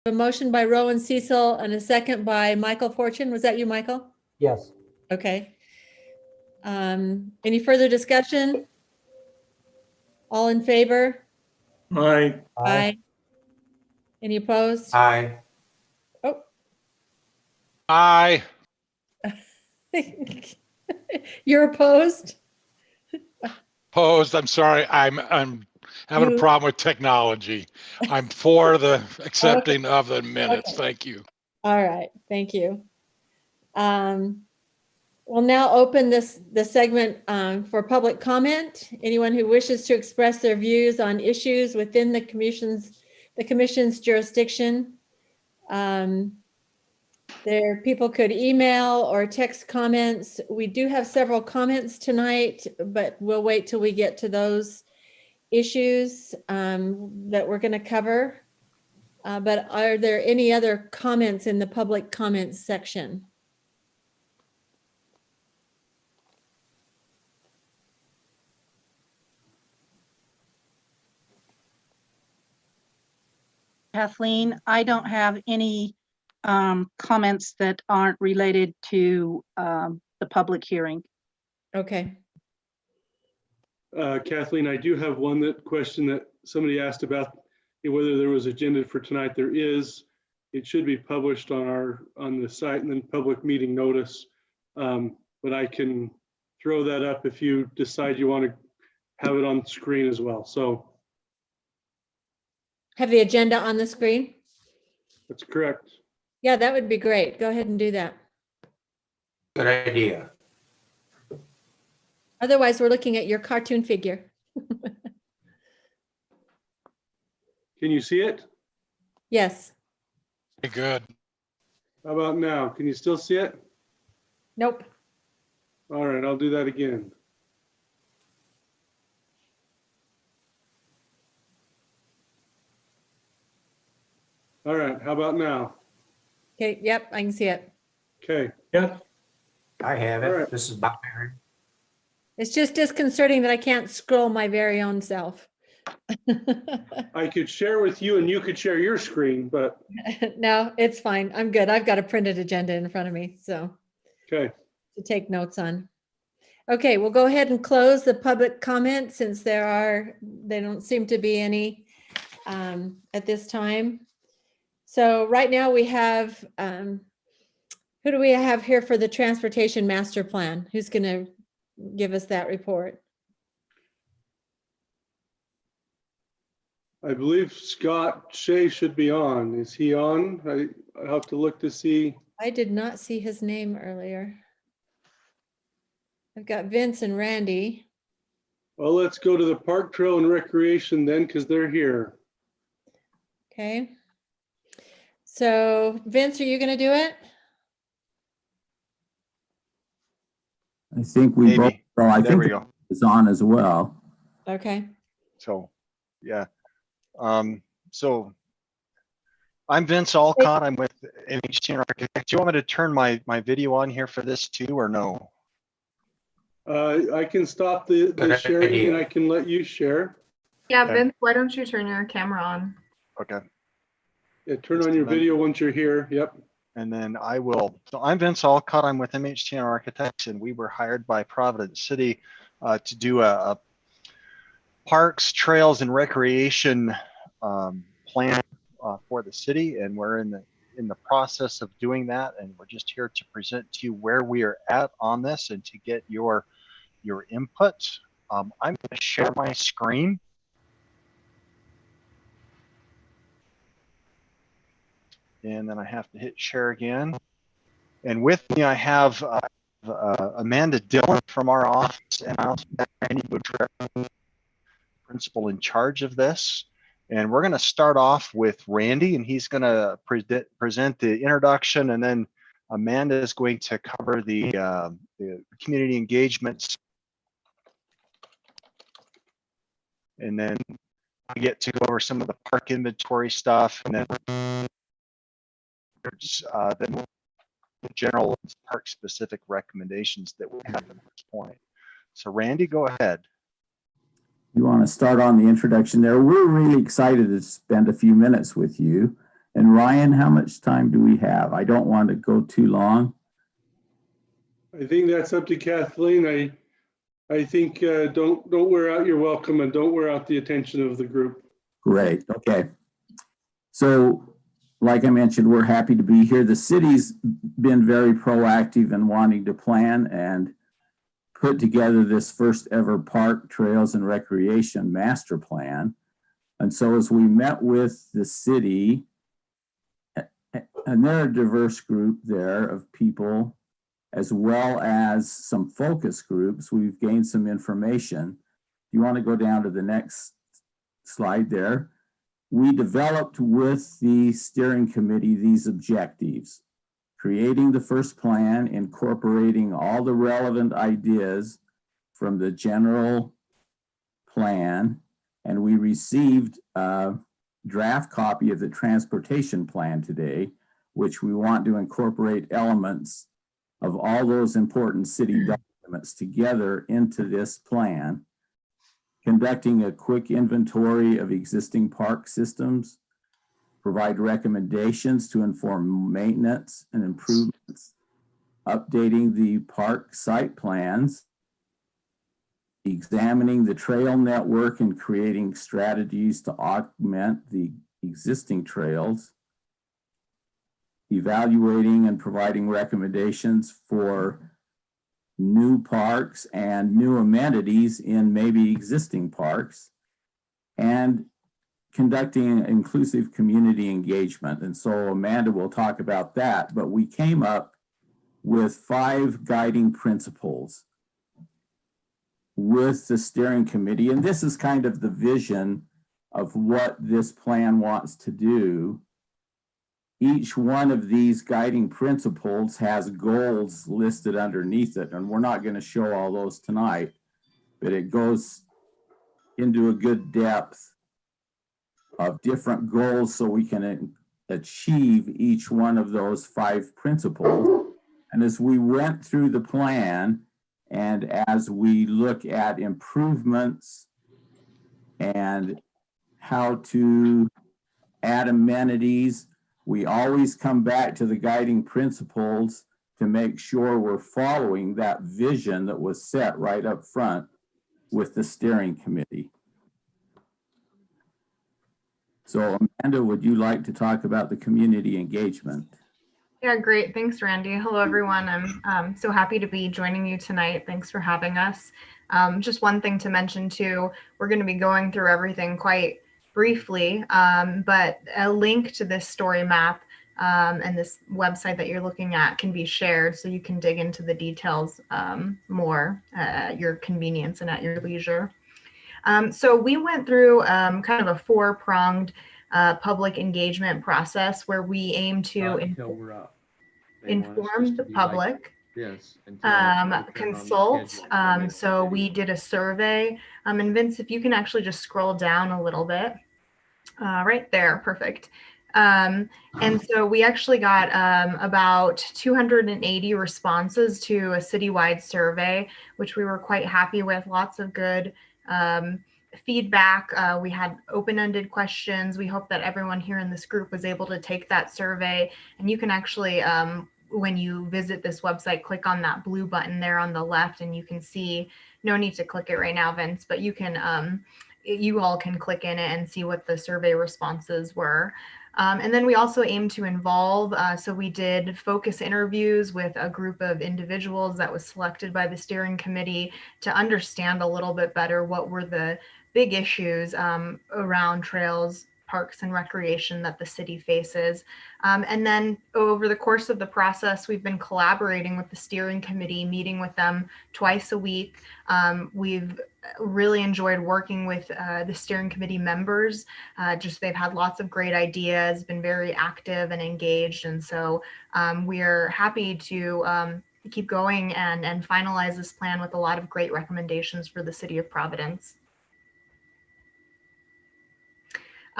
A motion by Rowan Cecil and a second by Michael Fortune. Was that you, Michael? Yes. Okay. Any further discussion? All in favor? Aye. Aye. Any opposed? Aye. Oh, Aye. you're opposed? Opposed. I'm sorry. I'm having a You- problem with technology. I'm for the accepting of the minutes. Okay. Thank you. All right, thank you. We'll now open this segment for public comment. Anyone who wishes to express their views on issues within the commission's jurisdiction. People could email or text comments. We do have several comments tonight, but we'll wait till we get to those issues that we're going to cover. But are there any other comments in the public comments section? Kathleen, I don't have any comments that aren't related to the public hearing. Okay. Kathleen, I do have one question that somebody asked about whether there was agenda for tonight. There is. It should be published on the site and then public meeting notice. But I can throw that up if you decide you want to have it on screen as well. So Have the agenda on the screen? that's correct. Yeah, that would be great. Go ahead and do that. Good idea. Otherwise, we're looking at your cartoon figure. Can you see it? Yes. Okay, good. How about now? Can you still see it? Nope. All right, I'll do that again. All right, how about now? Okay. Yep, I can see it. Okay. Yep. I have All it. right. This is Bob. It's just disconcerting that I can't scroll my very own self. I could share with you and you could share your screen, but No, it's fine. I'm good. I've got a printed agenda in front of me, so okay. to take notes on. Okay, we'll go ahead and close the public comment since there don't seem to be any at this time. So right now we have, who do we have here for the transportation master plan? Who's going to give us that report? I believe Scott Shea should be on. Is he on? I have to look to see. I did not see his name earlier. I've got Vince and Randy. Well, let's go to the Park Trail and Recreation then, because they're here. Okay. So Vince, are you going to do it? I think we both, Maybe. well, I There think we go. it's on as well. Okay. So, yeah. So I'm Vince Alcott. I'm with MHT Architects. Do you want me to turn my video on here for this too, or no? I can stop the sharing and I can let you share. Yeah, Okay. Vince, why don't you turn your camera on? Okay. Yeah, turn on your video once you're here. Yep. And then I will. So I'm Vince Alcott. I'm with MHT Architects, and we were hired by Providence City to do a parks, trails, and recreation plan for the city, and we're in the process of doing that. And we're just here to present to you where we are at on this and to get your input. I'm going to share my screen. And then I have to hit share again. And with me, I have Amanda Dillon from our office, and I also have Randy Boudreau, principal in charge of this. And we're going to start off with Randy, and he's going to present the introduction, and then Amanda is going to cover the community engagements. And then we get to go over some of the park inventory stuff, and then the general park specific recommendations that we have at this point. So Randy, go ahead. You want to start on the introduction there? We're really excited to spend a few minutes with you And Ryan, how much time do we have? I don't want to go too long. I think that's up to Kathleen. I think don't wear out your welcome and don't wear out the attention of the group. Great, okay. So, like I mentioned, we're happy to be here. The city's been very proactive in wanting to plan and put together this first ever park, trails, and recreation master plan. And so as we met with the city, and they're a diverse group there of people, as well as some focus groups, we've gained some information. You want to go down to the next slide there. We developed with the steering committee these objectives: creating the first plan, incorporating all the relevant ideas from the general plan, and we received a draft copy of the transportation plan today, which we want to incorporate elements of all those important city documents together into this plan, conducting a quick inventory of existing park systems, provide recommendations to inform maintenance and improvements, updating the park site plans, examining the trail network and creating strategies to augment the existing trails, evaluating and providing recommendations for new parks and new amenities in maybe existing parks, and conducting inclusive community engagement. And so Amanda will talk about that, but we came up with 5 guiding principles with the steering committee. And this is kind of the vision of what this plan wants to do. Each one of these guiding principles has goals listed underneath it, and we're not going to show all those tonight, but it goes into a good depth of different goals so we can achieve each one of those 5 principles. And as we went through the plan, and as we look at improvements and how to add amenities, we always come back to the guiding principles to make sure we're following that vision that was set right up front with the steering committee. So Amanda, would you like to talk about the community engagement? Yeah, great. Thanks, Randy. Hello, everyone. I'm so happy to be joining you tonight. Thanks for having us. Just one thing to mention too, we're going to be going through everything quite briefly, but a link to this story map and this website that you're looking at can be shared so you can dig into the details more at your convenience and at your leisure. So we went through kind of a 4-pronged public engagement process where we aim to inform the public, consult. So we did a survey. And Vince, if you can actually just scroll down a little bit. Right there, perfect. And so we actually got about 280 responses to a citywide survey, which we were quite happy with. Lots of good feedback. We had open-ended questions. We hope that everyone here in this group was able to take that survey. And you can actually, when you visit this website, click on that blue button there on the left, and you can see, no need to click it right now, Vince, but you can, you all can click in it and see what the survey responses were. And then we also aim to involve, so we did focus interviews with a group of individuals that was selected by the steering committee to understand a little bit better what were the big issues around trails, parks, and recreation that the city faces. And then over the course of the process, we've been collaborating with the steering committee, meeting with them twice a week. We've really enjoyed working with the steering committee members. They've had lots of great ideas, been very active and engaged. And so we're happy to keep going and finalize this plan with a lot of great recommendations for the city of Providence.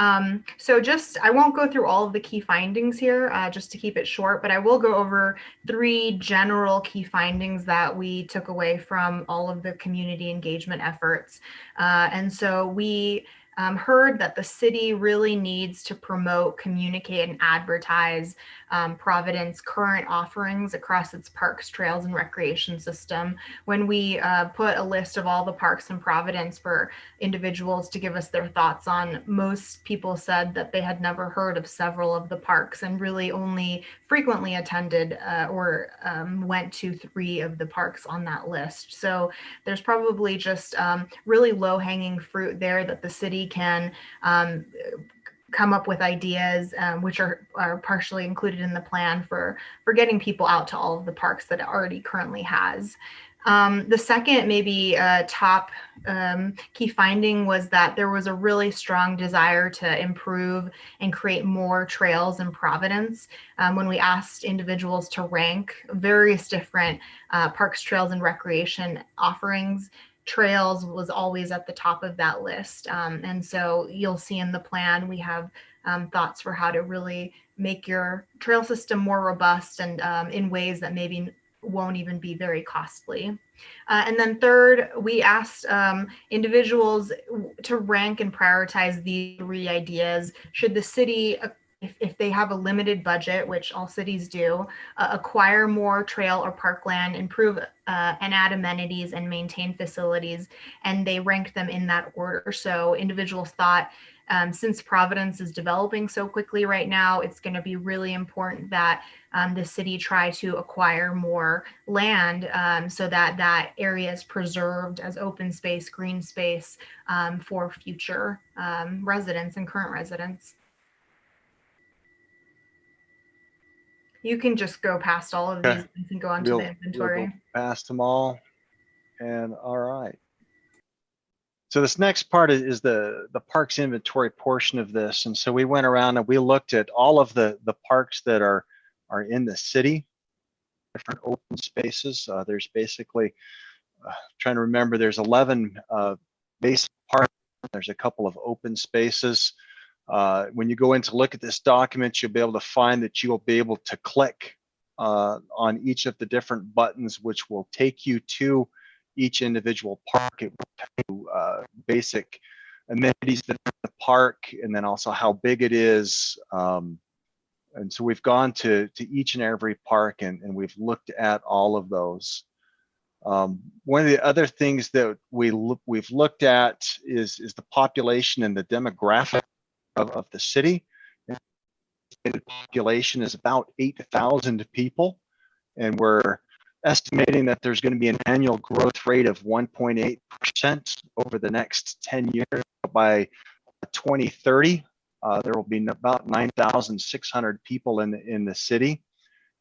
I won't go through all of the key findings here, just to keep it short, but I will go over 3 general key findings that we took away from all of the community engagement efforts. And so we heard that the city really needs to promote, communicate, and advertise Providence current offerings across its parks, trails, and recreation system. When we put a list of all the parks in Providence for individuals to give us their thoughts on, most people said that they had never heard of several of the parks and really only frequently attended or went to 3 of the parks on that list. So there's probably just really low-hanging fruit there that the city can come up with ideas, which are partially included in the plan for getting people out to all of the parks that it already currently has. The second maybe top key finding was that there was a really strong desire to improve and create more trails in Providence. When we asked individuals to rank various different parks, trails, and recreation offerings, trails was always at the top of that list. And so you'll see in the plan, we have thoughts for how to really make your trail system more robust and in ways that maybe won't even be very costly. And then third, we asked individuals to rank and prioritize these 3 ideas. Should the city, if they have a limited budget, which all cities do, acquire more trail or parkland, improve and add amenities and maintain facilities, and they ranked them in that order. So individuals thought, since Providence is developing so quickly right now, it's going to be really important that the city try to acquire more land so that that area is preserved as open space, green space for future residents and current residents. You can just go past all of these and go on to the inventory. We'll go past them all. And all right. So this next part is the parks inventory portion of this. And so we went around and we looked at all of the parks that are in the city, different open spaces. There's basically, trying to remember, there's 11 basic parks. There's a couple of open spaces. When you go in to look at this document, you'll be able to find that you will be able to click on each of the different buttons, which will take you to each individual park. It will tell you basic amenities that are in the park, and then also how big it is. And so we've gone to each and every park, and we've looked at all of those. One of the other things that we've looked at is the population and the demographic of the city. The population is about 8,000 people, and we're estimating that there's going to be an annual growth rate of 1.8% over the next 10 years. By 2030, there will be about 9,600 people in the city.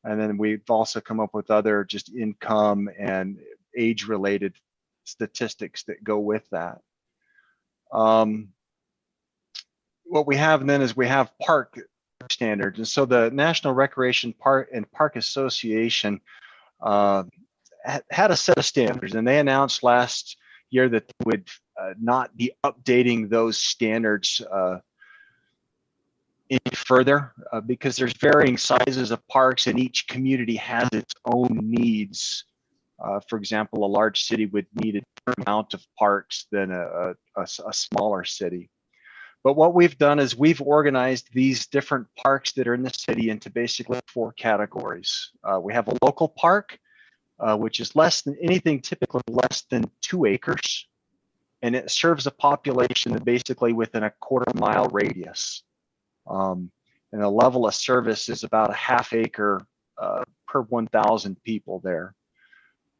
And then we've also come up with other just income and age-related statistics that go with that. What we have then is we have park standards. And so the National Recreation Park and Park Association had a set of standards, and they announced last year that they would not be updating those standards any further because there's varying sizes of parks and each community has its own needs. For example, a large city would need a different amount of parks than a smaller city. But what we've done is we've organized these different parks that are in the city into basically 4 categories. We have a local park, which is typically less than 2 acres, and it serves a population basically within a 1/4 mile radius. And the level of service is about a 1/2 acre per 1,000 people there.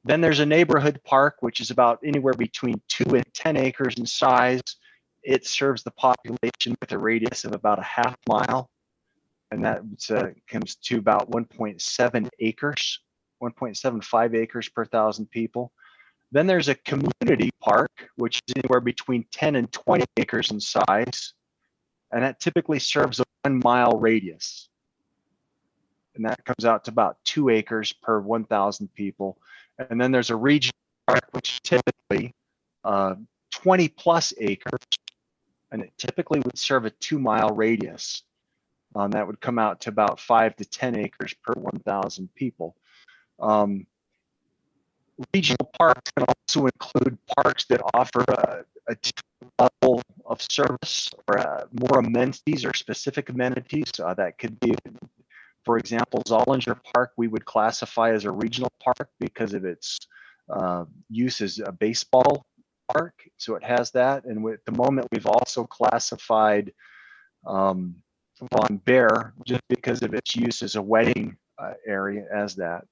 Then there's a neighborhood park, which is about anywhere between 2 and 10 acres in size. It serves the population with a radius of about a 1/2 mile, and that comes to about 1.7 acres, 1.75 acres per 1,000 people. Then there's a community park, which is anywhere between 10 and 20 acres in size, and that typically serves a 1 mile radius. And that comes out to about 2 acres per 1,000 people. And then there's a regional park, which is typically 20 plus acres, and it typically would serve a 2 mile radius. That would come out to about 5 to 10 acres per 1,000 people. Regional parks can also include parks that offer a different level of service or more amenities or specific amenities. That could be, for example, Zollinger Park, we would classify as a regional park because of its use as a baseball park. So it has that. And at the moment, we've also classified Von Bear just because of its use as a wedding area as that.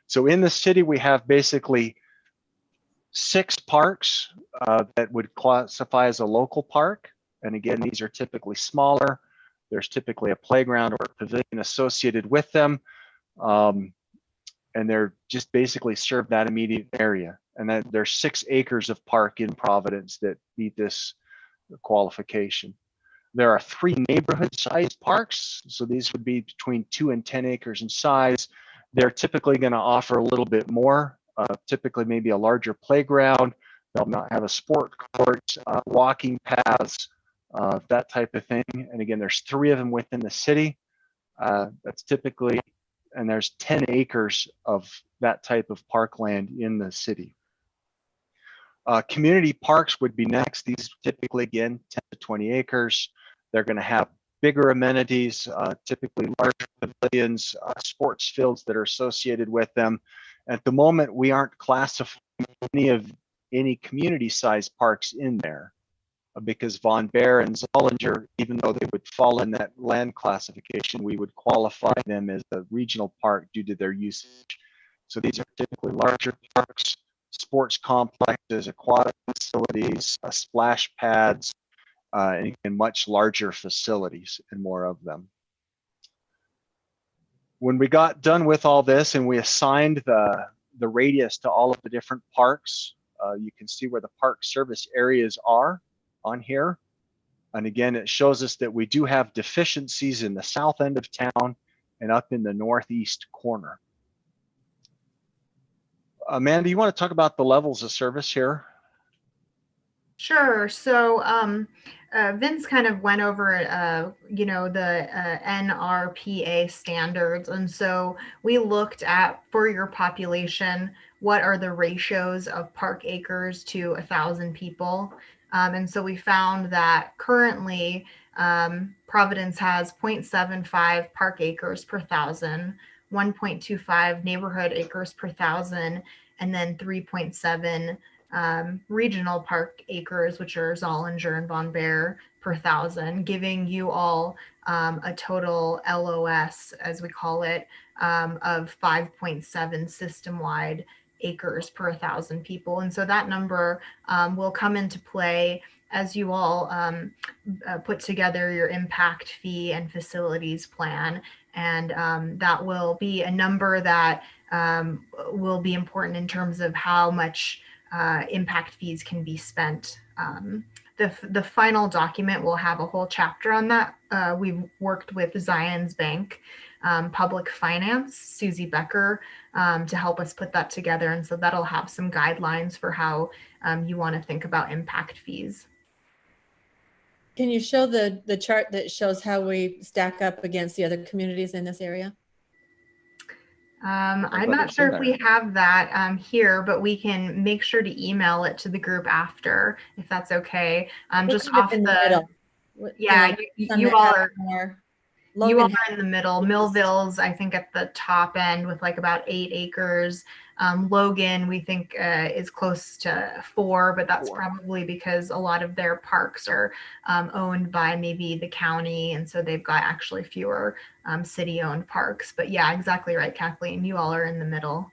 So in the city, we have basically 6 parks that would classify as a local park. And again, these are typically smaller. There's typically a playground or a pavilion associated with them. And they're just basically serve that immediate area. And then there's 6 acres of park in Providence that meet this qualification. There are 3 neighborhood-sized parks. So these would be between 2 and 10 acres in size. They're typically going to offer a little bit more, typically maybe a larger playground. They'll not have a sport court, walking paths, that type of thing. And again, there's 3 of them within the city. That's typically, and there's 10 acres of that type of parkland in the city. Community parks would be next. These typically, again, 10 to 20 acres. They're going to have bigger amenities, typically larger pavilions, sports fields that are associated with them. At the moment, we aren't classifying any community-sized parks in there because Von Bear and Zollinger, even though they would fall in that land classification, we would qualify them as a regional park due to their usage. So these are typically larger parks, sports complexes, aquatic facilities, splash pads, and much larger facilities and more of them. When we got done with all this and we assigned the radius to all of the different parks, you can see where the park service areas are on here. And again, it shows us that we do have deficiencies in the south end of town and up in the northeast corner. Amanda, you want to talk about the levels of service here? Sure. So Vince kind of went over, the NRPA standards. And so we looked at, for your population, what are the ratios of park acres to 1,000 people? And so we found that currently Providence has 0.75 park acres per 1,000, 1.25 neighborhood acres per 1,000, and then 3.7 regional park acres, which are Zollinger and Von Bear per 1,000, giving you all a total LOS, as we call it, of 5.7 system-wide acres per 1,000 people. And so that number will come into play as you all put together your impact fee and facilities plan. And that will be a number that will be important in terms of how much impact fees can be spent. The final document will have a whole chapter on that. We've worked with Zions Bank Public Finance, Susie Becker, to help us put that together. And so that'll have some guidelines for how you want to think about impact fees. Can you show the chart that shows how we stack up against the other communities in this area? I'm not sure if we have that here, but we can make sure to email it to the group after, if that's okay. Just off in the middle. Yeah, you all are in the middle. Yes. Millville's, I think, at the top end with like about 8 acres. Logan, we think, is close to 4, but that's probably because a lot of their parks are owned by maybe the county, and so they've got actually fewer city-owned parks. But yeah, exactly right, Kathleen. You all are in the middle.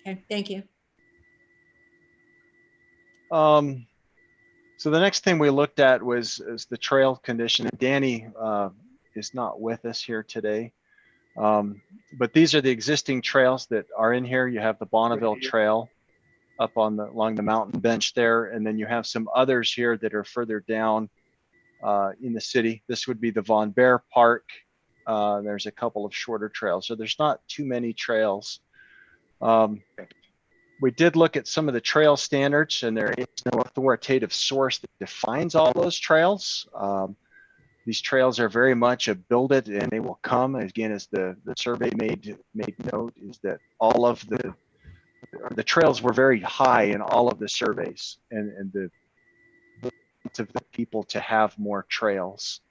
Okay, thank you. So the next thing we looked at was the trail condition. And Danny is not with us here today. But these are the existing trails that are in here. You have the Bonneville Trail up on along the mountain bench there, and then you have some others here that are further down in the city. This would be the Von Bear Park. There's a couple of shorter trails, so there's not too many trails. We did look at some of the trail standards, and there is no authoritative source that defines all those trails. These trails are very much a build it and they will come. Again, as the survey made note, is that all of the trails were very high in all of the surveys, and incentive the people to have more trails.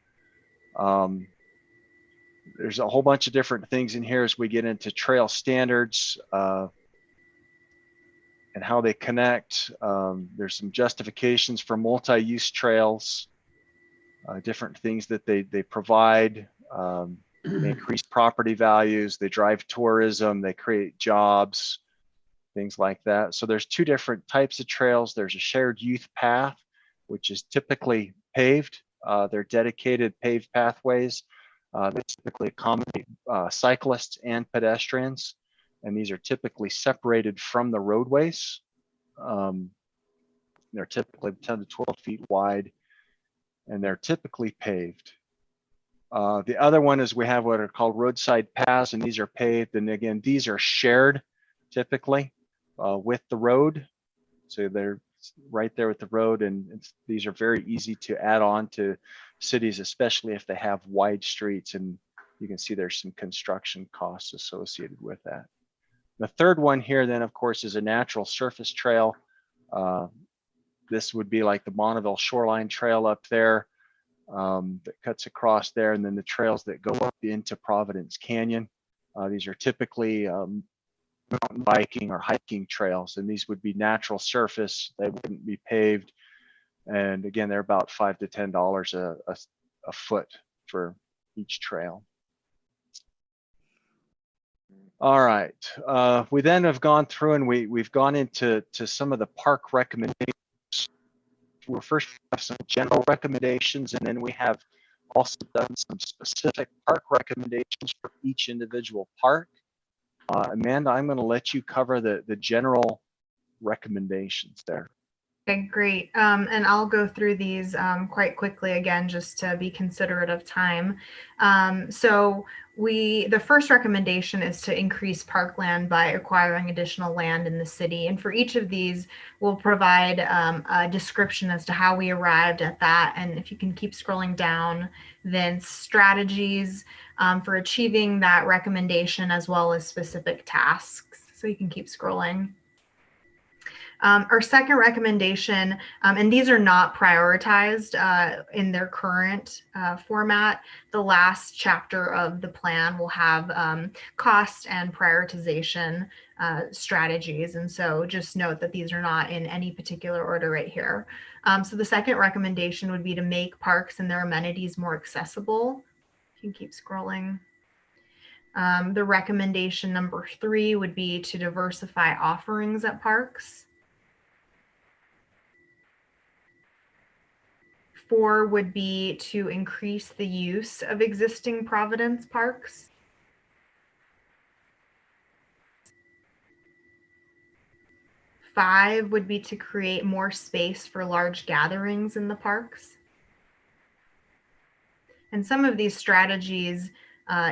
There's a whole bunch of different things in here as we get into trail standards and how they connect. There's some justifications for multi-use trails, different things that they provide. They increase property values, they drive tourism, they create jobs, things like that. So there's two different types of trails. There's a shared youth path, which is typically paved. They're dedicated paved pathways. They typically accommodate cyclists and pedestrians, and these are typically separated from the roadways. They're typically 10 to 12 feet wide, and they're typically paved. The other one is we have what are called roadside paths, and these are paved. And again, these are shared typically with the road. So they're right there with the road, and these are very easy to add on to cities, especially if they have wide streets. And you can see there's some construction costs associated with that. The third one here then, of course, is a natural surface trail. This would be like the Bonneville Shoreline Trail up there. That cuts across there, and then the trails that go up into Providence Canyon. These are typically mountain biking or hiking trails, and these would be natural surface. They wouldn't be paved, and again, they're about $5 to $10 a foot for each trail. All right, we then have gone through and we've gone into some of the park recommendations. We'll first have some general recommendations, and then we have also done some specific park recommendations for each individual park. Amanda, I'm going to let you cover the general recommendations there. Okay, great. And I'll go through these quite quickly again, just to be considerate of time. So the first recommendation is to increase parkland by acquiring additional land in the city. And for each of these, we'll provide a description as to how we arrived at that. And if you can keep scrolling down, then strategies for achieving that recommendation, as well as specific tasks. So you can keep scrolling. Our second recommendation, and these are not prioritized in their current format. The last chapter of the plan will have cost and prioritization strategies. And so just note that these are not in any particular order right here. So the second recommendation would be to make parks and their amenities more accessible. You can keep scrolling. The recommendation number 3 would be to diversify offerings at parks. 4 would be to increase the use of existing Providence parks. 5 would be to create more space for large gatherings in the parks. And some of these strategies,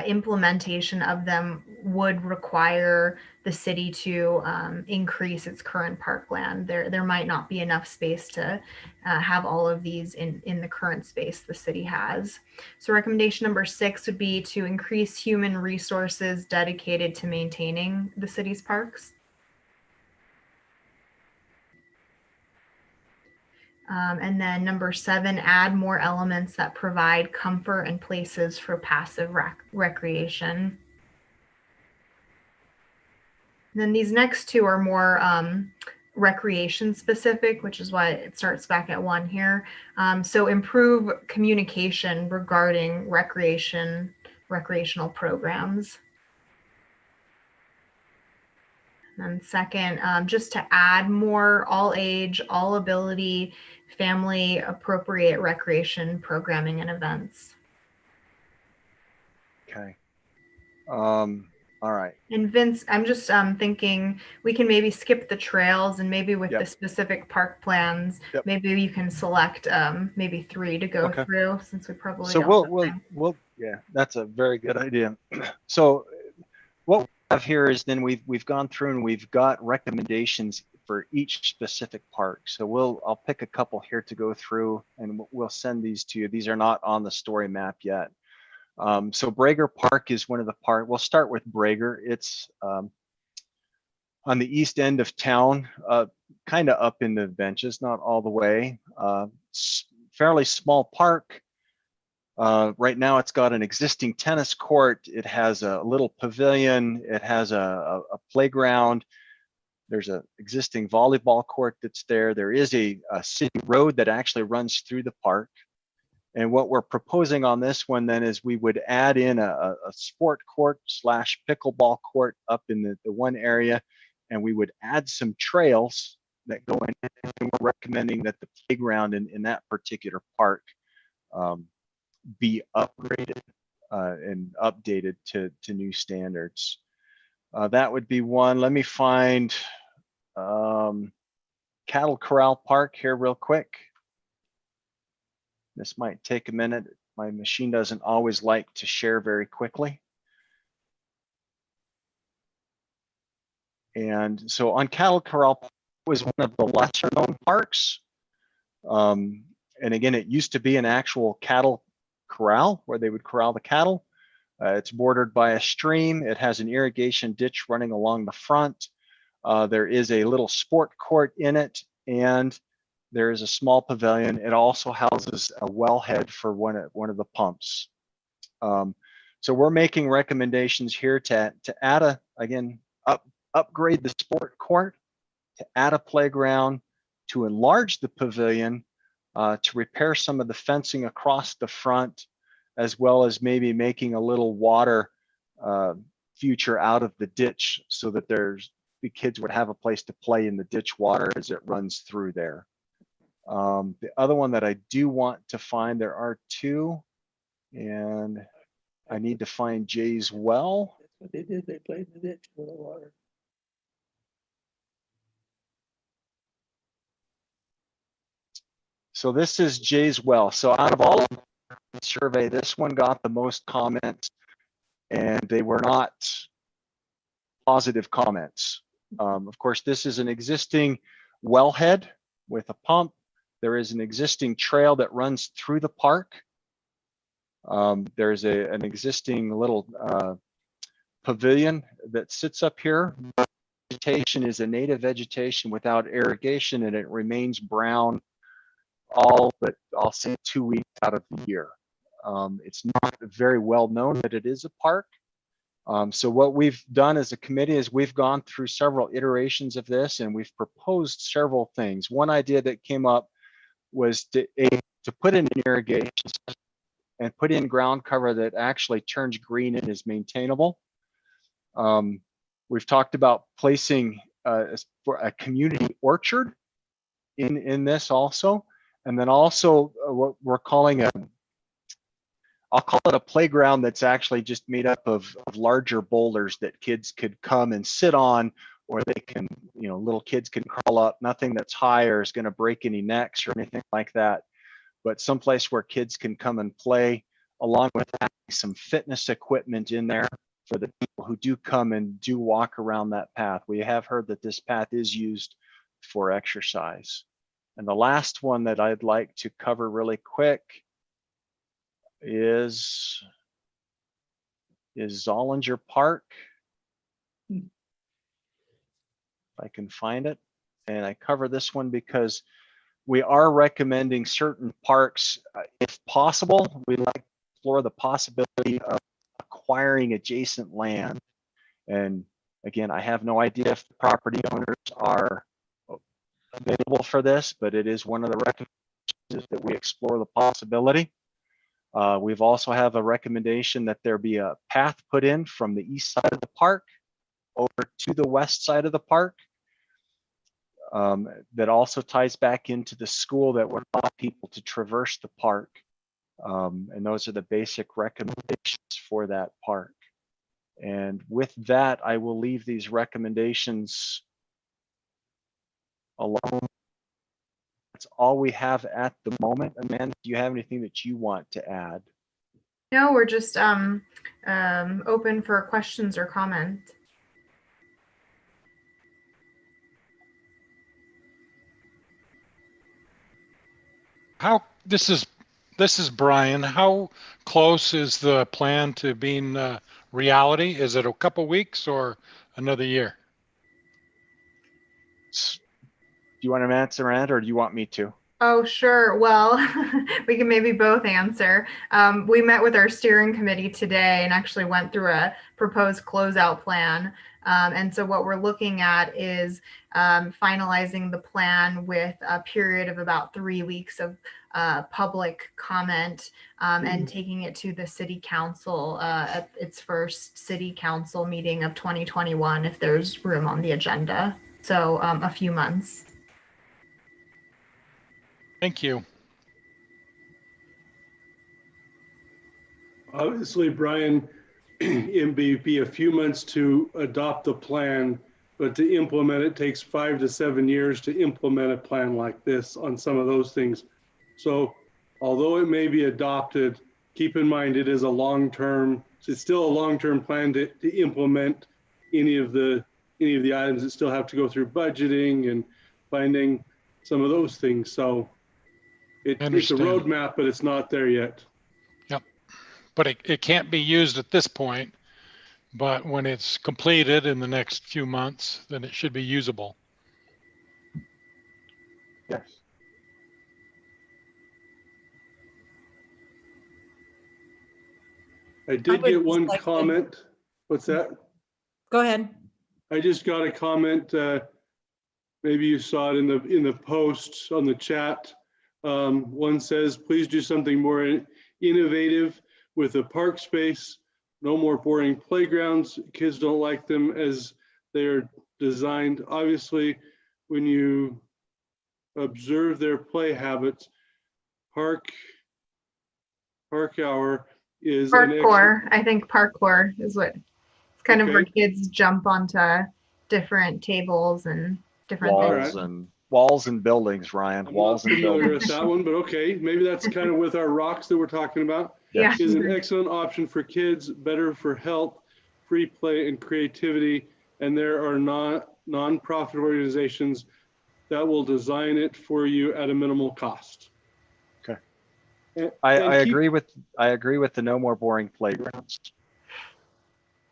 implementation of them would require the city to increase its current parkland. There might not be enough space to have all of these in the current space the city has. So recommendation number 6 would be to increase human resources dedicated to maintaining the city's parks. And then number 7, add more elements that provide comfort and places for passive recreation. And then these next 2 are more recreation specific, which is why it starts back at 1 here. So improve communication regarding recreational programs. And second, just to add more all age, all ability, family appropriate recreation programming and events. Okay. All right. And Vince, I'm just thinking we can maybe skip the trails, and maybe with Yep. the specific park plans, Yep. maybe you can select maybe 3 to go Okay. through, since we probably So don't have time. we'll yeah, that's a very good idea. So what we have here is then we've gone through and we've got recommendations for each specific park. So I'll pick a couple here to go through, and we'll send these to you. These are not on the story map yet. So Brager Park is one of the park. We'll start with Brager. It's on the east end of town, kind of up in the benches, not all the way. fairly small park. Right now it's got an existing tennis court. It has a little pavilion. It has a playground. There's an existing volleyball court that's there. There is a city road that actually runs through the park. And what we're proposing on this one then is we would add in a sport court / pickleball court up in the one area, and we would add some trails that go in. And we're recommending that the playground in that particular park be upgraded and updated to new standards. That would be one. Let me find Cattle Corral Park here real quick. This might take a minute. My machine doesn't always like to share very quickly. And so on Cattle Corral was one of the lesser known parks. And again, it used to be an actual cattle corral where they would corral the cattle. It's bordered by a stream. It has an irrigation ditch running along the front. There is a little sport court in it, and there is a small pavilion. It also houses a wellhead for one of the pumps. So we're making recommendations here to add upgrade the sport court, to add a playground, to enlarge the pavilion, to repair some of the fencing across the front, as well as maybe making a little water feature out of the ditch so that the kids would have a place to play in the ditch water as it runs through there. The other one that I do want to find, there are two, and I need to find Jay's Well. That's what they did. They played in the ditch for the water. So this is Jay's Well. So out of all of the survey, this one got the most comments, and they were not positive comments. Of course, this is an existing wellhead with a pump. There is an existing trail that runs through the park. There's an existing little pavilion that sits up here. Vegetation is a native vegetation without irrigation, and it remains brown all but I'll say 2 weeks out of the year. It's not very well known that it is a park. So what we've done as a committee is we've gone through several iterations of this, and we've proposed several things. One idea that came up was to put in an irrigation system and put in ground cover that actually turns green and is maintainable. We've talked about placing for a community orchard in this also. And then also what we're calling I'll call it a playground that's actually just made up of larger boulders that kids could come and sit on, or they can, little kids can crawl up. Nothing that's high or is going to break any necks or anything like that, but someplace where kids can come and play, along with having some fitness equipment in there for the people who do come and do walk around that path. We have heard that this path is used for exercise. And the last one that I'd like to cover really quick is Zollinger Park. If I can find it. And I cover this one because we are recommending certain parks, if possible, we'd like to explore the possibility of acquiring adjacent land. And again, I have no idea if the property owners are available for this, but it is one of the recommendations that we explore the possibility. We've also have a recommendation that there be a path put in from the east side of the park over to the west side of the park. That also ties back into the school that would allow people to traverse the park. And those are the basic recommendations for that park. And with that, I will leave these recommendations alone. That's all we have at the moment. Amanda, do you have anything that you want to add? No, we're just open for questions or comments. This is Brian. How close is the plan to being reality? Is it a couple weeks or another year? Do you want to answer, Amanda, or do you want me to? Oh, sure. Well, we can maybe both answer. We met with our steering committee today and actually went through a proposed closeout plan. And so what we're looking at is finalizing the plan with a period of about 3 weeks of public comment and taking it to the city council at its first city council meeting of 2021, if there's room on the agenda. So a few months. Thank you. Obviously, Brian, it'd be a few months to adopt the plan, but to implement it takes 5 to 7 years to implement a plan like this on some of those things. So although it may be adopted, keep in mind it is a long-term, it's still a long-term plan to implement any of the items that still have to go through budgeting and finding some of those things. So it's a Understand. roadmap, but it's not there yet. Yep. But it can't be used at this point, but when it's completed in the next few months, then it should be usable. Yes. I I did would get just one like to- comment. What's that? Go ahead. I just got a comment. Maybe you saw it in the post on the chat. One says, please do something more innovative with the park space. No more boring playgrounds. Kids don't like them as they're designed. Obviously, when you observe their play habits, park hour is an Parkour. I think parkour is what it's kind of where Okay. kids jump onto different tables and different things. Walls and buildings, Ryan. I'm Walls not and familiar with buildings. that one, but okay, maybe that's kind of with our rocks that we're talking about. Yeah. Is an excellent option for kids, better for health, free play and creativity. And there are non-profit organizations that will design it for you at a minimal cost. Okay. And I keep- agree with the no more boring playgrounds.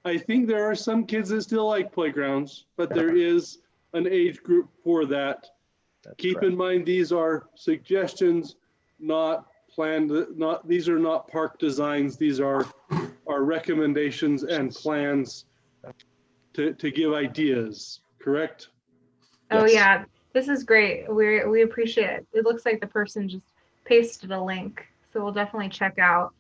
I think there are some kids that still like playgrounds, but there is an age group for that. That's Keep correct. in mind, these are suggestions, not planned, these are not park designs. These are recommendations and plans to give ideas, correct? Oh Yes. yeah, this is great. We appreciate it. It looks like the person just pasted a link, so we'll definitely check out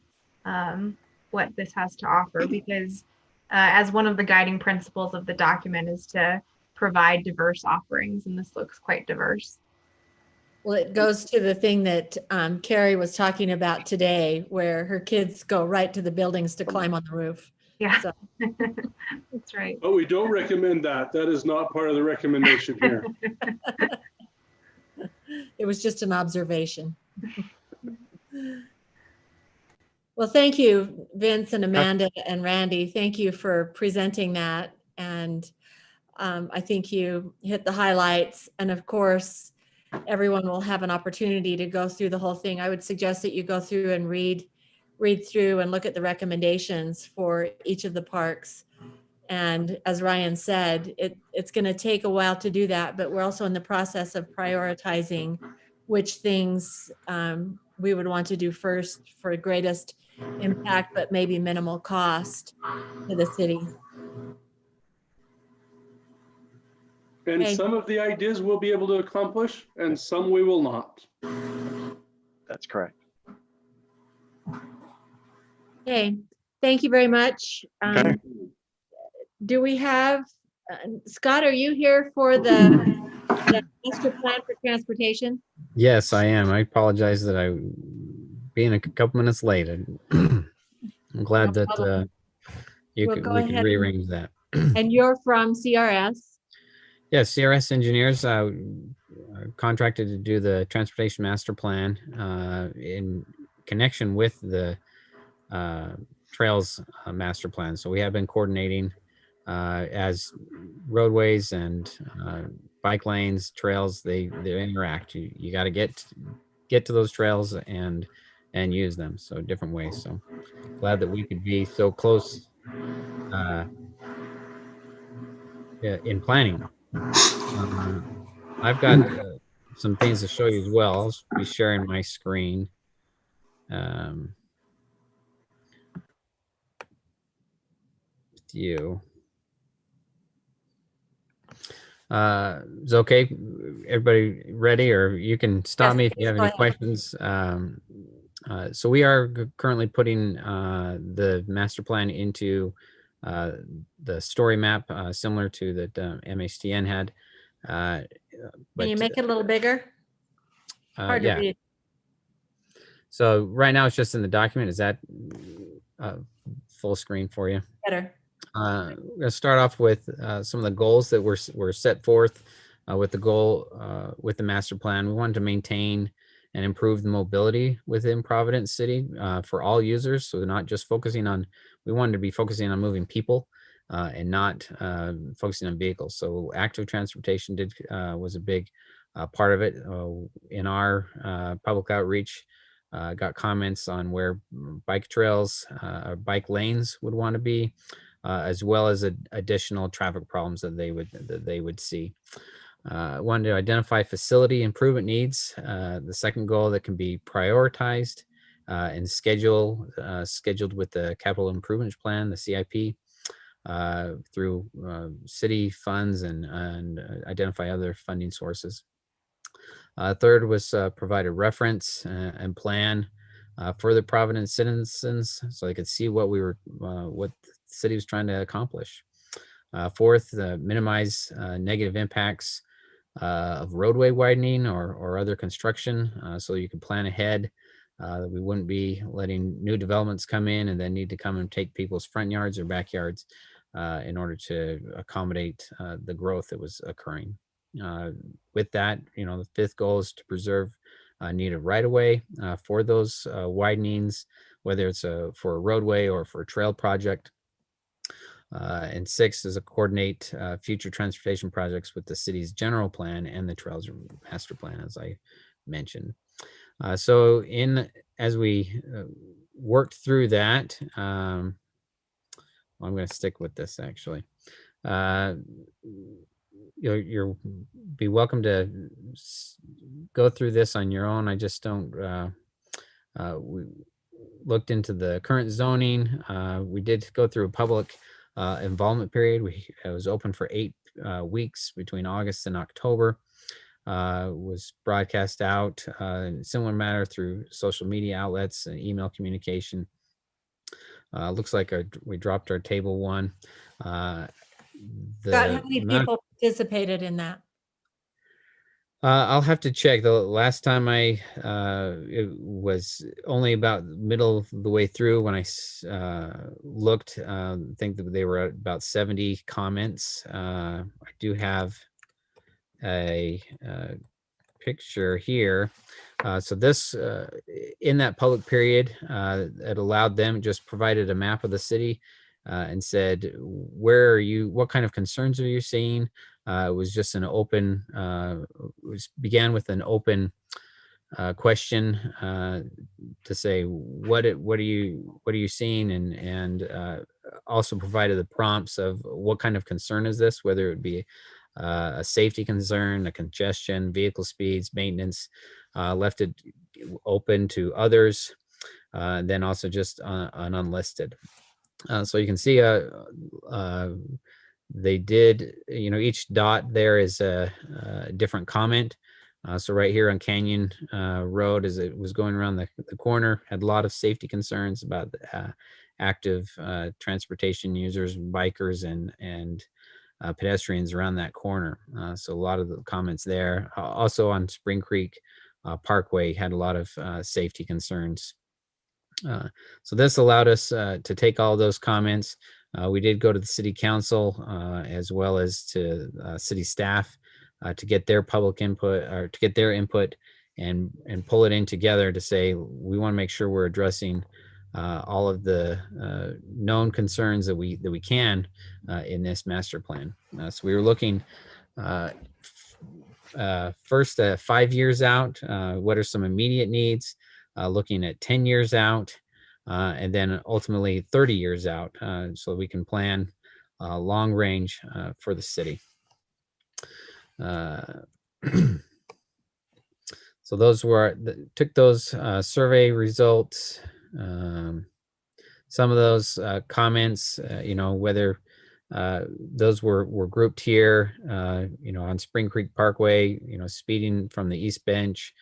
what this has to offer, because as one of the guiding principles of the document is to provide diverse offerings, and this looks quite diverse. Well, it goes to the thing that Carrie was talking about today, where her kids go right to the buildings to climb on the roof. Yeah, So- that's right. But we don't recommend that. That is not part of the recommendation here. It was just an observation. Well, thank you, Vince and Amanda and Randy. Thank you for presenting that. And I think you hit the highlights. And of course, everyone will have an opportunity to go through the whole thing. I would suggest that you go through and read through and look at the recommendations for each of the parks. And as Ryan said, it's going to take a while to do that, but we're also in the process of prioritizing which things we would want to do first for greatest impact, but maybe minimal cost to the city. And Okay. some of the ideas we'll be able to accomplish and some we will not. That's correct. Okay, thank you very much. Okay. Do we have, Scott, are you here for the master plan for transportation? Yes, I am. I apologize that I being a couple minutes late. I'm glad No that problem. we We'll could go ahead and- rearrange that. And you're from CRS? Yes, CRS engineers contracted to do the transportation master plan in connection with the trails master plan. So we have been coordinating as roadways and bike lanes, trails, they interact. You got to get to those trails and use them. So different ways. So glad that we could be so close in planning. I've got some things to show you as well. I'll be sharing my screen. With you. Is it okay? Everybody ready? Or you can stop Yes, me if you please have go any ahead. questions. So we are currently putting the master plan into the story map, similar to that MHTN had. Can you make it a little bigger? Hard to yeah. read. So right now it's just in the document. Is that full screen for you? Better. We're going to start off with some of the goals that were set forth with the goal with the master plan. We wanted to maintain and improve the mobility within Providence City for all users. So not just focusing on, we wanted to be focusing on moving people and not focusing on vehicles. So active transportation was a big part of it. In our public outreach, got comments on where bike trails or bike lanes would want to be. As well as additional traffic problems that they would see. Wanted to identify facility improvement needs. The second goal that can be prioritized and scheduled with the capital improvement plan, the CIP, through city funds and identify other funding sources. Third was provide a reference and plan for the Providence citizens so they could see what what the city was trying to accomplish. Fourth, minimize negative impacts of roadway widening or other construction so you can plan ahead. We wouldn't be letting new developments come in and then need to come and take people's front yards or backyards in order to accommodate the growth that was occurring. With that, the fifth goal is to preserve needed right-of-way for those widenings, whether it's for a roadway or for a trail project. And sixth is to coordinate future transportation projects with the city's general plan and the trails master plan, as I mentioned. So as we worked through that, I'm going to stick with this actually. You'll be welcome to go through this on your own. I just don't. We looked into the current zoning. We did go through a public involvement period. It was open for 8 weeks between August and October. Was broadcast out in similar manner through social media outlets and email communication. Looks like we dropped our table one. Scott, how many people participated in that? I'll have to check. The last time it was only about middle of the way through when I looked. I think that they were at about 70 comments. I do have a picture here. So this, in that public period, it allowed them, just provided a map of the city and said, where are you, what kind of concerns are you seeing? It was just an open, began with an open question to say, what are you seeing? And also provided the prompts of what kind of concern is this, whether it be a safety concern, a congestion, vehicle speeds, maintenance, left it open to others, then also just an unlisted. So you can see they did, each dot there is a different comment. So right here on Canyon Road, as it was going around the corner, had a lot of safety concerns about active transportation users, bikers, and pedestrians around that corner. So a lot of the comments there. Also on Spring Creek Parkway had a lot of safety concerns. So this allowed us to take all those comments. We did go to the city council as well as to city staff to get their public input, or to get their input and pull it in together to say, we want to make sure we're addressing all of the known concerns that we can in this master plan. So we were looking first 5 years out, what are some immediate needs, looking at 10 years out, and then ultimately 30 years out, so we can plan long range for the city. So those were, took those survey results, some of those comments, whether those were grouped here, on Spring Creek Parkway, speeding from the East Bench.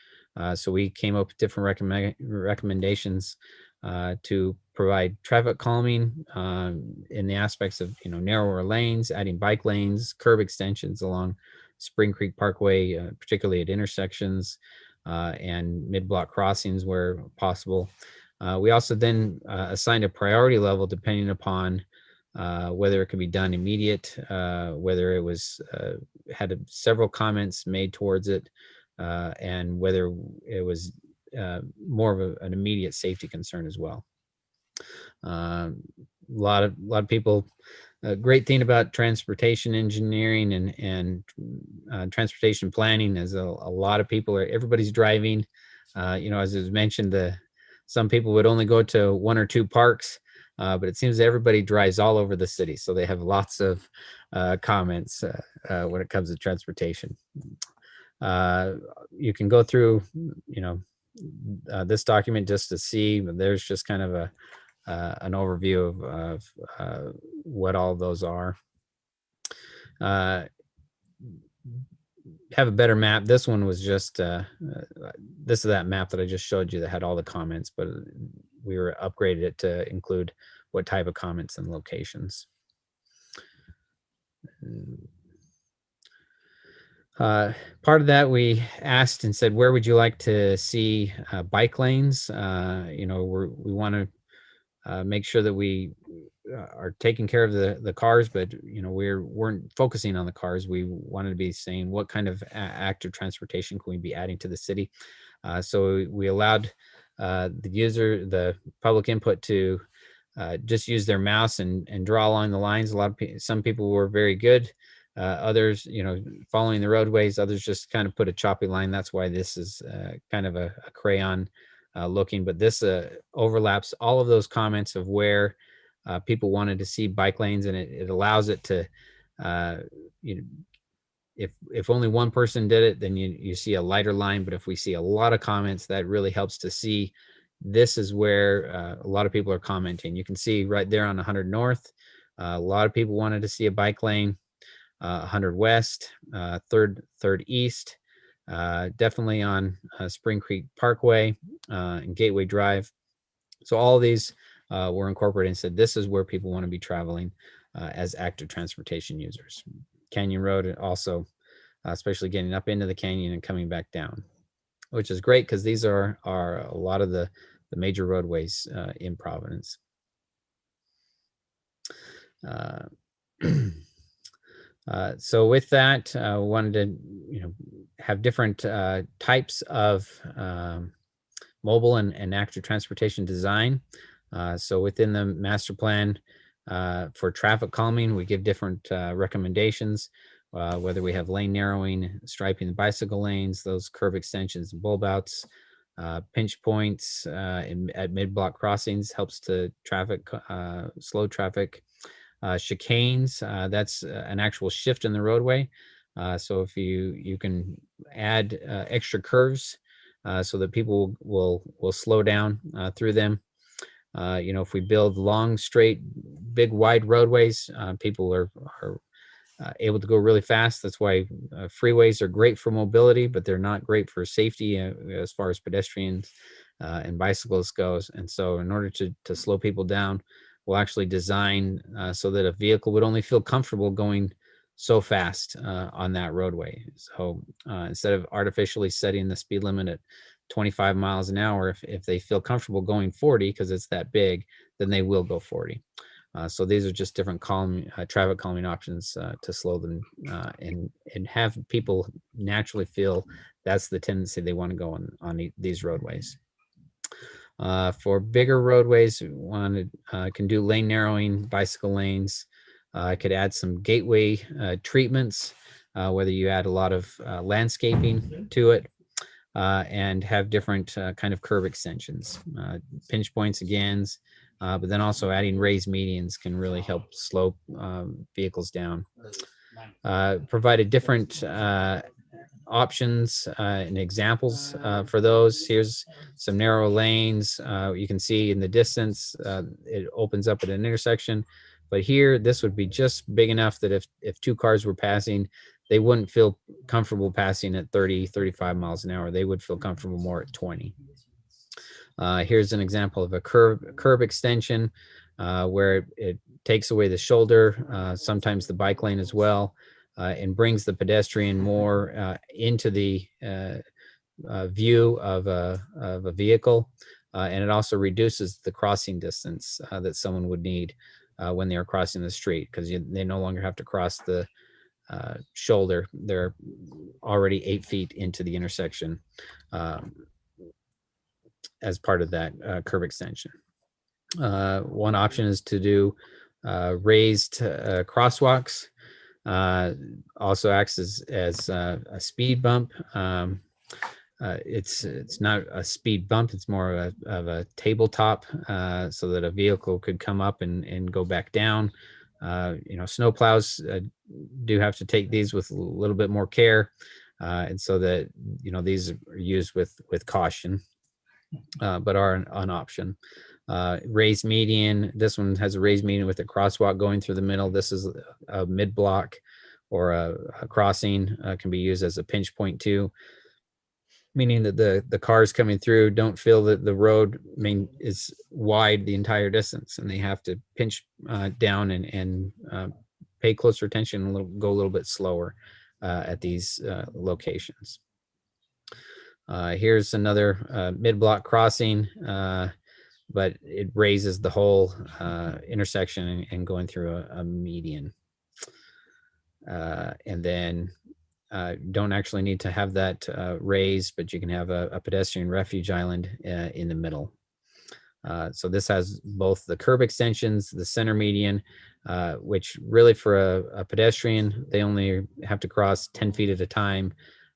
So we came up with different recommendations to provide traffic calming in the aspects of, narrower lanes, adding bike lanes, curb extensions along Spring Creek Parkway, particularly at intersections and mid-block crossings where possible. We also then assigned a priority level depending upon whether it could be done immediate, whether it was had several comments made towards it, and whether it was more of an immediate safety concern as well. A lot of people. A great thing about transportation engineering and transportation planning is a lot of people everybody's driving. As was mentioned, some people would only go to one or two parks, but it seems everybody drives all over the city. So they have lots of comments when it comes to transportation. You can go through, this document just to see, there's just kind of an overview of what all those are. Have a better map. This one was just this is that map that I just showed you that had all the comments, but we were upgraded it to include what type of comments and locations. Part of that we asked and said, where would you like to see bike lanes? We want to make sure that we are taking care of the cars, but we weren't focusing on the cars. We wanted to be saying what kind of active transportation can we be adding to the city. So we allowed the public input to just use their mouse and draw along the lines. Some people were very good. Others, following the roadways. Others just kind of put a choppy line. That's why this is kind of a crayon looking, but this overlaps all of those comments of where people wanted to see bike lanes, and it allows it to, if only one person did it, then you see a lighter line. But if we see a lot of comments, that really helps to see this is where a lot of people are commenting. You can see right there on 100 North, a lot of people wanted to see a bike lane. 100 West, 3rd East, definitely on Spring Creek Parkway and Gateway Drive. So all of these were incorporated and said, this is where people want to be traveling as active transportation users. Canyon Road also, especially getting up into the canyon and coming back down, which is great because these are a lot of the major roadways in Providence. So with that, we wanted to, have different types of mobile and active transportation design. So within the master plan for traffic calming, we give different recommendations, whether we have lane narrowing, striping the bicycle lanes, those curb extensions and bulb outs, pinch points at mid-block crossings helps to slow traffic. Chicanes, that's an actual shift in the roadway. So if you can add extra curves so that people will slow down through them. If we build long, straight, big, wide roadways, people are able to go really fast. That's why freeways are great for mobility, but they're not great for safety as far as pedestrians and bicyclists goes. And so in order to slow people down, we'll actually design so that a vehicle would only feel comfortable going so fast on that roadway. So instead of artificially setting the speed limit at 25 miles an hour, if they feel comfortable going 40 because it's that big, then they will go 40. So these are just different traffic calming options to slow them and have people naturally feel that's the tendency they want to go on these roadways. For bigger roadways, can do lane narrowing, bicycle lanes. Could add some gateway treatments, whether you add a lot of landscaping to it, and have different kind of curb extensions, pinch points again, but then also adding raised medians can really help slow vehicles down. Provide a different options and examples for those. Here's some narrow lanes. You can see in the distance, it opens up at an intersection. But here, this would be just big enough that if two cars were passing, they wouldn't feel comfortable passing at 30, 35 miles an hour. They would feel comfortable more at 20. Here's an example of a curb extension where it takes away the shoulder, sometimes the bike lane as well, and brings the pedestrian more into the view of a vehicle. And it also reduces the crossing distance that someone would need when they are crossing the street, because they no longer have to cross the shoulder. They're already 8 feet into the intersection as part of that curb extension. One option is to do raised crosswalks. Also acts as a speed bump. It's not a speed bump, it's more of a tabletop so that a vehicle could come up and go back down. Snow plows do have to take these with a little bit more care, and so that these are used with caution, but are an option. Raised median, this one has a raised median with a crosswalk going through the middle. This is a mid block or a crossing, can be used as a pinch point too, meaning that the cars coming through don't feel that the road is wide the entire distance, and they have to pinch down and pay closer attention and go a little bit slower at these locations. Here's another mid-block crossing, but it raises the whole intersection and going through a median. And then don't actually need to have that raised, but you can have a pedestrian refuge island in the middle. So this has both the curb extensions, the center median, which really for a pedestrian, they only have to cross 10 feet at a time,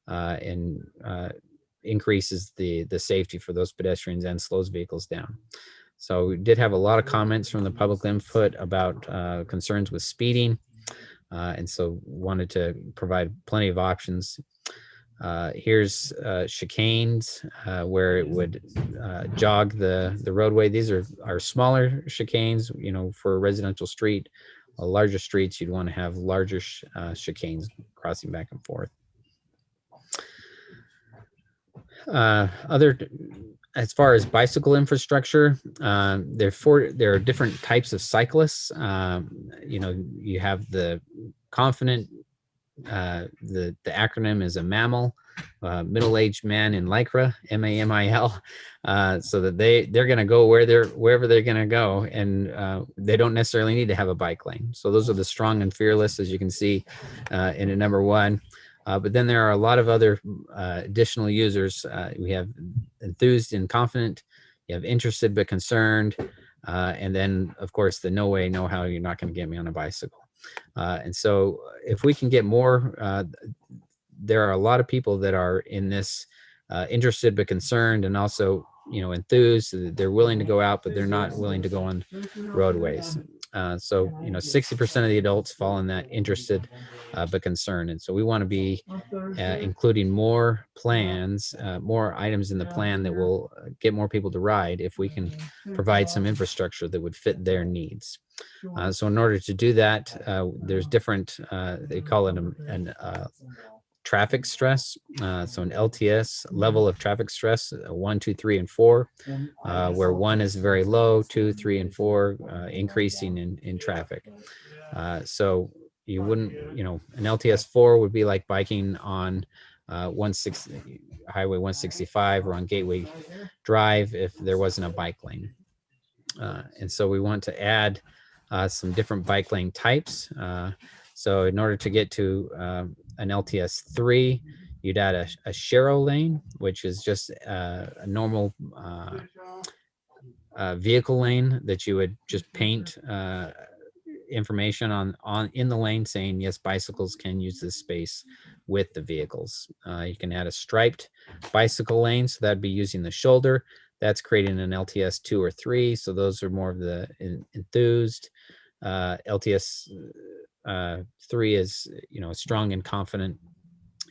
and increases the safety for those pedestrians and slows vehicles down. So we did have a lot of comments from the public input about concerns with speeding. And so wanted to provide plenty of options. Here's chicanes where it would jog the roadway. These are smaller chicanes, for a residential street. Larger streets, you'd want to have larger chicanes crossing back and forth. As far as bicycle infrastructure, there are different types of cyclists. You have the confident, the acronym is a MAMIL, middle-aged man in Lycra, MAMIL, so that they're going to go wherever they're going to go, and they don't necessarily need to have a bike lane. So those are the strong and fearless, as you can see in a number 1. But then there are a lot of other additional users. We have enthused and confident, you have interested but concerned, and then of course the no way, no how, you're not going to get me on a bicycle. And so if we can get more, there are a lot of people that are in this interested but concerned, and also enthused. They're willing to go out, but they're not willing to go on roadways. So 60% of the adults fall in that interested but concerned, and so we want to be including more plans, more items in the plan that will get more people to ride if we can provide some infrastructure that would fit their needs. So in order to do that, there's different, they call it an traffic stress. So an LTS, level of traffic stress, 1, 2, 3, and 4, where 1 is very low, 2, 3, and 4 increasing in traffic. So you wouldn't, an LTS 4 would be like biking on Highway 165 or on Gateway Drive if there wasn't a bike lane. And so we want to add some different bike lane types. So in order to get to an LTS 3, you'd add a Shero lane, which is just a normal vehicle lane that you would just paint information on in the lane saying, yes, bicycles can use this space with the vehicles. You can add a striped bicycle lane, so that'd be using the shoulder. That's creating an LTS 2 or 3. So those are more of the enthused. LTS 3 is strong and confident,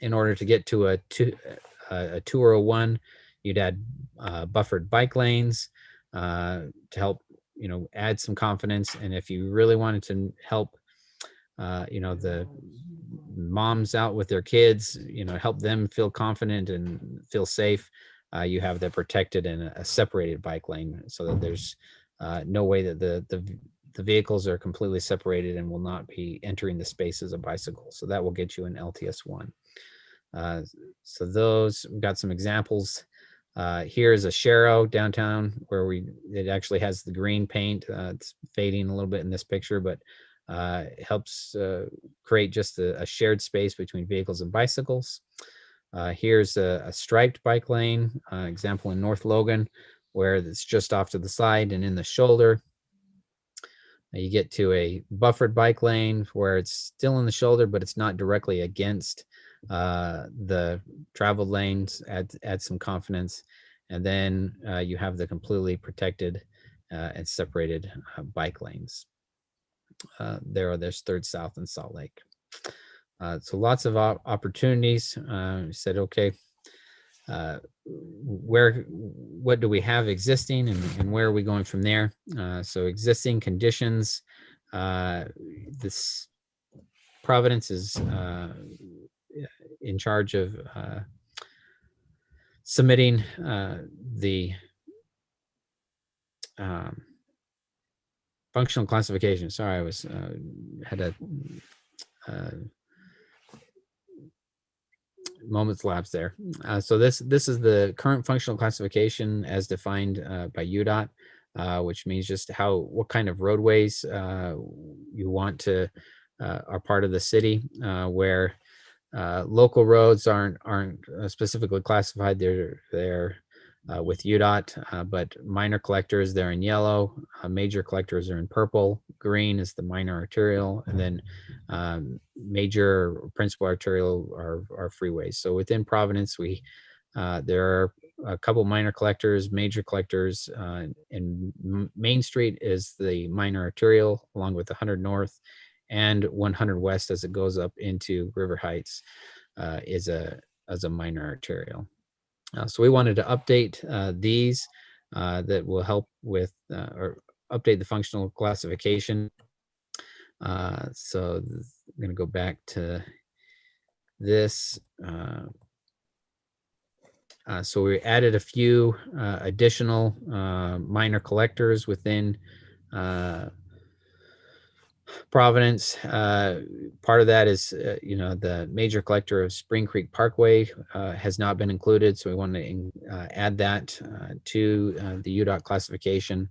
in order to get to a 201, you'd add buffered bike lanes to help, add some confidence. And if you really wanted to help, the moms out with their kids, help them feel confident and feel safe, you have the protected and a separated bike lane, so that there's no way that the vehicles are completely separated and will not be entering the spaces of bicycles. So that will get you an LTS1. So those, we've got some examples. Here's a Shero downtown where it actually has the green paint. It's fading a little bit in this picture, but it helps create just a shared space between vehicles and bicycles. Here's a striped bike lane, example in North Logan, where it's just off to the side and in the shoulder. You get to a buffered bike lane where it's still in the shoulder, but it's not directly against the traveled lanes. Add some confidence. And then you have the completely protected and separated bike lanes. There's Third South and Salt Lake. So lots of opportunities. We said, okay, what do we have existing, and where are we going from there? So existing conditions, this Providence is in charge of submitting the functional classification. Sorry, I was had a moment's lapse there. So this is the current functional classification as defined by UDOT, which means just what kind of roadways you want to are part of the city, where local roads aren't specifically classified. They're with UDOT, but minor collectors, they're in yellow. Major collectors are in purple. Green is the minor arterial, and then major principal arterial are freeways. So within Providence, there are a couple minor collectors, major collectors, and Main Street is the minor arterial, along with 100 North and 100 West as it goes up into River Heights is a minor arterial. So we wanted to update these that will help with or update the functional classification. So I'm going to go back to this. So we added a few additional minor collectors within Providence. Part of that is, the major collector of Spring Creek Parkway has not been included. So we want to add that to the UDOT classification,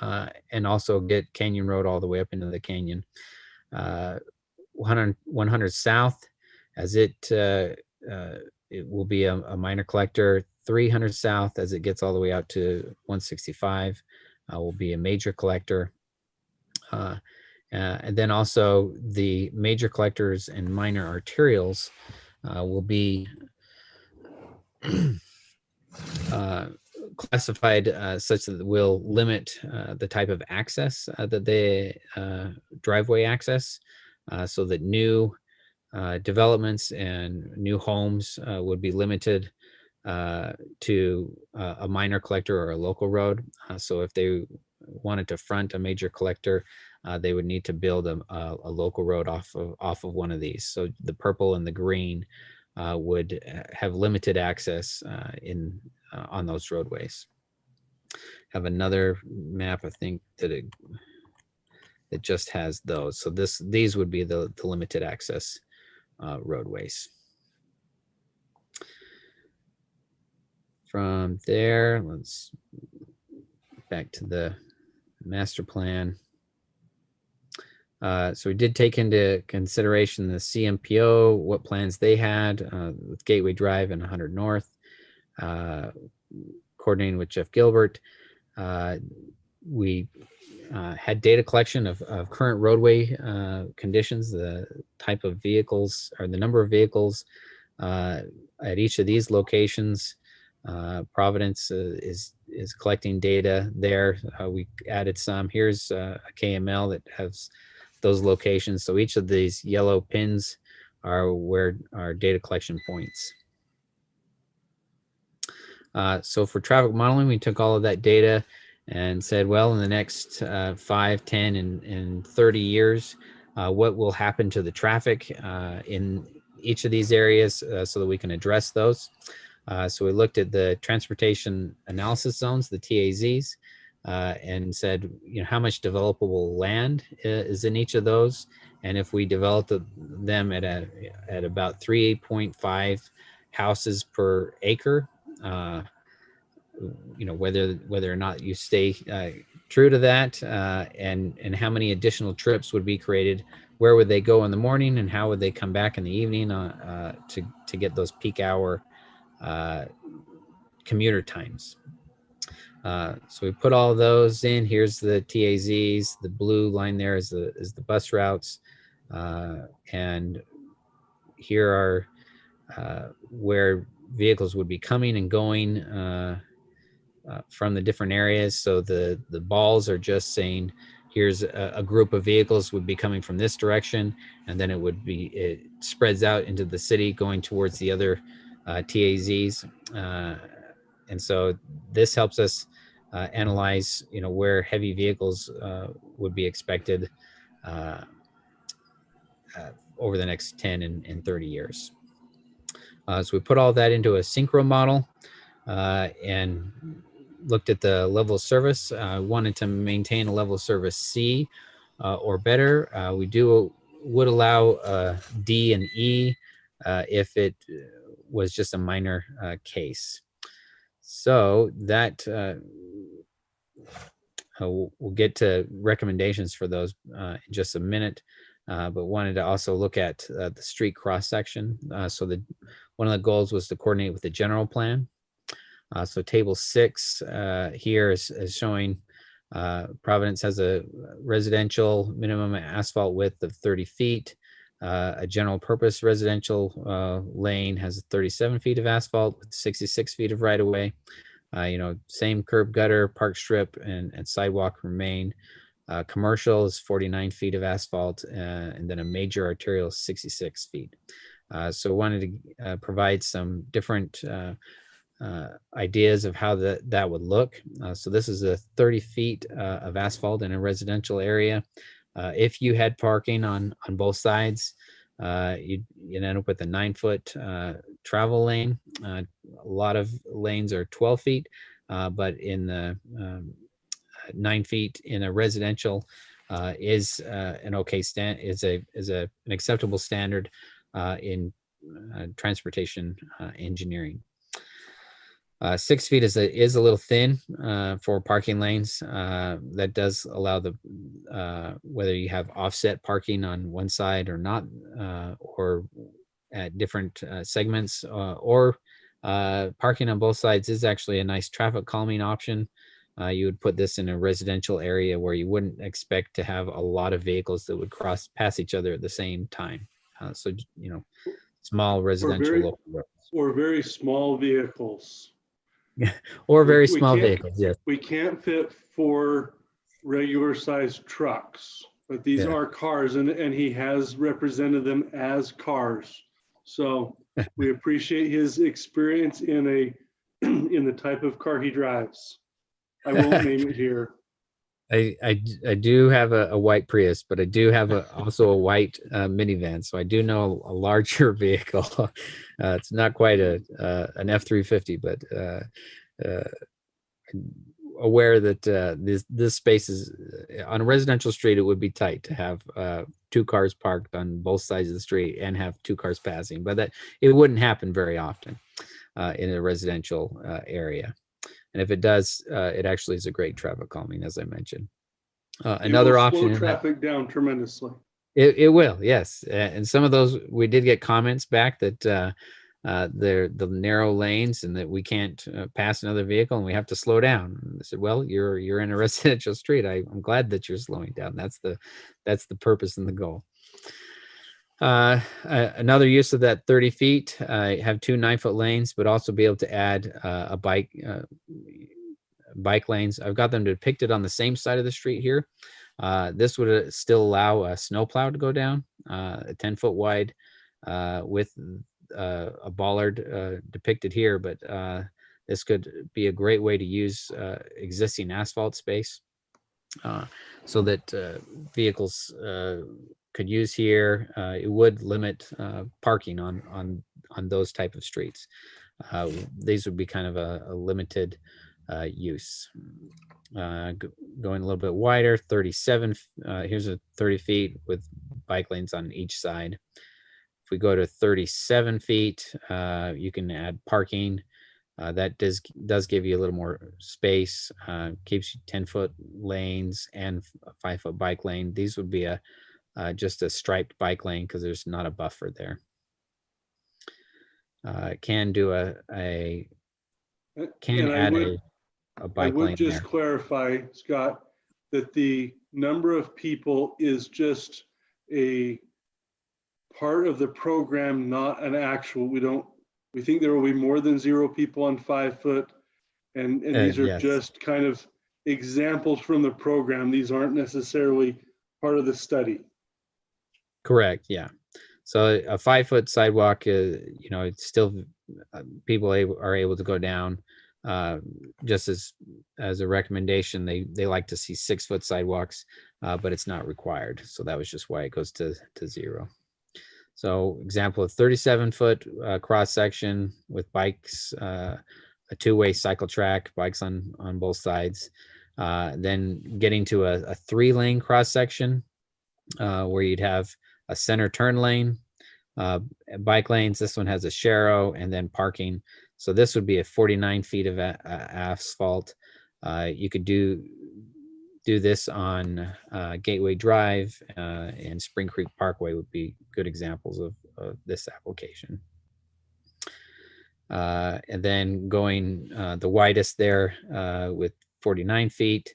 and also get Canyon Road all the way up into the canyon. 100 South, as it will be a minor collector. 300 South, as it gets all the way out to 165, will be a major collector. And then also the major collectors and minor arterials will be classified such that will limit the type of access that they driveway access, so that new developments and new homes would be limited to a minor collector or a local road. So if they wanted to front a major collector, they would need to build a local road off of one of these. So the purple and the green would have limited access on those roadways. Have another map, I think, that just has those. So these would be the limited access roadways. From there, let's back to the master plan. So we did take into consideration the CMPO, what plans they had with Gateway Drive and 100 North, coordinating with Jeff Gilbert. We had data collection of current roadway conditions, the type of vehicles or the number of vehicles at each of these locations. Providence is collecting data there. We added some. Here's a KML that has those locations. So each of these yellow pins are where our data collection points. So for traffic modeling, we took all of that data and said, well, in the next 5, 10, and 30 years, what will happen to the traffic in each of these areas so that we can address those. So we looked at the transportation analysis zones, the TAZs, and said, how much developable land is in each of those, and if we developed them at about 3.5 houses per acre, whether or not you stay true to that, and how many additional trips would be created, where would they go in the morning, and how would they come back in the evening to get those peak hour commuter times. So we put all of those in. Here's the TAZs. The blue line there is the bus routes, and here are where vehicles would be coming and going from the different areas. So the balls are just saying, here's a group of vehicles would be coming from this direction, and then it spreads out into the city going towards the other TAZs. And so this helps us analyze, where heavy vehicles would be expected over the next 10 and 30 years. So we put all that into a synchro model and looked at the level of service. Wanted to maintain a level of service C or better. We would allow D and E if it was just a minor case. So that we'll get to recommendations for those in just a minute, but wanted to also look at the street cross section. So one of the goals was to coordinate with the general plan. So table 6 here is showing Providence has a residential minimum asphalt width of 30 feet. A general purpose residential lane has 37 feet of asphalt with 66 feet of right of way. Same curb gutter, park strip, and sidewalk remain. Commercial is 49 feet of asphalt, and then a major arterial is 66 feet. So wanted to provide some different ideas of how that would look. So this is a 30 feet of asphalt in a residential area. If you had parking on both sides, you'd end up with a 9-foot travel lane. A lot of lanes are 12 feet, but in the 9 feet in a residential is an okay is an acceptable standard in transportation engineering. 6 feet is a little thin for parking lanes. That does allow whether you have offset parking on one side or not, or at different segments, or parking on both sides is actually a nice traffic calming option. You would put this in a residential area where you wouldn't expect to have a lot of vehicles that would pass each other at the same time. So small residential local roads. Or very small vehicles. Or very small vehicles, yes. We can't fit 4 regular sized trucks, but these are cars, and he has represented them as cars. So we appreciate his experience in the type of car he drives. I won't name it here. I do have a white Prius, but I do have also a white minivan, so I do know a larger vehicle. It's not quite an F-350, but aware that this space is on a residential street. It would be tight to have 2 cars parked on both sides of the street and have 2 cars passing, but that it wouldn't happen very often in a residential area. And if it does, it actually is a great traffic calming, as I mentioned. Another option. Slow traffic down tremendously. It will, yes. And some of those, we did get comments back that they're the narrow lanes and that we can't pass another vehicle and we have to slow down. And I said, well, you're in a residential street. I'm glad that you're slowing down. That's the purpose and the goal. Another use of that 30 feet, have 2 9-foot lanes, but also be able to add a bike lanes. I've got them depicted on the same side of the street here. This would still allow a snowplow to go down, a 10-foot wide with a bollard depicted here, but this could be a great way to use existing asphalt space so that vehicles could use here. It would limit parking on those type of streets. These would be kind of a limited use. Going a little bit wider, 37. Here's a 30 feet with bike lanes on each side. If we go to 37 feet, you can add parking. That does give you a little more space. Keeps you 10-foot lanes and a 5-foot bike lane. These would be just a striped bike lane because there's not a buffer there. Can do a bike I would lane just there. clarify, Scott, that the number of people is just a part of the program, not an actual. We think there will be more than 0 people on 5 foot. And these are yes. just kind of examples from the program. These aren't necessarily part of the study. Correct. Yeah. So a 5-foot sidewalk, it's still people are able to go down. Just as a recommendation, they like to see 6-foot sidewalks, but it's not required. So that was just why it goes to 0. So example of 37-foot cross section with bikes, a 2-way cycle track, bikes on both sides. Then getting to a 3-lane cross section where you'd have a center turn lane, bike lanes. This one has a sharrow and then parking. So this would be a 49 feet of asphalt. You could do this on Gateway Drive and Spring Creek Parkway would be good examples of this application. And then going the widest there with 49 feet.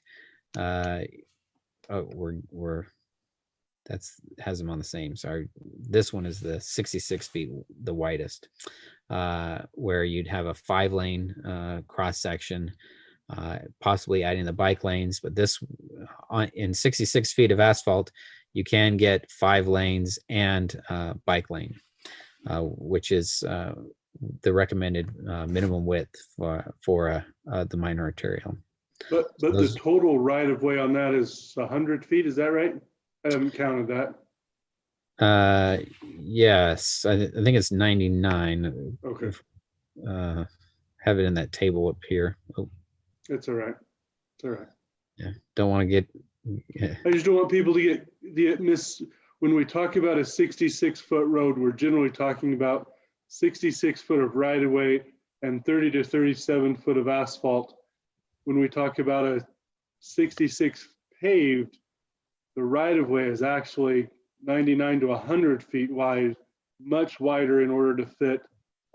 Has them on the same. Sorry, this one is the 66 feet, the widest, where you'd have a 5-lane cross section, possibly adding the bike lanes. But this in 66 feet of asphalt, you can get 5 lanes and bike lane, which is the recommended minimum width for the minor arterial. But the total right of way on that is 100 feet. Is that right? I haven't counted that. Yes, I think it's 99. Okay. Have it in that table up here. Oh, It's all right. It's all right. yeah. Don't want to get. Yeah. I just don't want people to get when we talk about a 66-foot road, we're generally talking about 66 foot of right of way and 30 to 37 foot of asphalt. When we talk about a 66 paved, the right of way is actually 99 to 100 feet wide, much wider in order to fit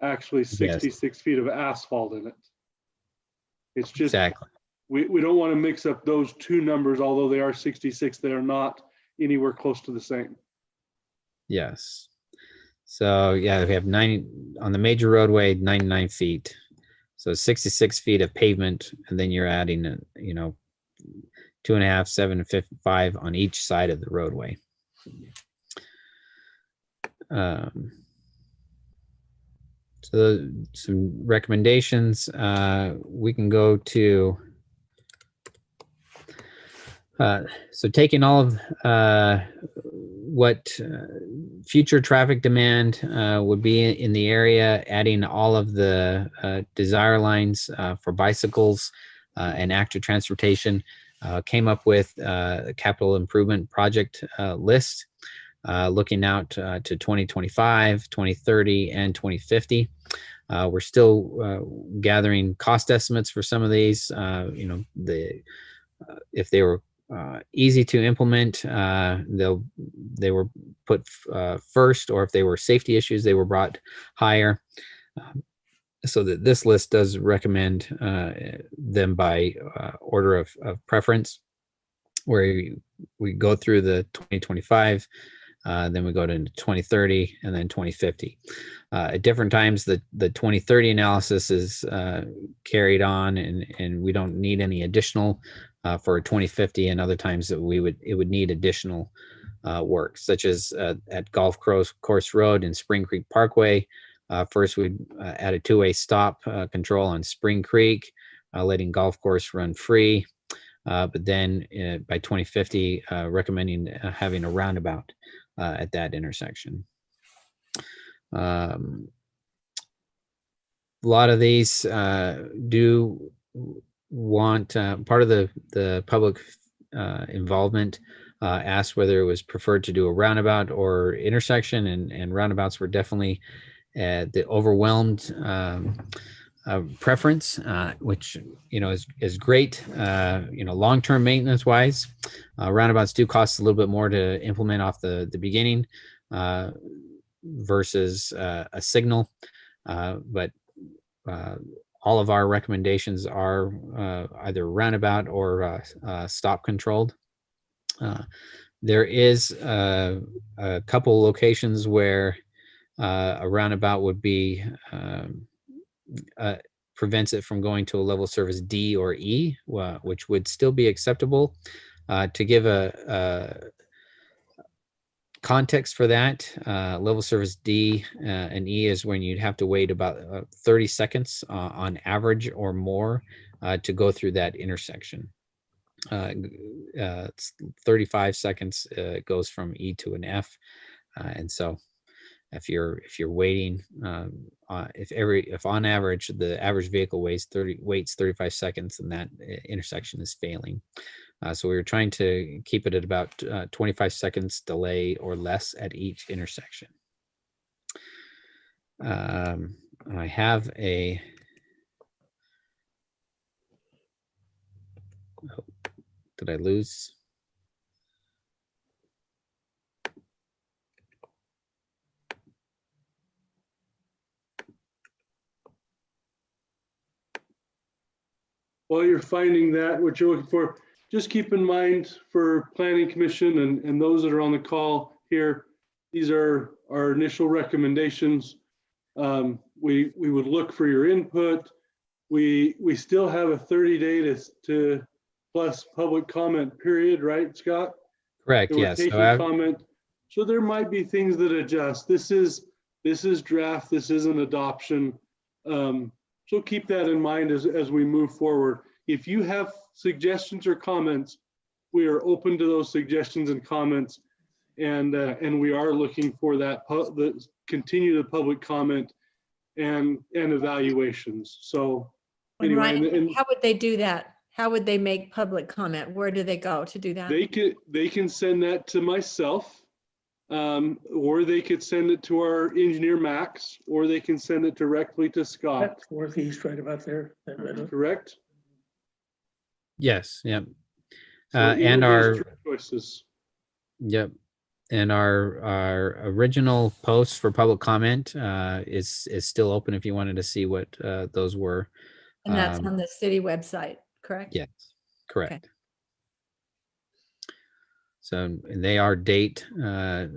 actually 66 feet of asphalt in it. It's just, exactly. We don't want to mix up those two numbers, although they are 66, they are not anywhere close to the same. Yes. So yeah, we have 90 on the major roadway, 99 feet. So 66 feet of pavement, and then you're adding, 2.5, 7, and 5 on each side of the roadway. So some recommendations, we can go to, so taking all of what future traffic demand would be in the area, adding all of the desire lines for bicycles and active transportation, came up with a capital improvement project list looking out to 2025, 2030, and 2050. We're still gathering cost estimates for some of these. If they were easy to implement, they were put first, or if they were safety issues, they were brought higher. So that this list does recommend them by order of preference, where we go through the 2025, then we go to 2030, and then 2050. At different times, the 2030 analysis is carried on, and we don't need any additional for 2050, and other times that it would need additional work, such as at Golf Course Road and Spring Creek Parkway. First, we'd add a two-way stop control on Spring Creek, letting golf course run free. But then by 2050, recommending having a roundabout at that intersection. A lot of these do want part of the public involvement asked whether it was preferred to do a roundabout or intersection, and roundabouts were definitely the overwhelmed preference, which is great. Long-term maintenance wise, roundabouts do cost a little bit more to implement off the beginning versus a signal, but all of our recommendations are either roundabout or stop controlled. There is a couple locations where a roundabout would be prevents it from going to a level service D or E, which would still be acceptable. To give a context for that, level service D and E is when you'd have to wait about 30 seconds on average or more to go through that intersection. It's 35 seconds goes from E to an F, and so if you're waiting, if on average the average vehicle waits 35 seconds, then that intersection is failing. So we were trying to keep it at about 25 seconds delay or less at each intersection. I have a. Oh, did I lose? While you're finding that, what you're looking for, just keep in mind for Planning Commission and those that are on the call here, these are our initial recommendations. We would look for your input. We still have a 30-day to plus public comment period, right, Scott? Correct. So yes. Comment. So there might be things that adjust. This is draft. This is an adoption. So keep that in mind as we move forward. If you have suggestions or comments, we are open to those suggestions and comments, and we are looking for that continue the public comment and evaluations. So anyway, Ryan, how would they do that? How would they make public comment? Where do they go to do that? They can send that to myself, or they could send it to our engineer Max, or they can send it directly to Scott. That's northeast, right about there. Correct? Yes. Yep. So And those our three choices. Yep. And our original post for public comment is still open if you wanted to see what those were. And that's on the city website, correct? Yes, correct. Okay. So they are date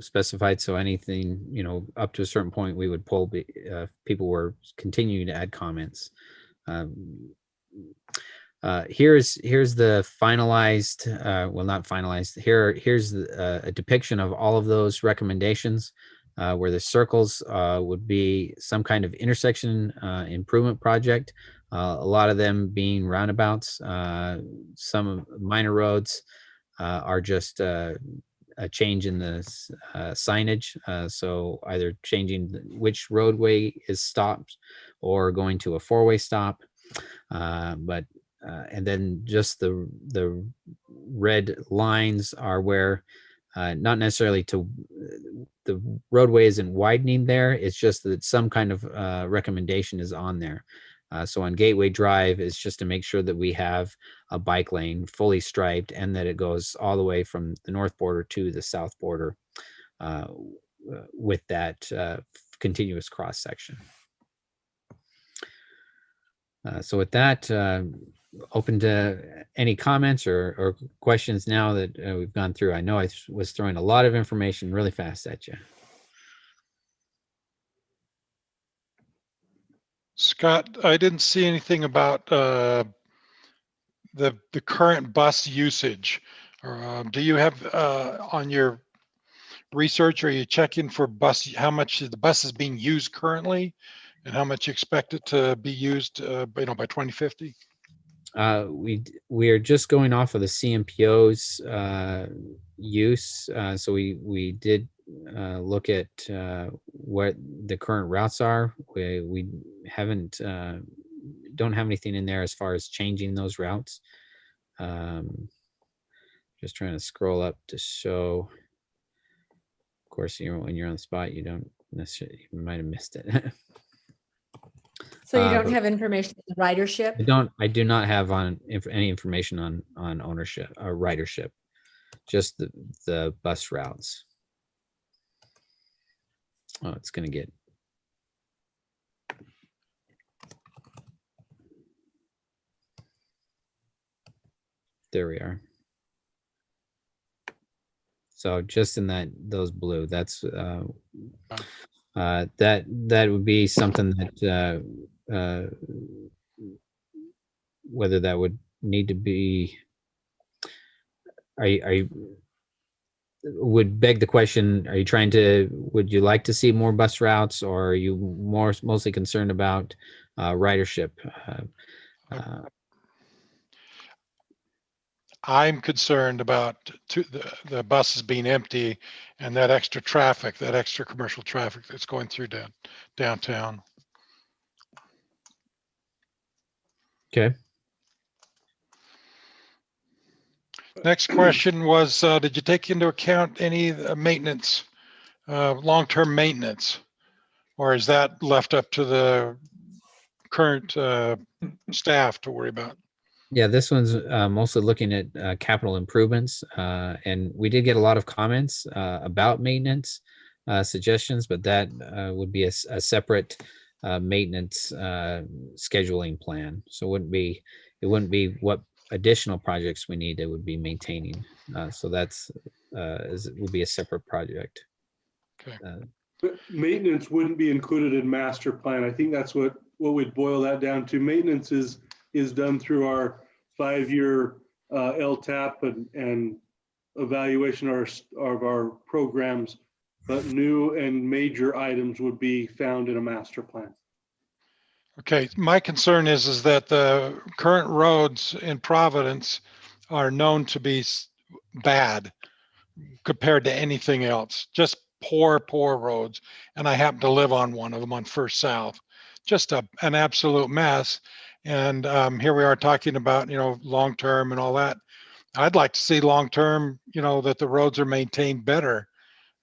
specified. So anything, up to a certain point, we would pull people were continuing to add comments. Here's the finalized, well, not finalized. Here's a depiction of all of those recommendations, where the circles would be some kind of intersection improvement project. A lot of them being roundabouts. Some minor roads are just a change in the signage. So either changing which roadway is stopped or going to a four-way stop. And then just the red lines are where not necessarily to the roadway isn't widening there. It's just that some kind of recommendation is on there. So on Gateway Drive, it's just to make sure that we have a bike lane fully striped and that it goes all the way from the north border to the south border with that continuous cross section. So with that, open to any comments or questions now that we've gone through. I know I was throwing a lot of information really fast at you. Scott, I didn't see anything about the current bus usage. Do you have on your research? Are you checking for how much the bus is being used currently and how much you expect it to be used, by 2050? We are just going off of the CMPO's use. So we did look at what the current routes are. We haven't don't have anything in there as far as changing those routes. Just trying to scroll up to show. Of course, when you're on the spot, you don't necessarily, you might have missed it. So you don't have information on ridership? I do not have any information on ownership or ridership, just the bus routes. Oh, it's going to get. There we are. So just in those blue, that's that would be something that whether that would need to be, I would beg the question, would you like to see more bus routes, or are you mostly concerned about ridership? I'm concerned about the buses being empty and that extra traffic, that extra commercial traffic that's going through downtown. Okay. Next question was, did you take into account any maintenance, long-term maintenance, or is that left up to the current staff to worry about? Yeah, this one's mostly looking at capital improvements, and we did get a lot of comments about maintenance suggestions, but that would be a separate maintenance scheduling plan. So it wouldn't be what additional projects we need. It would be maintaining. So that's would be a separate project. Okay. But maintenance wouldn't be included in master plan. I think that's what we'd boil that down to. Maintenance is done through our 5-year LTAP and evaluation of our programs, but new and major items would be found in a master plan. Okay, my concern is that the current roads in Providence are known to be bad compared to anything else. Just poor roads. And I happen to live on one of them on First South. Just an absolute mess. And here we are talking about, long-term and all that. I'd like to see long-term, that the roads are maintained better,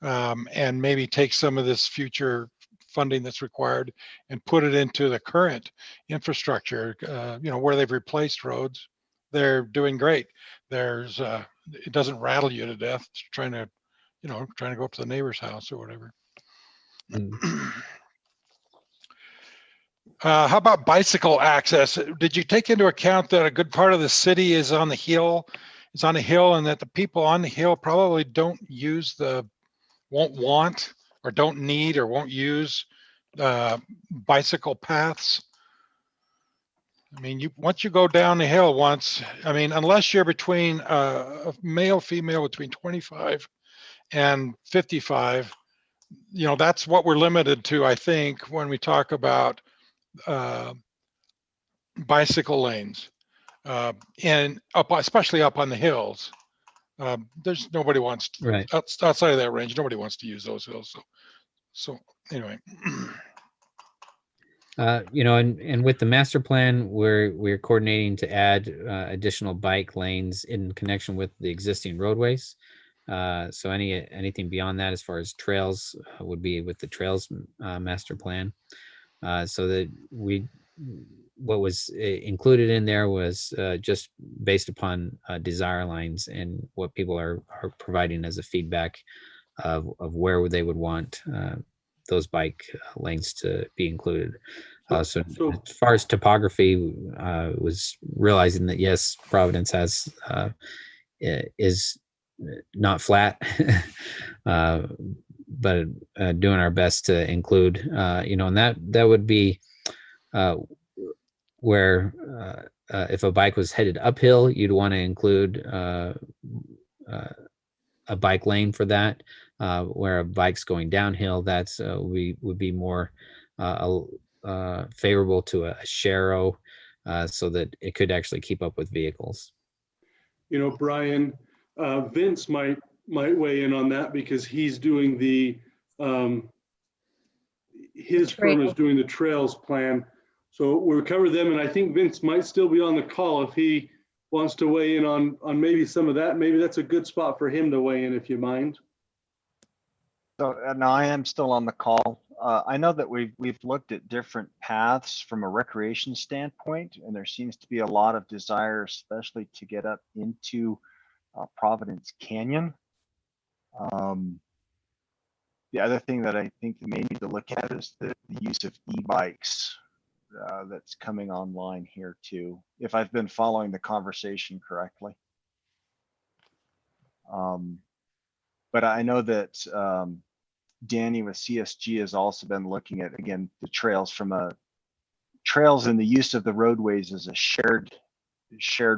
and maybe take some of this future funding that's required and put it into the current infrastructure, where they've replaced roads. They're doing great. It doesn't rattle you to death trying to go up to the neighbor's house or whatever. How about bicycle access? Did you take into account that a good part of the city is on the hill? It's on a hill, and that the people on the hill probably won't want or don't need or won't use bicycle paths? I mean, once you go down the hill unless you're between a male, female between 25 and 55, that's what we're limited to, I think, when we talk about bicycle lanes, and especially up on the hills. There's nobody wants Right. outside of that range. Nobody wants to use those hills. So anyway. And with the master plan, we're coordinating to add additional bike lanes in connection with the existing roadways. So anything beyond that, as far as trails, would be with the trails master plan. So that what was included in there was just based upon desire lines and what people are providing as a feedback of where they would want those bike lanes to be included. So as far as topography, was realizing that yes, Providence is not flat, but doing our best to include, and that would be where if a bike was headed uphill, you'd want to include a bike lane for that. where a bike's going downhill, that's we would be more favorable to a Sharrow, so that it could actually keep up with vehicles. You know, Brian, Vince might weigh in on that because he's doing the, his firm is doing the trails plan. So we'll cover them, and I think Vince might still be on the call if he wants to weigh in on maybe some of that. Maybe that's a good spot for him to weigh in, if you mind. So no, I am still on the call. I know that we've looked at different paths from a recreation standpoint, and there seems to be a lot of desire, especially to get up into Providence Canyon. The other thing that I think we may need to look at is the use of e-bikes that's coming online here too, if I've been following the conversation correctly. But I know that Danny with CSG has also been looking at, again, the trails trails and the use of the roadways as a shared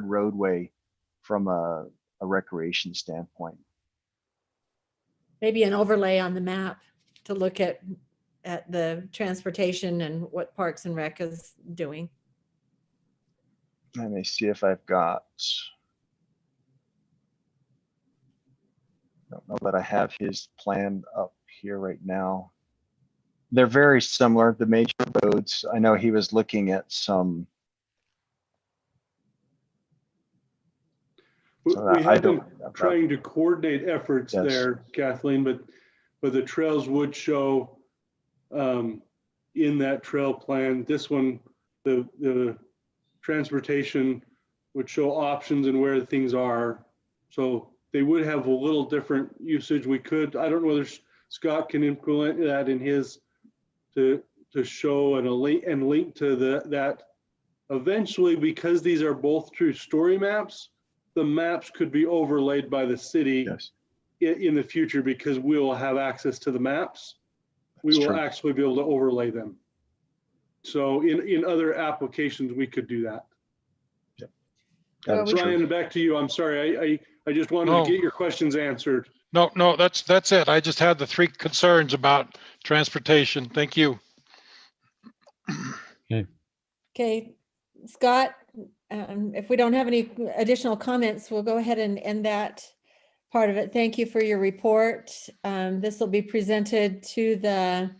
roadway from a recreation standpoint. Maybe an overlay on the map to look at the transportation and what Parks and Rec is doing. Let me see if I've got, I don't know that I have his plan up here right now. They're very similar, the major roads. I know he was looking at some. We have been trying to coordinate efforts there, Kathleen, but the trails would show in that trail plan. This one, the transportation would show options and where things are. So they would have a little different usage. I don't know whether Scott can implement that in his to show and link to that. Eventually, because these are both true story maps, the maps could be overlaid by the city in the future, because we will have access to the maps. We will actually be able to overlay them. So in other applications, we could do that. Brian, back to you. I'm sorry. I just wanted to get your questions answered. No, that's it. I just had the 3 concerns about transportation. Thank you. Okay, Scott, if we don't have any additional comments, we'll go ahead and end that part of it. Thank you for your report. This will be presented to the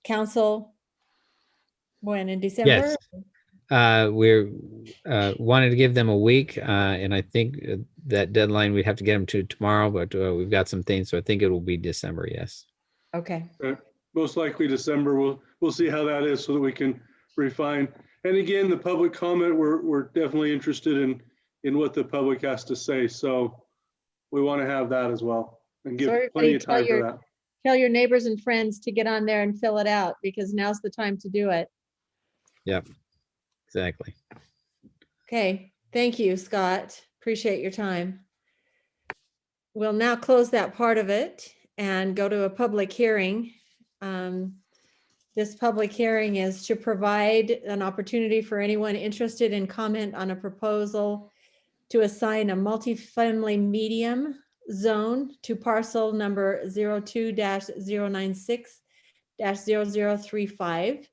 council when in December? Yes. We're wanted to give them a week, and I think that deadline we'd have to get them to tomorrow, but we've got some things, so I think it will be December. Yes. Okay. Most likely December. We'll see how that is so that we can refine. And again, the public comment, we're definitely interested in what the public has to say. So we want to have that as well and give plenty of time for that. Tell your neighbors and friends to get on there and fill it out, because now's the time to do it. Yep, exactly. Okay, thank you, Scott. Appreciate your time. We'll now close that part of it and go to a public hearing. This public hearing is to provide an opportunity for anyone interested in comment on a proposal to assign a multifamily medium zone to parcel number 02-096-0035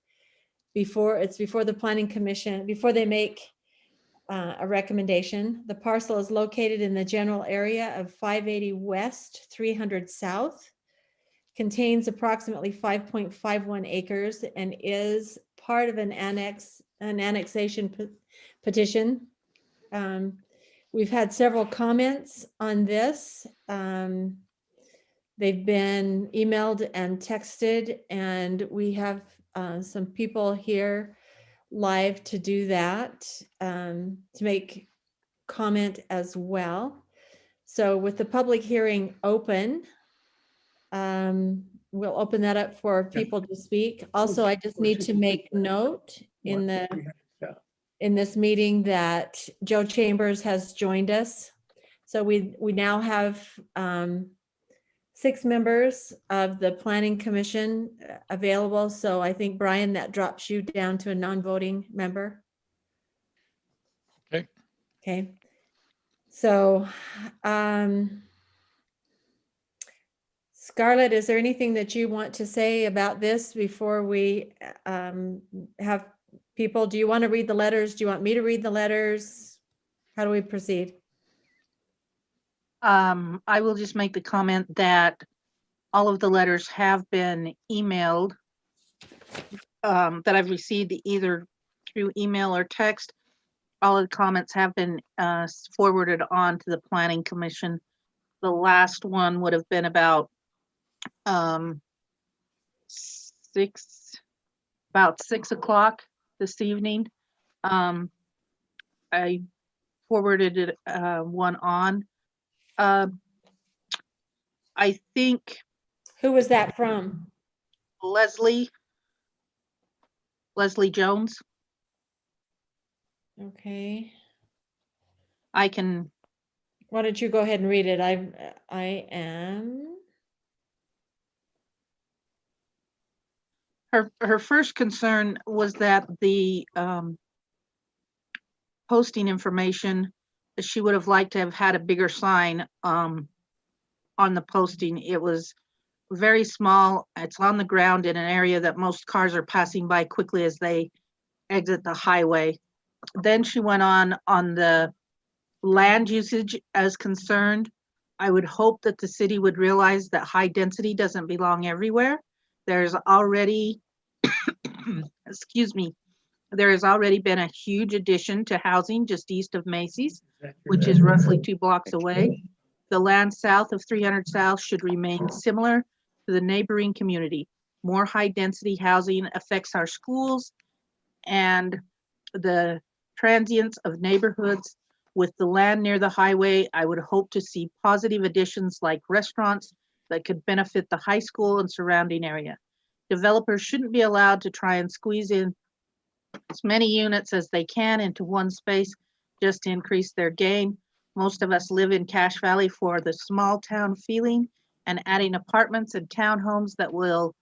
before the Planning Commission, before they make a recommendation. The parcel is located in the general area of 580 West, 300 South, contains approximately 5.51 acres, and is part of an annexation petition. We've had several comments on this. They've been emailed and texted, and we have some people here live to do that, to make comment as well. So with the public hearing open, we'll open that up for people to speak. Also, I just need to make note in this meeting that Joe Chambers has joined us. So we now have 6 members of the Planning Commission available. So I think, Brian, that drops you down to a non-voting member. Okay. Okay. So Scarlett, is there anything that you want to say about this before we have people? Do you want to read the letters? Do you want me to read the letters? How do we proceed? I will just make the comment that all of the letters have been emailed, that I've received either through email or text. All of the comments have been forwarded on to the Planning Commission. The last one would have been about 6 o'clock this evening. I forwarded it one on. I think Who was that from? Leslie Jones. Okay. I can, Why don't you go ahead and read it? I am. her first concern was that the posting information, she would have liked to have had a bigger sign on the posting. It was very small. It's on the ground in an area that most cars are passing by quickly as they exit the highway. Then she went on the land usage as concerned. I would hope that the city would realize that high density doesn't belong everywhere. There's already, excuse me, there has already been a huge addition to housing just east of Macy's, which is roughly 2 blocks away. The land south of 300 South should remain similar to the neighboring community. More high density housing affects our schools and the transients of neighborhoods. With the land near the highway, I would hope to see positive additions like restaurants that could benefit the high school and surrounding area. Developers shouldn't be allowed to try and squeeze in as many units as they can into one space just to increase their gain. Most of us live in Cache Valley for the small town feeling, and adding apartments and townhomes that will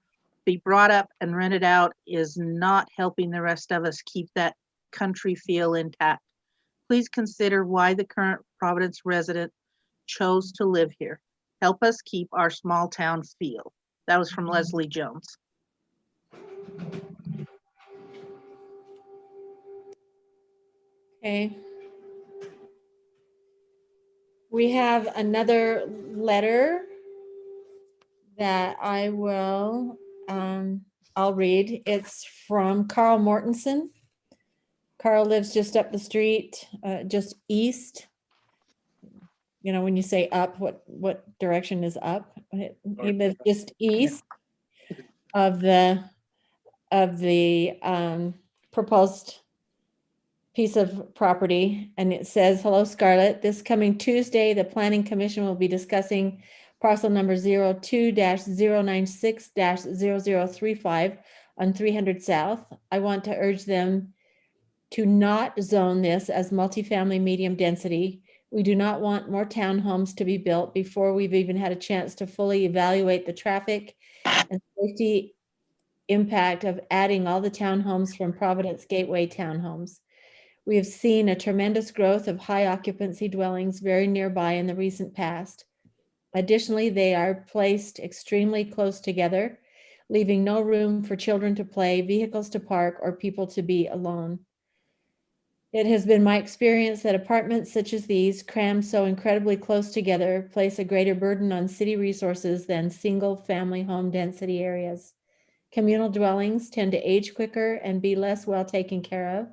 be brought up and rented out is not helping the rest of us keep that country feel intact. Please consider why the current Providence resident chose to live here. Help us keep our small town feel. That was from Leslie Jones. Okay. We have another letter that I will, I'll read. It's from Carl Mortensen. Carl lives just up the street, just east. You know, when you say up, what direction is up? He lives just east of the proposed piece of property, and it says, "Hello, Scarlett. This coming Tuesday, the Planning Commission will be discussing parcel number 02-096-0035 on 300 South. I want to urge them to not zone this as multifamily medium density. We do not want more townhomes to be built before we've even had a chance to fully evaluate the traffic and safety impact of adding all the townhomes from Providence Gateway Townhomes. We have seen a tremendous growth of high occupancy dwellings very nearby in the recent past. Additionally, they are placed extremely close together, leaving no room for children to play, vehicles to park, or people to be alone. It has been my experience that apartments such as these, crammed so incredibly close together, place a greater burden on city resources than single-family home density areas. Communal dwellings tend to age quicker and be less well taken care of.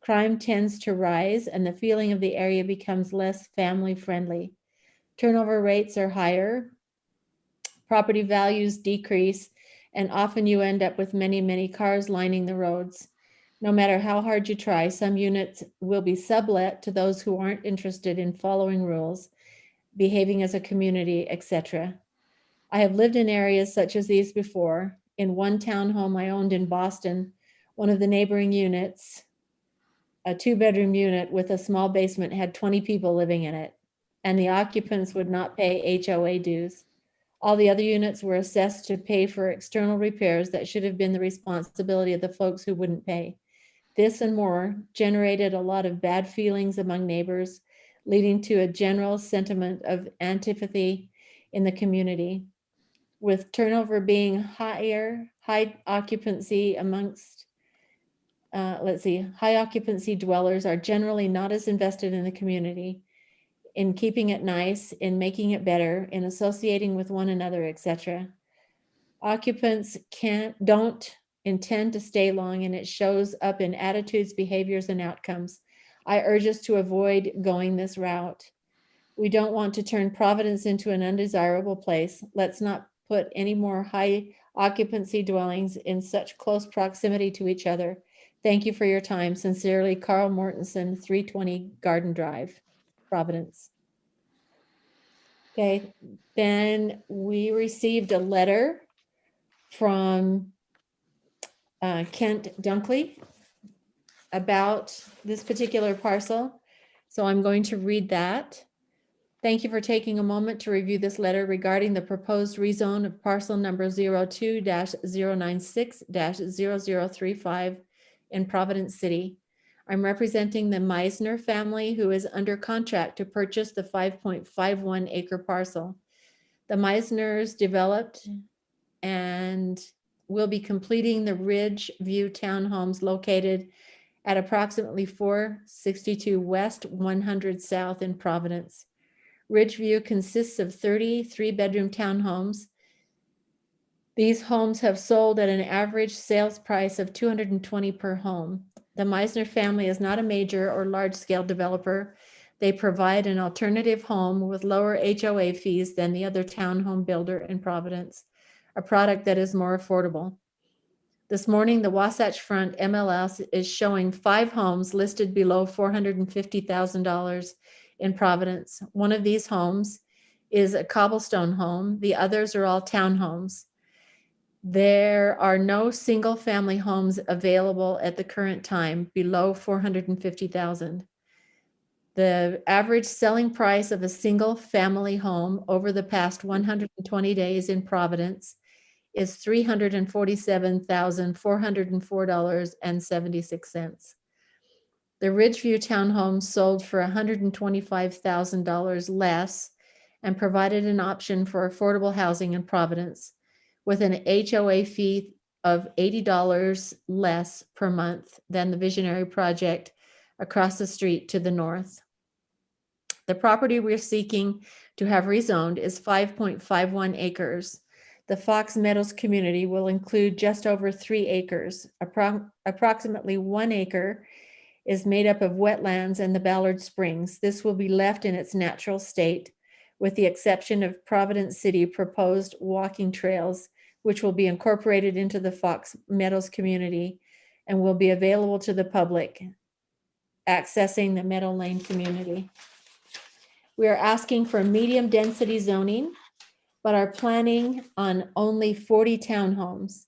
Crime tends to rise, and the feeling of the area becomes less family-friendly. Turnover rates are higher, property values decrease, and often you end up with many, many cars lining the roads. No matter how hard you try, some units will be sublet to those who aren't interested in following rules, behaving as a community, etc. I have lived in areas such as these before. In one townhome I owned in Boston, one of the neighboring units, a 2-bedroom unit with a small basement, had 20 people living in it, and the occupants would not pay HOA dues. All the other units were assessed to pay for external repairs that should have been the responsibility of the folks who wouldn't pay. This and more generated a lot of bad feelings among neighbors, leading to a general sentiment of antipathy in the community. with turnover being higher, high occupancy amongst, high occupancy dwellers are generally not as invested in the community, in keeping it nice, in making it better, in associating with one another, etc. Occupants don't intend to stay long, and it shows up in attitudes, behaviors, and outcomes. I urge us to avoid going this route. We don't want to turn Providence into an undesirable place. Let's not put any more high occupancy dwellings in such close proximity to each other. Thank you for your time. Sincerely, Carl Mortensen, 320 Garden Drive, Providence. Okay, then we received a letter from Kent Dunkley about this particular parcel. So I'm going to read that. Thank you for taking a moment to review this letter regarding the proposed rezone of parcel number 02-096-0035 in Providence City. I'm representing the Meisner family, who is under contract to purchase the 5.51 acre parcel. The Meisners developed and will be completing the Ridge View townhomes located at approximately 462 West 100 South in Providence. Ridgeview consists of 30 three-bedroom townhomes. These homes have sold at an average sales price of $220 per home. The Meisner family is not a major or large-scale developer. They provide an alternative home with lower HOA fees than the other townhome builder in Providence, a product that is more affordable. This morning, the Wasatch Front MLS is showing 5 homes listed below $450,000 in Providence. One of these homes is a cobblestone home. The others are all townhomes. There are no single family homes available at the current time below $450,000. The average selling price of a single family home over the past 120 days in Providence is $347,404.76. The Ridgeview townhomes sold for $125,000 less and provided an option for affordable housing in Providence with an HOA fee of $80 less per month than the Visionary project across the street to the north. The property we're seeking to have rezoned is 5.51 acres. The Fox Meadows community will include just over 3 acres. Approximately 1 acre is made up of wetlands and the Ballard Springs. This will be left in its natural state, with the exception of Providence City proposed walking trails, which will be incorporated into the Fox Meadows community and will be available to the public accessing the Meadow Lane community. We are asking for medium density zoning, but are planning on only 40 townhomes.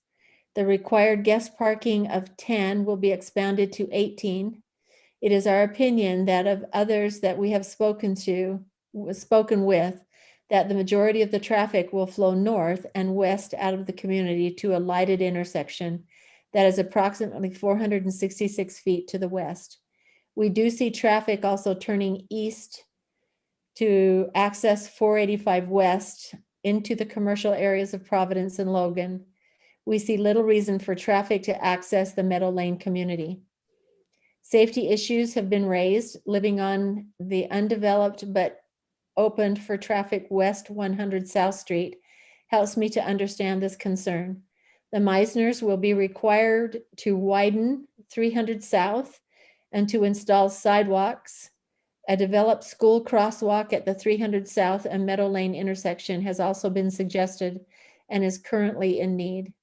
The required guest parking of 10 will be expanded to 18. It is our opinion that of others that we have spoken with, that the majority of the traffic will flow north and west out of the community to a lighted intersection that is approximately 466 feet to the west. We do see traffic also turning east to access 485 west into the commercial areas of Providence and Logan. We see little reason for traffic to access the Meadow Lane community. Safety issues have been raised. Living on the undeveloped but opened for traffic West 100 South Street helps me to understand this concern. The Meisners will be required to widen 300 South and to install sidewalks. A developed school crosswalk at the 300 South and Meadow Lane intersection has also been suggested and is currently in need.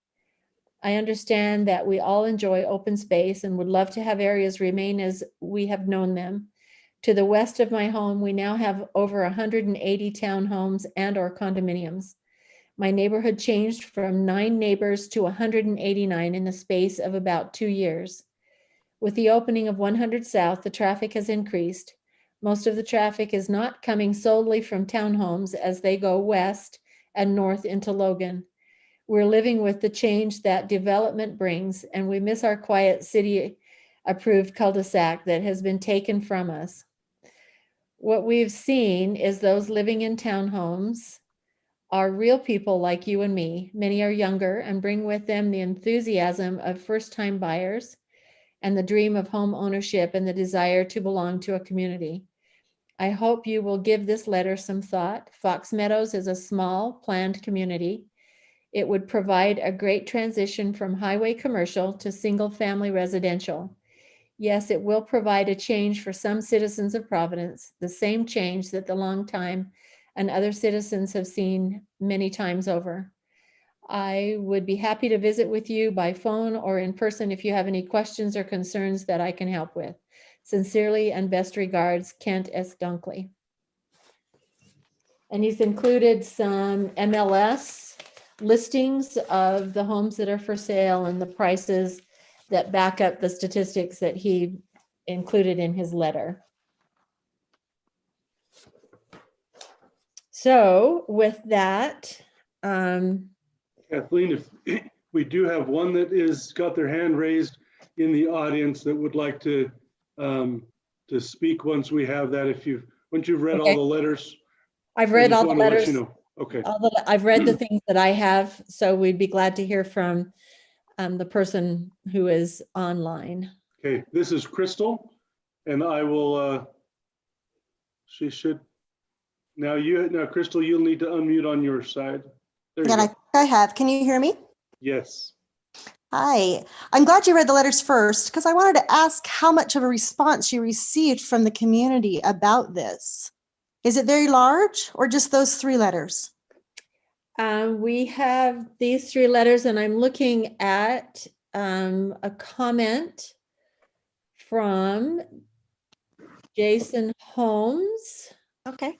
I understand that we all enjoy open space and would love to have areas remain as we have known them. To the west of my home, we now have over 180 townhomes and or condominiums. My neighborhood changed from 9 neighbors to 189 in the space of about 2 years. With the opening of 100 South, the traffic has increased. Most of the traffic is not coming solely from townhomes as they go west and north into Logan. We're living with the change that development brings, and we miss our quiet city-approved cul-de-sac that has been taken from us. What we've seen is those living in townhomes are real people like you and me. Many are younger and bring with them the enthusiasm of first-time buyers and the dream of home ownership and the desire to belong to a community. I hope you will give this letter some thought. Fox Meadows is a small, planned community. It would provide a great transition from highway commercial to single-family residential. Yes, it will provide a change for some citizens of Providence, the same change that the longtime and other citizens have seen many times over. I would be happy to visit with you by phone or in person if you have any questions or concerns that I can help with. Sincerely and best regards, Kent S. Dunkley. And he's included some MLS listings of the homes that are for sale and the prices that back up the statistics that he included in his letter. So with that, Kathleen, if we do have one that is got their hand raised in the audience that would like to speak once we have that, once you've read all the letters. I've read all the letters. Okay. I've read the things that I have, so we'd be glad to hear from the person who is online. Okay, this is Crystal, and I will, she should, now Crystal, you'll need to unmute on your side. There you go. I have. Can you hear me? Yes. Hi. I'm glad you read the letters first because I wanted to ask how much of a response you received from the community about this. Is it very large or just those 3 letters? We have these 3 letters, and I'm looking at a comment from Jason Holmes. Okay.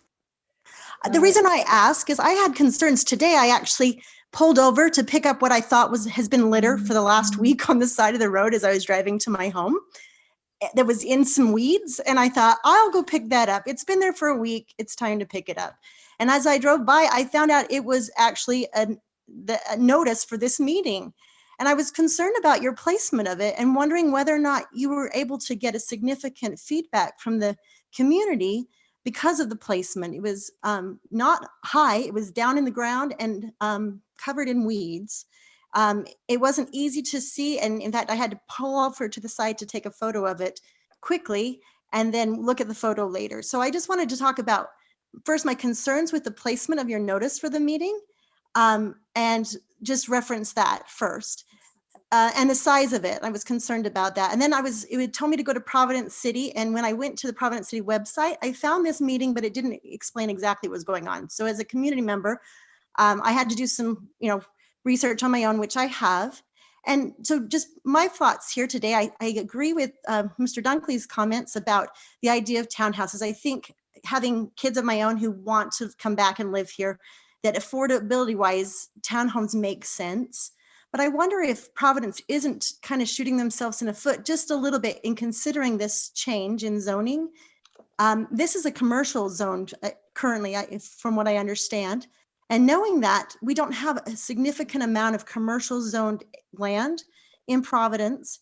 The reason I ask is I had concerns today. I actually pulled over to pick up what I thought has been litter for the last week on the side of the road as I was driving to my home. That was in some weeds, and I thought, I'll go pick that up. It's been there for a week. It's time to pick it up. And as I drove by, I found out it was actually a notice for this meeting. And I was concerned about your placement of it and wondering whether or not you were able to get a significant feedback from the community because of the placement. It was not high, it was down in the ground and covered in weeds. It wasn't easy to see. And in fact, I had to pull over to the side to take a photo of it quickly and then look at the photo later. So I just wanted to talk about first my concerns with the placement of your notice for the meeting and just reference that first. And the size of it, I was concerned about that. And then it would tell me to go to Providence City. And when I went to the Providence City website, I found this meeting, but it didn't explain exactly what was going on. So as a community member, I had to do some, research on my own, which I have. And so just my thoughts here today, I agree with Mr. Dunkley's comments about the idea of townhouses. I think having kids of my own who want to come back and live here, that affordability wise, townhomes make sense. But I wonder if Providence isn't kind of shooting themselves in the foot just a little bit in considering this change in zoning. This is a commercial zone currently, from what I understand. And knowing that we don't have a significant amount of commercial zoned land in Providence.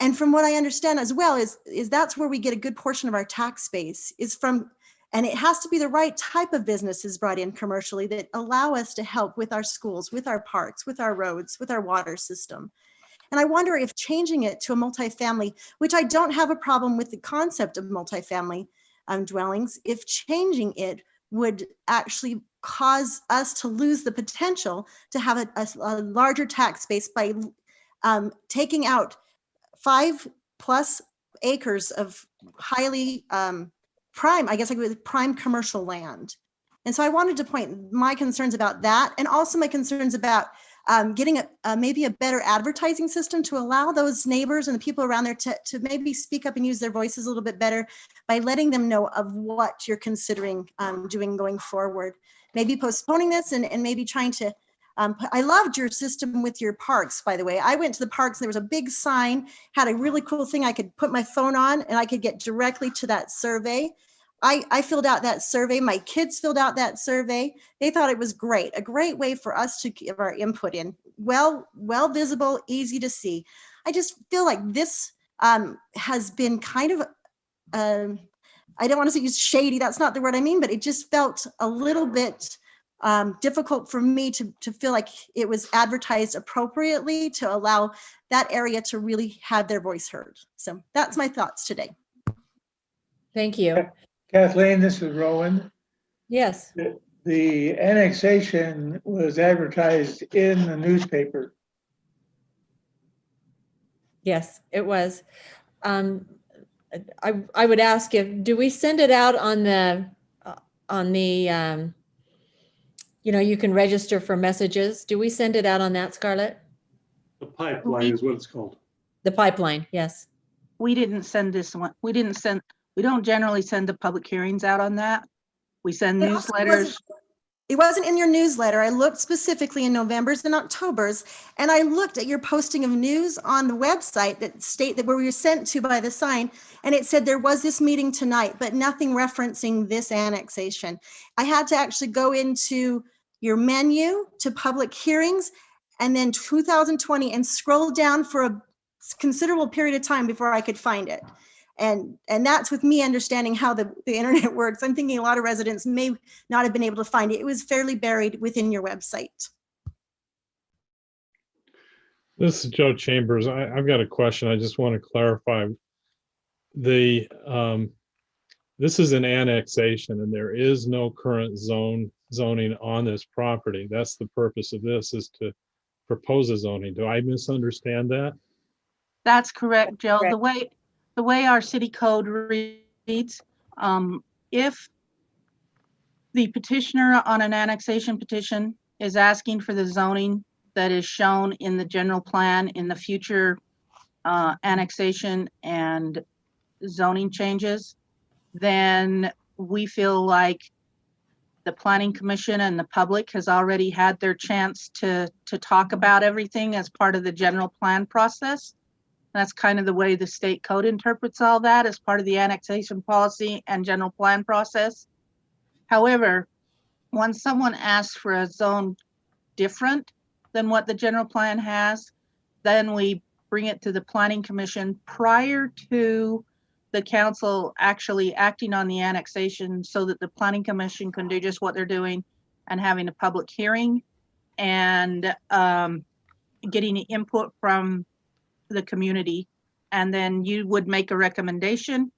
And from what I understand as well is that's where we get a good portion of our tax base is from, and it has to be the right type of businesses brought in commercially that allow us to help with our schools, with our parks, with our roads, with our water system. And I wonder if changing it to a multifamily, which I don't have a problem with the concept of multifamily dwellings, if changing it would actually cause us to lose the potential to have a larger tax base by taking out 5+ acres of highly prime, I guess I would prime commercial land. And so I wanted to point my concerns about that and also my concerns about getting maybe a better advertising system to allow those neighbors and the people around there to maybe speak up and use their voices a little bit better by letting them know of what you're considering doing going forward. Maybe postponing this and maybe trying to, I loved your system with your parks, by the way. I went to the parks, there was a big sign, had a really cool thing I could put my phone on and I could get directly to that survey. I filled out that survey. My kids filled out that survey. They thought it was great, a great way for us to give our input in. Well visible, easy to see. I just feel like this has been kind of, I don't want to say use shady, that's not the word I mean, but it just felt a little bit difficult for me to feel like it was advertised appropriately to allow that area to really have their voice heard. So that's my thoughts today. Thank you. Kathleen, this is Rowan. Yes. The annexation was advertised in the newspaper. Yes, it was. I would ask do we send it out on the, you can register for messages. Do we send it out on that, Scarlett? The pipeline is what it's called. The pipeline, yes. We didn't send this one. We don't generally send the public hearings out on that. We send It also newsletters. It wasn't in your newsletter. I looked specifically in November's and October's, and I looked at your posting of news on the website that state that where we were sent to by the sign, and it said there was this meeting tonight, but nothing referencing this annexation. I had to actually go into your menu to public hearings and then 2020 and scroll down for a considerable period of time before I could find it. And that's with me understanding how the internet works. I'm thinking a lot of residents may not have been able to find it. It was fairly buried within your website. This is Joe Chambers. I've got a question. I just want to clarify. This is an annexation and there is no current zoning on this property. That's the purpose of this, is to propose a zoning. Do I misunderstand that? That's correct, Joe. Correct. The way our city code reads, if the petitioner on an annexation petition is asking for the zoning that is shown in the general plan in the future annexation and zoning changes, then we feel like the Planning Commission and the public has already had their chance to talk about everything as part of the general plan process. That's kind of the way the state code interprets all that as part of the annexation policy and general plan process. However, when someone asks for a zone different than what the general plan has, then we bring it to the Planning Commission prior to the council actually acting on the annexation, so that the Planning Commission can do just what they're doing and having a public hearing and getting input from the community. And then you would make a recommendation.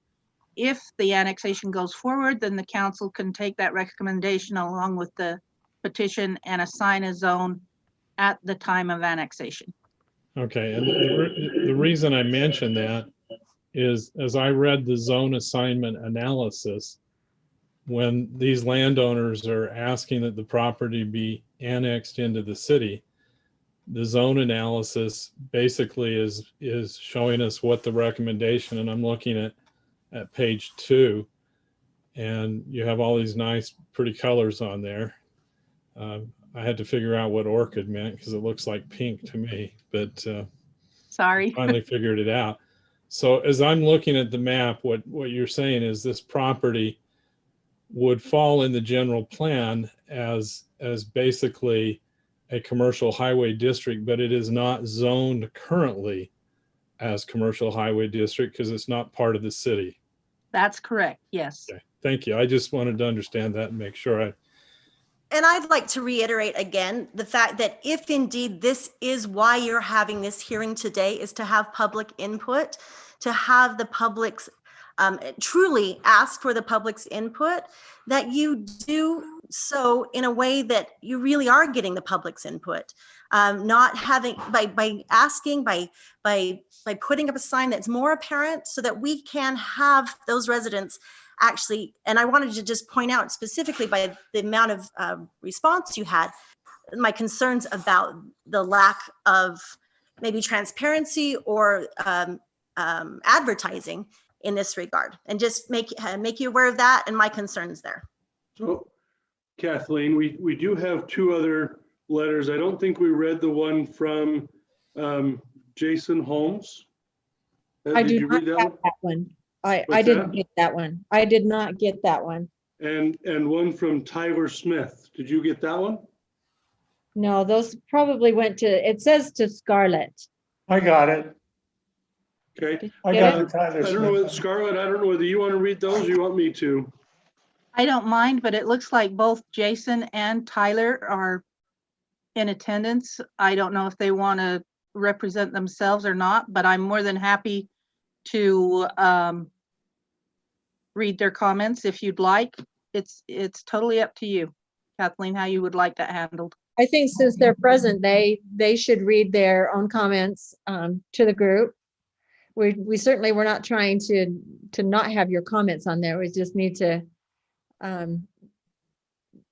If the annexation goes forward, then the council can take that recommendation along with the petition and assign a zone at the time of annexation. Okay, and the reason I mentioned that is, as I read the zone assignment analysis, when these landowners are asking that the property be annexed into the city, the zone analysis basically is showing us what the recommendation, and I'm looking at page 2, and you have all these nice pretty colors on there. I had to figure out what orchid meant because it looks like pink to me, but Sorry. finally figured it out. So as I'm looking at the map, what you're saying is this property would fall in the general plan as basically a commercial highway district, but it is not zoned currently as commercial highway district because it's not part of the city. That's correct, yes. Okay, thank you. I just wanted to understand that and make sure And I'd like to reiterate again the fact that if indeed this is why you're having this hearing today, is to have public input, to have the public's truly ask for the public's input, that you do so in a way that you really are getting the public's input, not having by asking, by putting up a sign that's more apparent so that we can have those residents actually. And I wanted to just point out specifically by the amount of response you had, my concerns about the lack of maybe transparency or advertising in this regard, and just make you aware of that and my concerns there. So Kathleen, we do have 2 other letters. I don't think we read the one from Jason Holmes. I Did do you not read have that one. I What's didn't that? get that one. I did not get that one. And one from Tyler Smith. Did you get that one? No, those probably went to, it says to Scarlett. I got it. Okay. I Get got it? the Tyler I don't know whether, Smith. Scarlett, I don't know whether you want to read those or you want me to. I don't mind, but it looks like both Jason and Tyler are in attendance. I don't know if they want to represent themselves or not, but I'm more than happy to read their comments if you'd like. It's totally up to you, Kathleen, how you would like that handled. I think since they're present, they should read their own comments to the group. We certainly were not trying to not have your comments on there. We just need to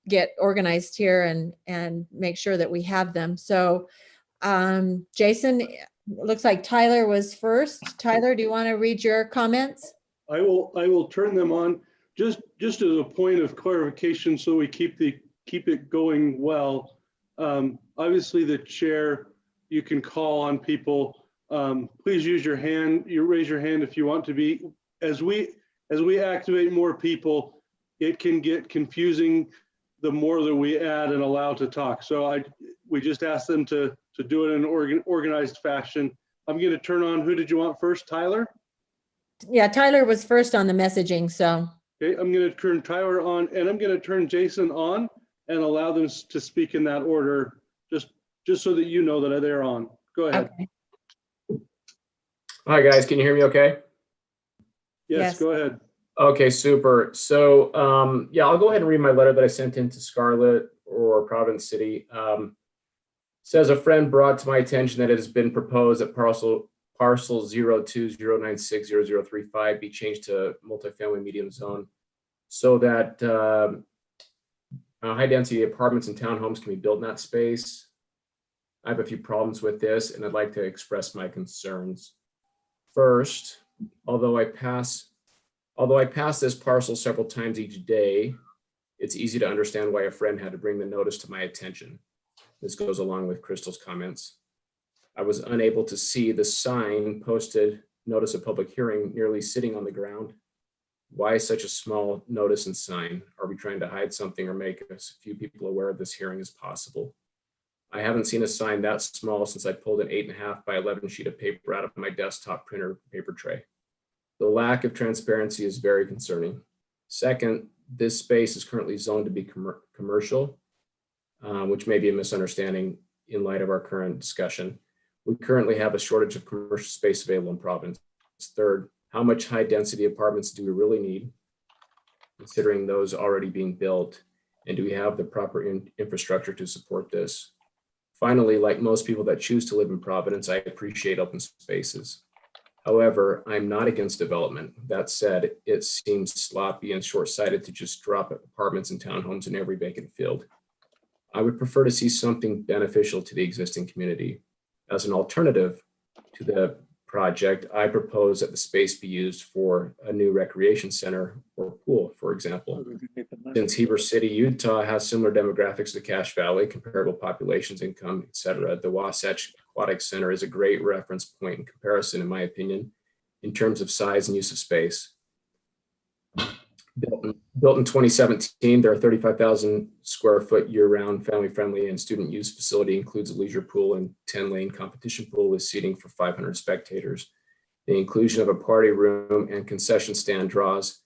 get organized here and make sure that we have them. So Jason, it looks like Tyler was first. Tyler, do you want to read your comments? I will turn them on just as a point of clarification so we keep it going well. Obviously the chair, you can call on people. Please use your hand. You raise your hand if you want to be. As we activate more people, it can get confusing the more that we add and allow to talk. So we just ask them to do it in an organized fashion. I'm going to turn on, who did you want first, Tyler? Yeah, Tyler was first on the messaging, so. Okay, I'm going to turn Tyler on, and I'm going to turn Jason on and allow them to speak in that order, just so that you know that they're on. Go ahead. Okay. Hi guys, can you hear me okay? Yes, go ahead. Okay, super. So yeah, I'll go ahead and read my letter that I sent in to Scarlett or Providence City. Says a friend brought to my attention that it has been proposed that parcel 0209600035 be changed to multifamily medium zone so that high density apartments and townhomes can be built in that space. I have a few problems with this and I'd like to express my concerns. First, although I pass this parcel several times each day, it's easy to understand why a friend had to bring the notice to my attention. This goes along with Crystal's comments. I was unable to see the sign posted, notice of public hearing, nearly sitting on the ground. Why such a small notice and sign? Are we trying to hide something or make as few people aware of this hearing as possible? I haven't seen a sign that small since I pulled an 8.5 by 11 sheet of paper out of my desktop printer paper tray. The lack of transparency is very concerning. Second, this space is currently zoned to be commercial, which may be a misunderstanding in light of our current discussion. We currently have a shortage of commercial space available in Providence. Third, how much high density apartments do we really need, considering those already being built? And do we have the proper infrastructure to support this? Finally, like most people that choose to live in Providence, I appreciate open spaces. However, I'm not against development. That said, it seems sloppy and short-sighted to just drop apartments and townhomes in every vacant field. I would prefer to see something beneficial to the existing community. As an alternative to the project, I propose that the space be used for a new recreation center or pool, for example. Since Heber City, Utah has similar demographics to Cache Valley, comparable populations, income, etc., the Wasatch Aquatic Center is a great reference point in comparison, in my opinion, in terms of size and use of space. Built in 2017, there are 35,000 square foot year-round family-friendly and student use facility, includes a leisure pool and 10-lane competition pool with seating for 500 spectators. The inclusion of a party room and concession stand draws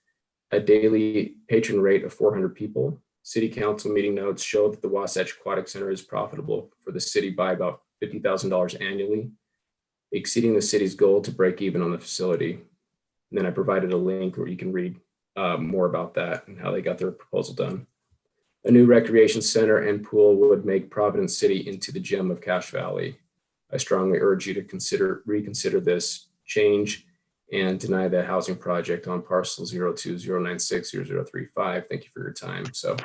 a daily patron rate of 400 people. City council meeting notes show that the Wasatch Aquatic Center is profitable for the city by about $50,000 annually, exceeding the city's goal to break even on the facility. And then I provided a link where you can read more about that and how they got their proposal done. A new recreation center and pool would make Providence City into the gem of Cache Valley. I strongly urge you to reconsider this change and deny the housing project on parcel 0209600035. Thank you for your time. So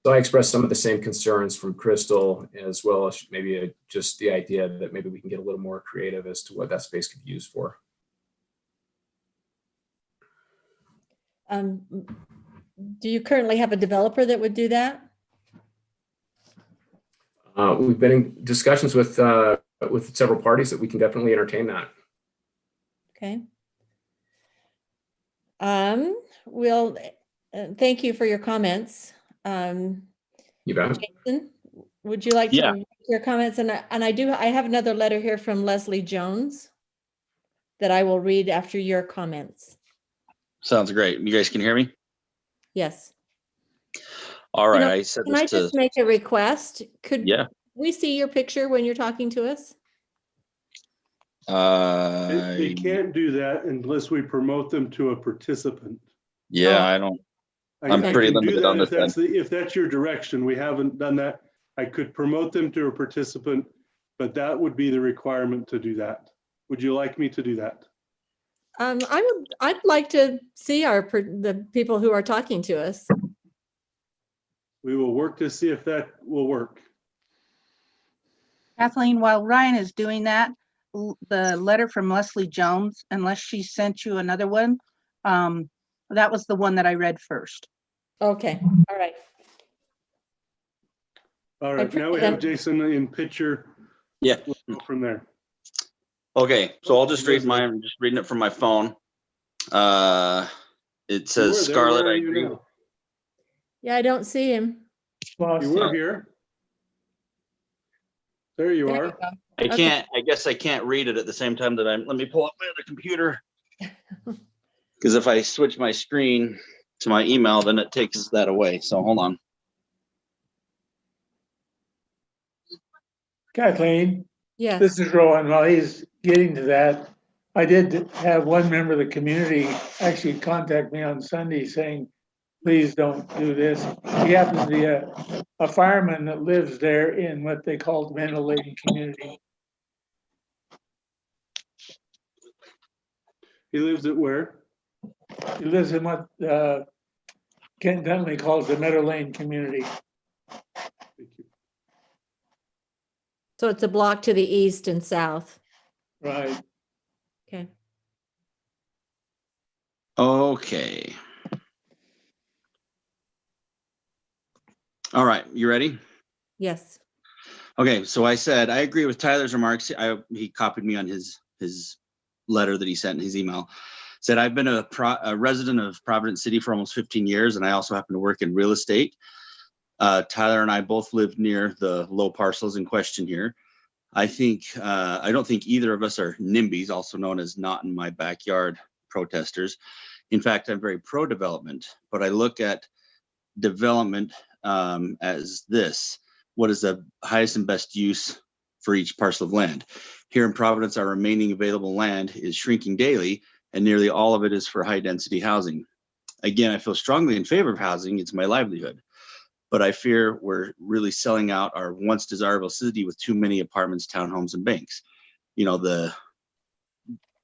I expressed some of the same concerns from Crystal, as well as maybe just the idea that maybe we can get a little more creative as to what that space could be used for. Do you currently have a developer that would do that? We've been in discussions with several parties that we can definitely entertain that. Okay. Well, thank you for your comments. You bet. Jason, would you like to make your comments? And I have another letter here from Leslie Jones that I will read after your comments. Sounds great. You guys can hear me? Yes. All right, know, I said Can I this to, just make a request? Could yeah. we see your picture when you're talking to us? They can't do that unless we promote them to a participant. Yeah, Oh. I don't, Okay. I'm pretty can do limited that on if this that's end. if that's your direction. We haven't done that. I could promote them to a participant, but that would be the requirement to do that. Would you like me to do that? I'd like to see the people who are talking to us. We will work to see if that will work. Kathleen, while Ryan is doing that, the letter from Leslie Jones, unless she sent you another one, that was the one that I read first. Okay, all right. All right, now we have Jason in picture. Yeah. We'll go from there. Okay, so I'll just read I'm just reading it from my phone. It says, Scarlett, I agree. Yeah, I don't see him. You were here. There you are. I can't, I guess I can't read it at the same time that let me pull up my other computer. Because if I switch my screen to my email, then it takes that away. So hold on. Kathleen? Yes. This is Rowan. While he's getting to that, I did have one member of the community actually contact me on Sunday saying, please don't do this. He happens to be a fireman that lives there in what they call the Mental Lady community. He lives at where? He lives in what Kent Dunley calls the Meadow Lane community. Thank you. So it's a block to the east and south. Right. Okay. Okay. All right, you ready? Yes. Okay, so I said, I agree with Tyler's remarks. He copied me on his letter that he sent in his email. Said, I've been a resident of Providence City for almost 15 years, and I also happen to work in real estate. Tyler and I both live near the low parcels in question here. I don't think either of us are NIMBYs, also known as not in my backyard protesters. In fact, I'm very pro-development, but I look at development as this: what is the highest and best use for each parcel of land? Here in Providence, our remaining available land is shrinking daily, and nearly all of it is for high density housing. Again, I feel strongly in favor of housing. It's my livelihood, but I fear we're really selling out our once desirable city with too many apartments, townhomes, and banks. You know,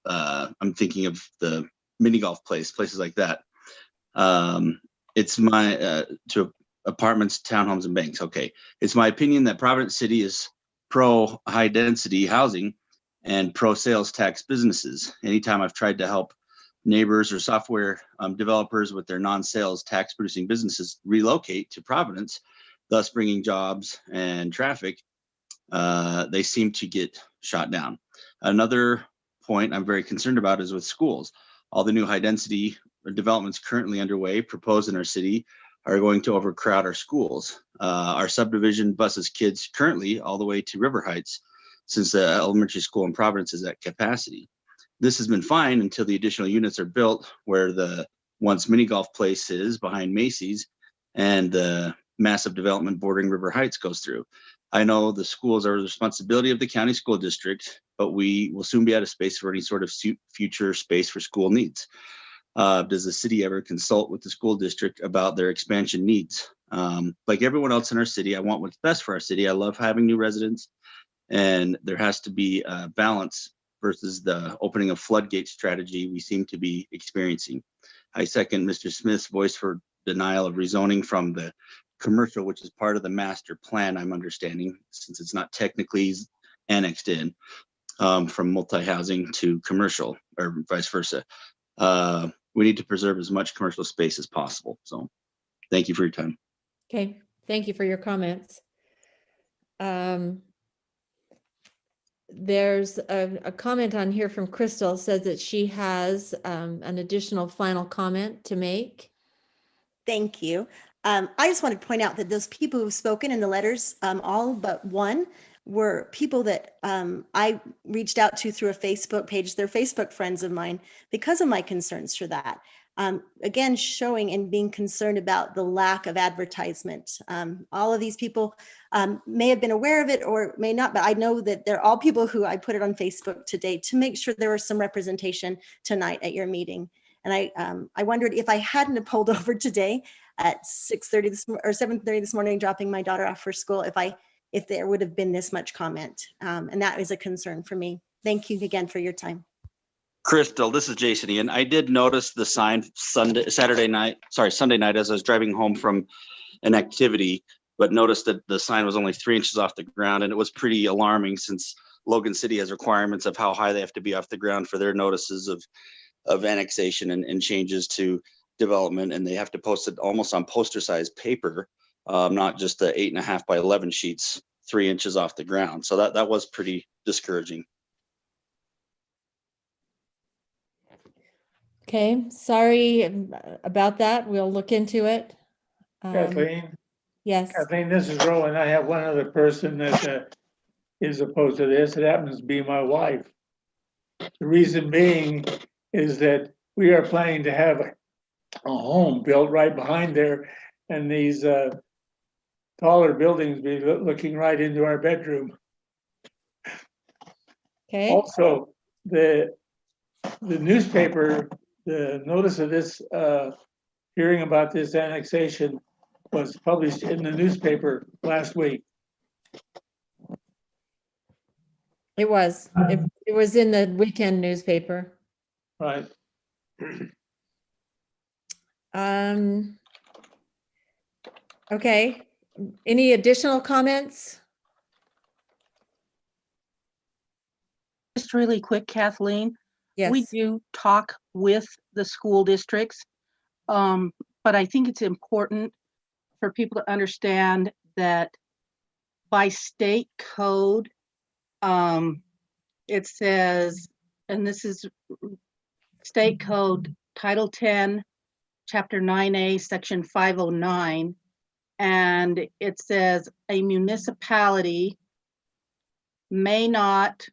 I'm thinking of the mini golf places like that. It's my to apartments, townhomes, and banks. Okay, it's my opinion that Providence City is pro high density housing and pro sales tax businesses. Anytime I've tried to help neighbors or software developers with their non-sales tax producing businesses relocate to Providence, thus bringing jobs and traffic, they seem to get shot down. Another point I'm very concerned about is with schools. All the new high density developments currently underway, proposed in our city, are going to overcrowd our schools. Our subdivision buses kids currently all the way to River Heights, since the elementary school in Providence is at capacity. This has been fine until the additional units are built where the once mini golf place is behind Macy's and the massive development bordering River Heights goes through. I know the schools are the responsibility of the county school district, but we will soon be out of space for any sort of future space for school needs. Does the city ever consult with the school district about their expansion needs? Like everyone else in our city, I want what's best for our city. I love having new residents, and there has to be a balance versus the opening of floodgate strategy we seem to be experiencing. I second Mr. Smith's voice for denial of rezoning from the commercial, which is part of the master plan, I'm understanding, since it's not technically annexed in, from multi-housing to commercial or vice versa. We need to preserve as much commercial space as possible. So thank you for your time. Okay, thank you for your comments. There's a comment on here from Crystal, says that she has an additional final comment to make. Thank you. I just want to point out that those people who've spoken in the letters, all but one, were people that I reached out to through a Facebook page. They're Facebook friends of mine because of my concerns for that. again, showing and being concerned about the lack of advertisement. All of these people may have been aware of it or may not, but I know that they're all people who I put it on Facebook today to make sure there was some representation tonight at your meeting. And I wondered if I hadn't have pulled over today at 6:30 or 7:30 this morning, dropping my daughter off for school, if there would have been this much comment. And that is a concern for me. Thank you again for your time. Crystal, this is Jason Ian. I did notice the sign Sunday night as I was driving home from an activity, but noticed that the sign was only 3 inches off the ground, and it was pretty alarming since Logan City has requirements of how high they have to be off the ground for their notices of annexation and changes to development, and they have to post it almost on poster size paper, not just the 8.5 by 11 sheets 3 inches off the ground. So that was pretty discouraging. Okay, sorry about that. We'll look into it. Kathleen, Yes. Kathleen, this is Rowan. I have one other person that is opposed to this. It happens to be my wife. The reason being is that we are planning to have a home built right behind there, and these taller buildings be looking right into our bedroom. Okay. Also, the newspaper, the notice of this hearing about this annexation was published in the newspaper last week. It was. It was in the weekend newspaper. Right. Okay. Any additional comments? Just really quick, Kathleen. Yes. We do talk with the school districts, but I think it's important for people to understand that by state code, it says, and this is state code Title 10, Chapter 9A, Section 509, and it says a municipality may not,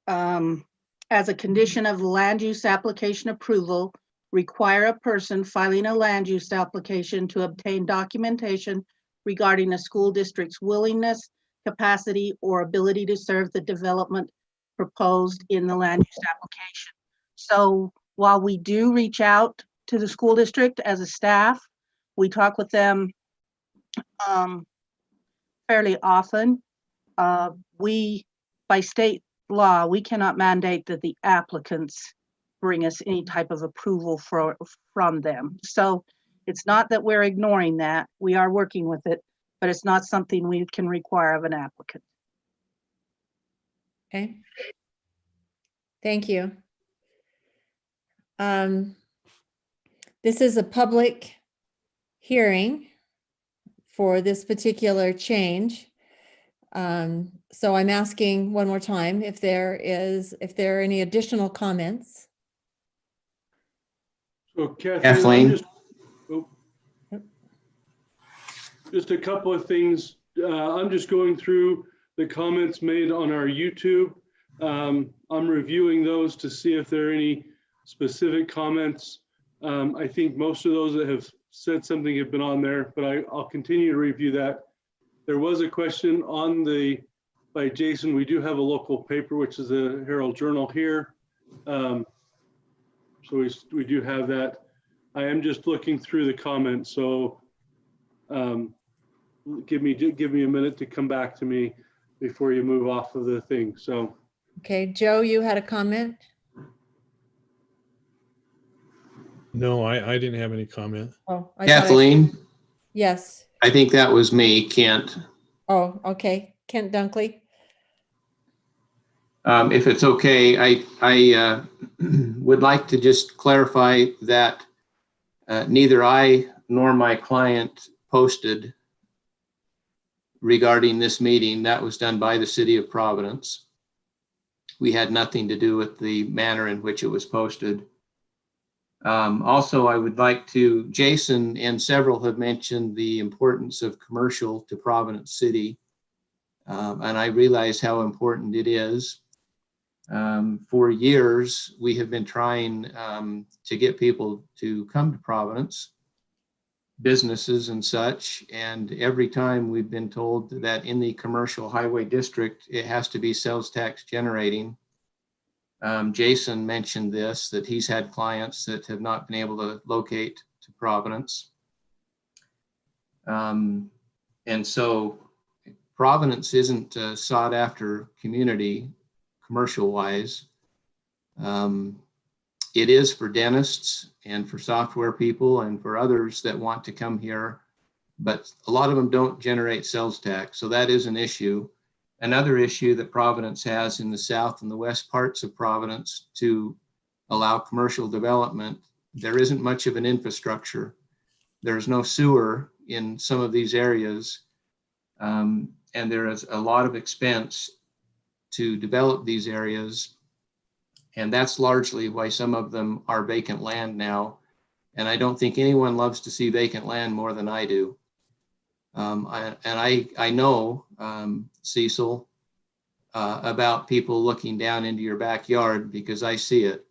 as a condition of land use application approval, require a person filing a land use application to obtain documentation regarding a school district's willingness, capacity, or ability to serve the development proposed in the land use application. So while we do reach out to the school district as a staff, we talk with them fairly often. By state law, we cannot mandate that the applicants bring us any type of approval from them. So it's not that we're ignoring that. We are working with it, but it's not something we can require of an applicant. Okay. Thank you. This is a public hearing for this particular change. So I'm asking one more time if there are any additional comments. So Kathleen? Just a couple of things. I'm just going through the comments made on our YouTube. I'm reviewing those to see if there are any specific comments. I think most of those that have said something have been on there, but I'll continue to review that. There was a question by Jason. We do have a local paper, which is the Herald Journal here. So we do have that. I am just looking through the comments. So give me a minute to come back to me before you move off of the thing. So. Okay, Joe, you had a comment? No, I didn't have any comment. Oh, Kathleen, yes. I think that was me, Kent. Oh, okay. Kent Dunkley. If it's okay, I would like to just clarify that neither I nor my client posted regarding this meeting. That was done by the City of Providence. We had nothing to do with the manner in which it was posted. Also, I would like to, Jason and several have mentioned the importance of commercial to Providence City. And I realize how important it is. For years, we have been trying to get people to come to Providence, businesses and such. And every time we've been told that in the commercial highway district, it has to be sales tax generating. Jason mentioned this, that he's had clients that have not been able to locate to Providence. And so Providence isn't a sought after community commercial wise. It is for dentists and for software people and for others that want to come here, but a lot of them don't generate sales tax. So that is an issue. Another issue that Providence has in the south and the west parts of Providence to allow commercial development, there isn't much of an infrastructure. There's no sewer in some of these areas. And there is a lot of expense to develop these areas. And that's largely why some of them are vacant land now. And I don't think anyone loves to see vacant land more than I do. I know, Cecil, about people looking down into your backyard because I see it.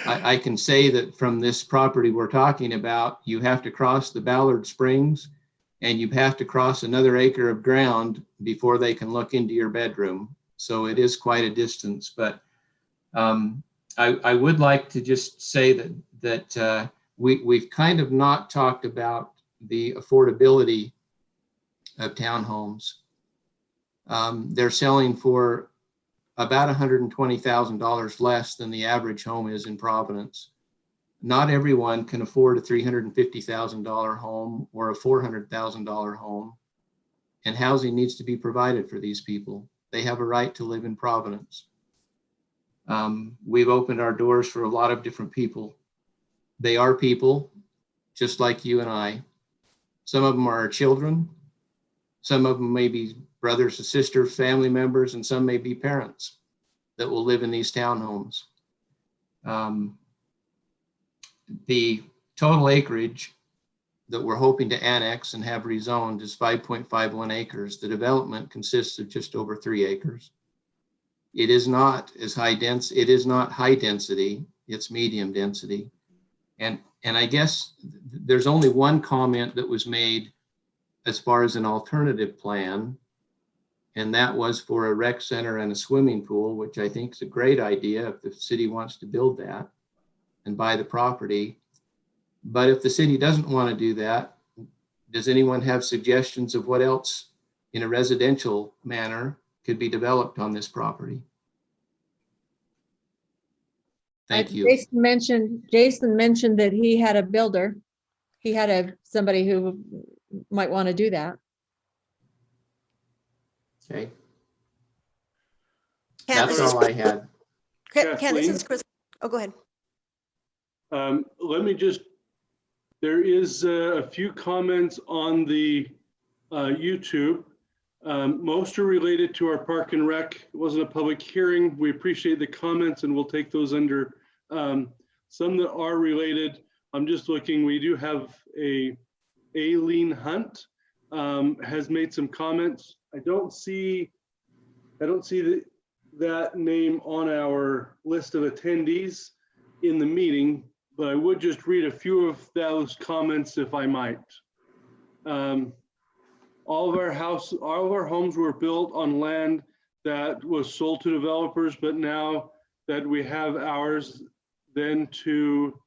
I can say that from this property we're talking about, you have to cross the Ballard Springs and you have to cross another acre of ground before they can look into your bedroom. So it is quite a distance, but I would like to just say that we've kind of not talked about the affordability of townhomes. They're selling for about $120,000 less than the average home is in Providence. Not everyone can afford a $350,000 home or a $400,000 home, and housing needs to be provided for these people. They have a right to live in Providence. We've opened our doors for a lot of different people. They are people just like you and I. Some of them are our children. Some of them may be brothers and sisters, family members, and some may be parents that will live in these townhomes. The total acreage that we're hoping to annex and have rezoned is 5.51 acres. The development consists of just over 3 acres. It is not as high dense. It is not high density. It's medium density. And I guess there's only one comment that was made as far as an alternative plan, and that was for a rec center and a swimming pool, which I think is a great idea if the city wants to build that and buy the property. But if the city doesn't want to do that, does anyone have suggestions of what else in a residential manner could be developed on this property? Thank you. Jason mentioned that he had a builder. He had somebody who might want to do that. Okay. Candace, That's all I had. Candace, it's Chris. Oh, go ahead. Let me just, there is a few comments on the YouTube. Most are related to our park and rec. It wasn't a public hearing. We appreciate the comments and we'll take those under. Some that are related, I'm just looking, we do have Aileen Hunt has made some comments. I don't see that name on our list of attendees in the meeting, but I would just read a few of those comments if I might. All of our homes were built on land that was sold to developers, but now that we have ours, then to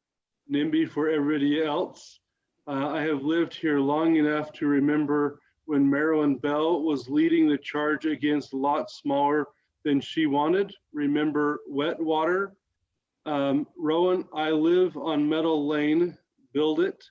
NIMBY for everybody else. I have lived here long enough to remember when Marilyn Bell was leading the charge against lots smaller than she wanted. Remember wet water? Rowan, I live on Meadow Lane, build it.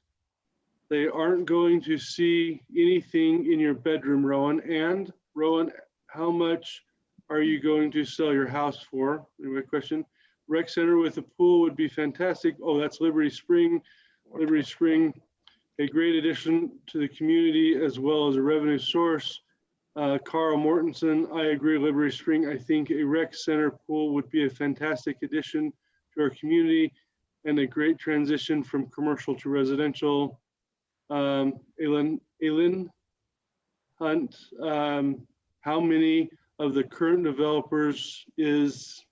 They aren't going to see anything in your bedroom, Rowan. And Rowan, how much are you going to sell your house for? Anyway, question. Rec center with a pool would be fantastic. Oh, that's Liberty Spring. Liberty Spring, a great addition to the community as well as a revenue source. Carl Mortensen, I agree, Liberty Spring. I think a rec center pool would be a fantastic addition to our community and a great transition from commercial to residential. Aileen Hunt, how many of the current developers is,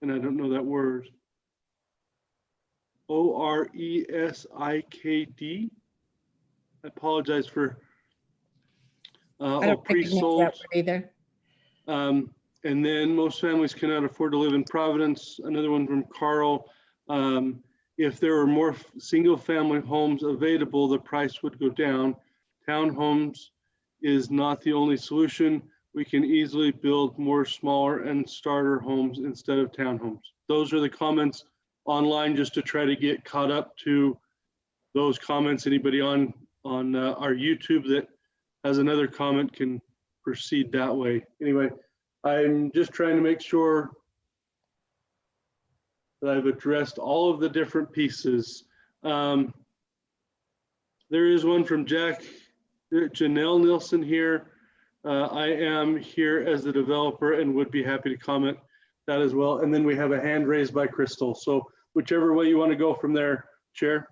and I don't know that word, ORESIKD. I apologize for I don't recognize that pre-sold. word either. And then most families cannot afford to live in Providence. Another one from Carl. If there were more single family homes available, the price would go down. Townhomes is not the only solution. We can easily build more smaller and starter homes instead of townhomes. Those are the comments online, just to try to get caught up to those comments. Anybody on our YouTube that has another comment can proceed that way. Anyway, I'm just trying to make sure that I've addressed all of the different pieces. There is one from Janelle Nilsson here. I am here as the developer and would be happy to comment that as well. And then we have a hand raised by Crystal. So whichever way you want to go from there, Chair.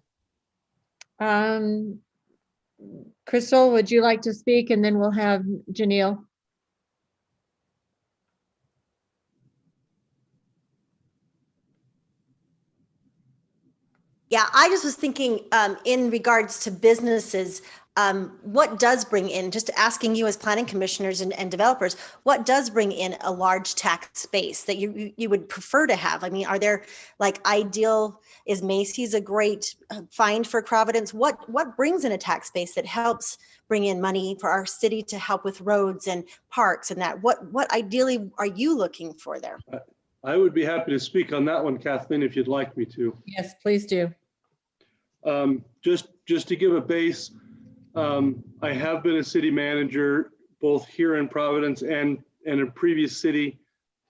Crystal, would you like to speak? And then we'll have Janelle. Yeah, I just was thinking in regards to businesses, what does bring in, just asking you as planning commissioners and developers, what does bring in a large tax base that you would prefer to have? I mean, are there like ideal, is Macy's a great find for Providence? What brings in a tax base that helps bring in money for our city to help with roads and parks and that? What ideally are you looking for there? I would be happy to speak on that one, Kathleen, if you'd like me to. Yes, please do. Just to give a base, I have been a city manager both here in Providence and in a previous city.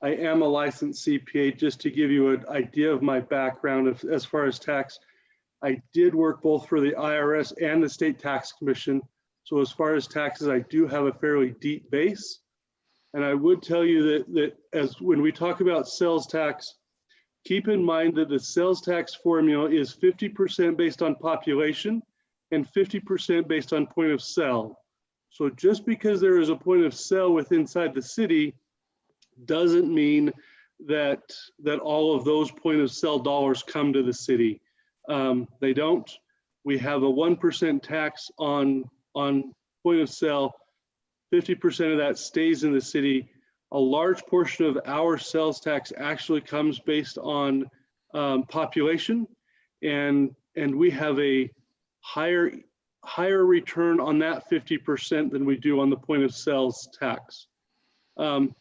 I am a licensed CPA. Just to give you an idea of my background as far as tax, I did work both for the IRS and the State Tax Commission. So as far as taxes, I do have a fairly deep base. And I would tell you that as when we talk about sales tax, keep in mind that the sales tax formula is 50% based on population and 50% based on point of sale. So just because there is a point of sale inside the city doesn't mean that all of those point of sale dollars come to the city. They don't. We have a 1% tax on point of sale. 50% of that stays in the city. A large portion of our sales tax actually comes based on population, and we have a higher return on that 50% than we do on the point of sales tax.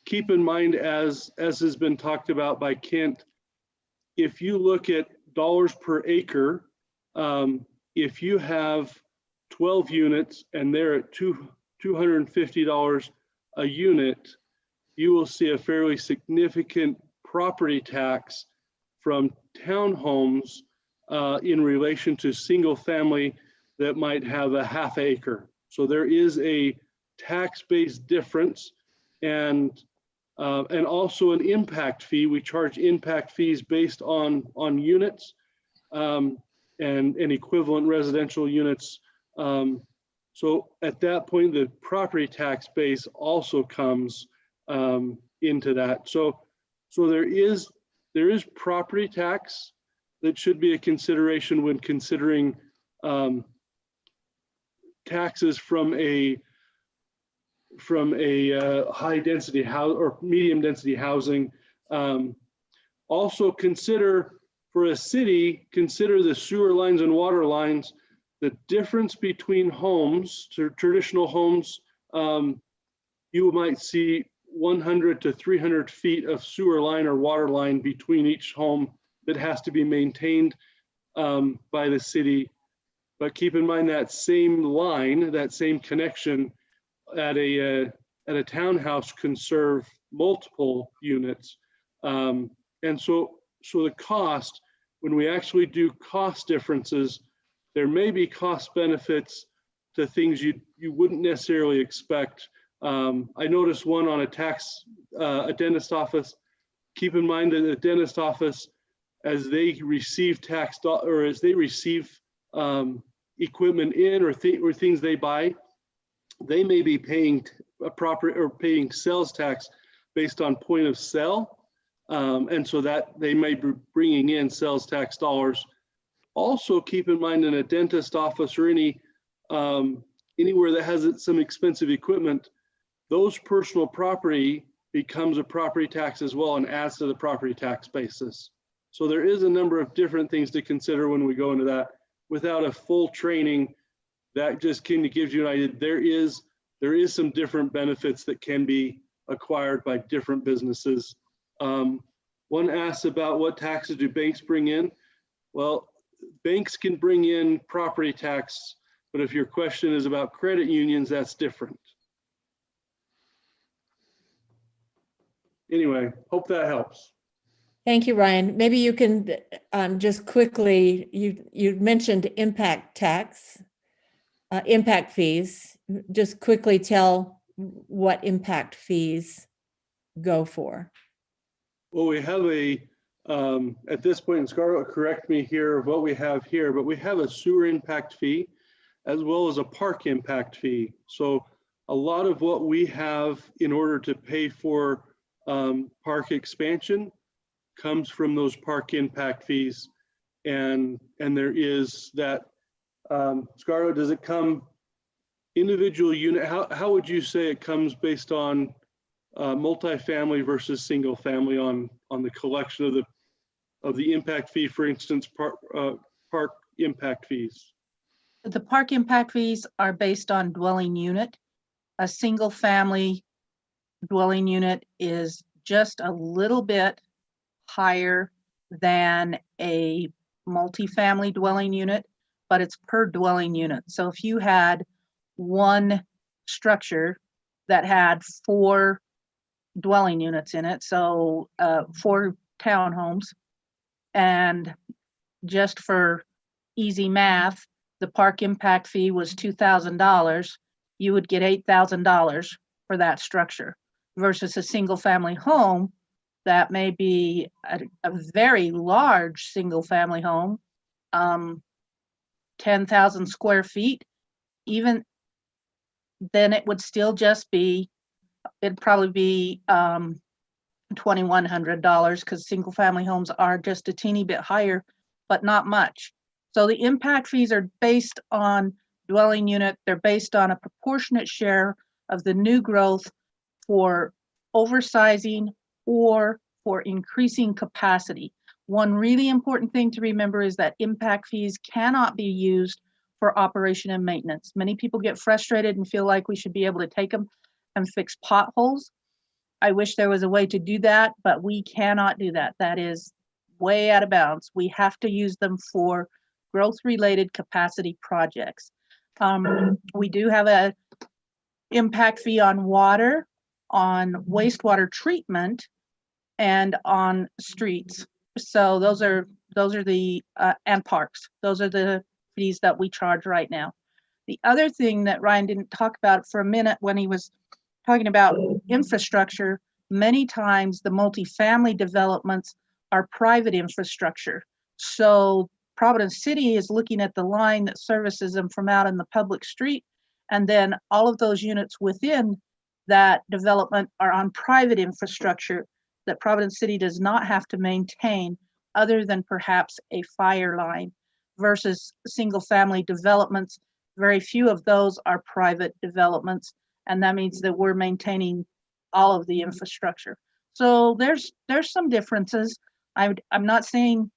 Keep in mind, as has been talked about by Kent, if you look at dollars per acre, if you have 12 units and they're at $250 a unit, you will see a fairly significant property tax from townhomes in relation to single family that might have a half acre. So there is a tax-based difference, and also an impact fee. We charge impact fees based on units and equivalent residential units. So at that point, the property tax base also comes into that. So there is property tax that should be a consideration when considering taxes from a high density house or medium density housing. Also consider, for a city, consider the sewer lines and water lines. The difference between homes, traditional homes, you might see 100 to 300 feet of sewer line or water line between each home that has to be maintained by the city. But keep in mind that same line, that same connection at a townhouse can serve multiple units. And so the cost, when we actually do cost differences, there may be cost benefits to things you wouldn't necessarily expect. I noticed one on a dentist office. Keep in mind that the dentist office, as they receive as they receive equipment in or things they buy, they may be paying paying sales tax based on point of sale. And so that they may be bringing in sales tax dollars. Also keep in mind in a dentist office or anywhere that has some expensive equipment, those personal property becomes a property tax as well and adds to the property tax basis. So there is a number of different things to consider when we go into that. Without a full training, that just kind of gives you an idea. There is some different benefits that can be acquired by different businesses. One asks about what taxes do banks bring in? Well, banks can bring in property tax, but if your question is about credit unions, that's different. Anyway, hope that helps. Thank you, Ryan. Maybe you can just quickly, you mentioned impact tax, impact fees. Just quickly tell what impact fees go for. Well, we have at this point, and Scarlett, correct me here of what we have here, but we have a sewer impact fee as well as a park impact fee. So a lot of what we have in order to pay for park expansion comes from those park impact fees. And there is that, Scarlett, does it come individual unit? How would you say it comes based on multifamily versus single family on the collection of the impact fee, for instance, park impact fees? The park impact fees are based on dwelling unit. A single family dwelling unit is just a little bit higher than a multifamily dwelling unit, but it's per dwelling unit. So if you had one structure that had 4 dwelling units in it, so 4 townhomes, and just for easy math, the park impact fee was $2,000, you would get $8,000 for that structure, versus a single family home that may be a very large single family home, 10,000 square feet. Even then it would still just be, it'd probably be $2,100, because single family homes are just a teeny bit higher, but not much. So the impact fees are based on dwelling unit. They're based on a proportionate share of the new growth for oversizing or for increasing capacity. One really important thing to remember is that impact fees cannot be used for operation and maintenance. Many people get frustrated and feel like we should be able to take them and fix potholes. I wish there was a way to do that, but we cannot do that. That is way out of bounds. We have to use them for growth-related capacity projects. We do have a impact fee on water, on wastewater treatment, and on streets. So those are the and parks. Those are the fees that we charge right now. The other thing that Ryan didn't talk about for a minute when he was talking about infrastructure, many times the multifamily developments are private infrastructure. So Providence City is looking at the line that services them from out in the public street, and then all of those units within that development are on private infrastructure that Providence City does not have to maintain, other than perhaps a fire line, versus single family developments. Very few of those are private developments, and that means that we're maintaining all of the infrastructure. So there's some differences. I'm not saying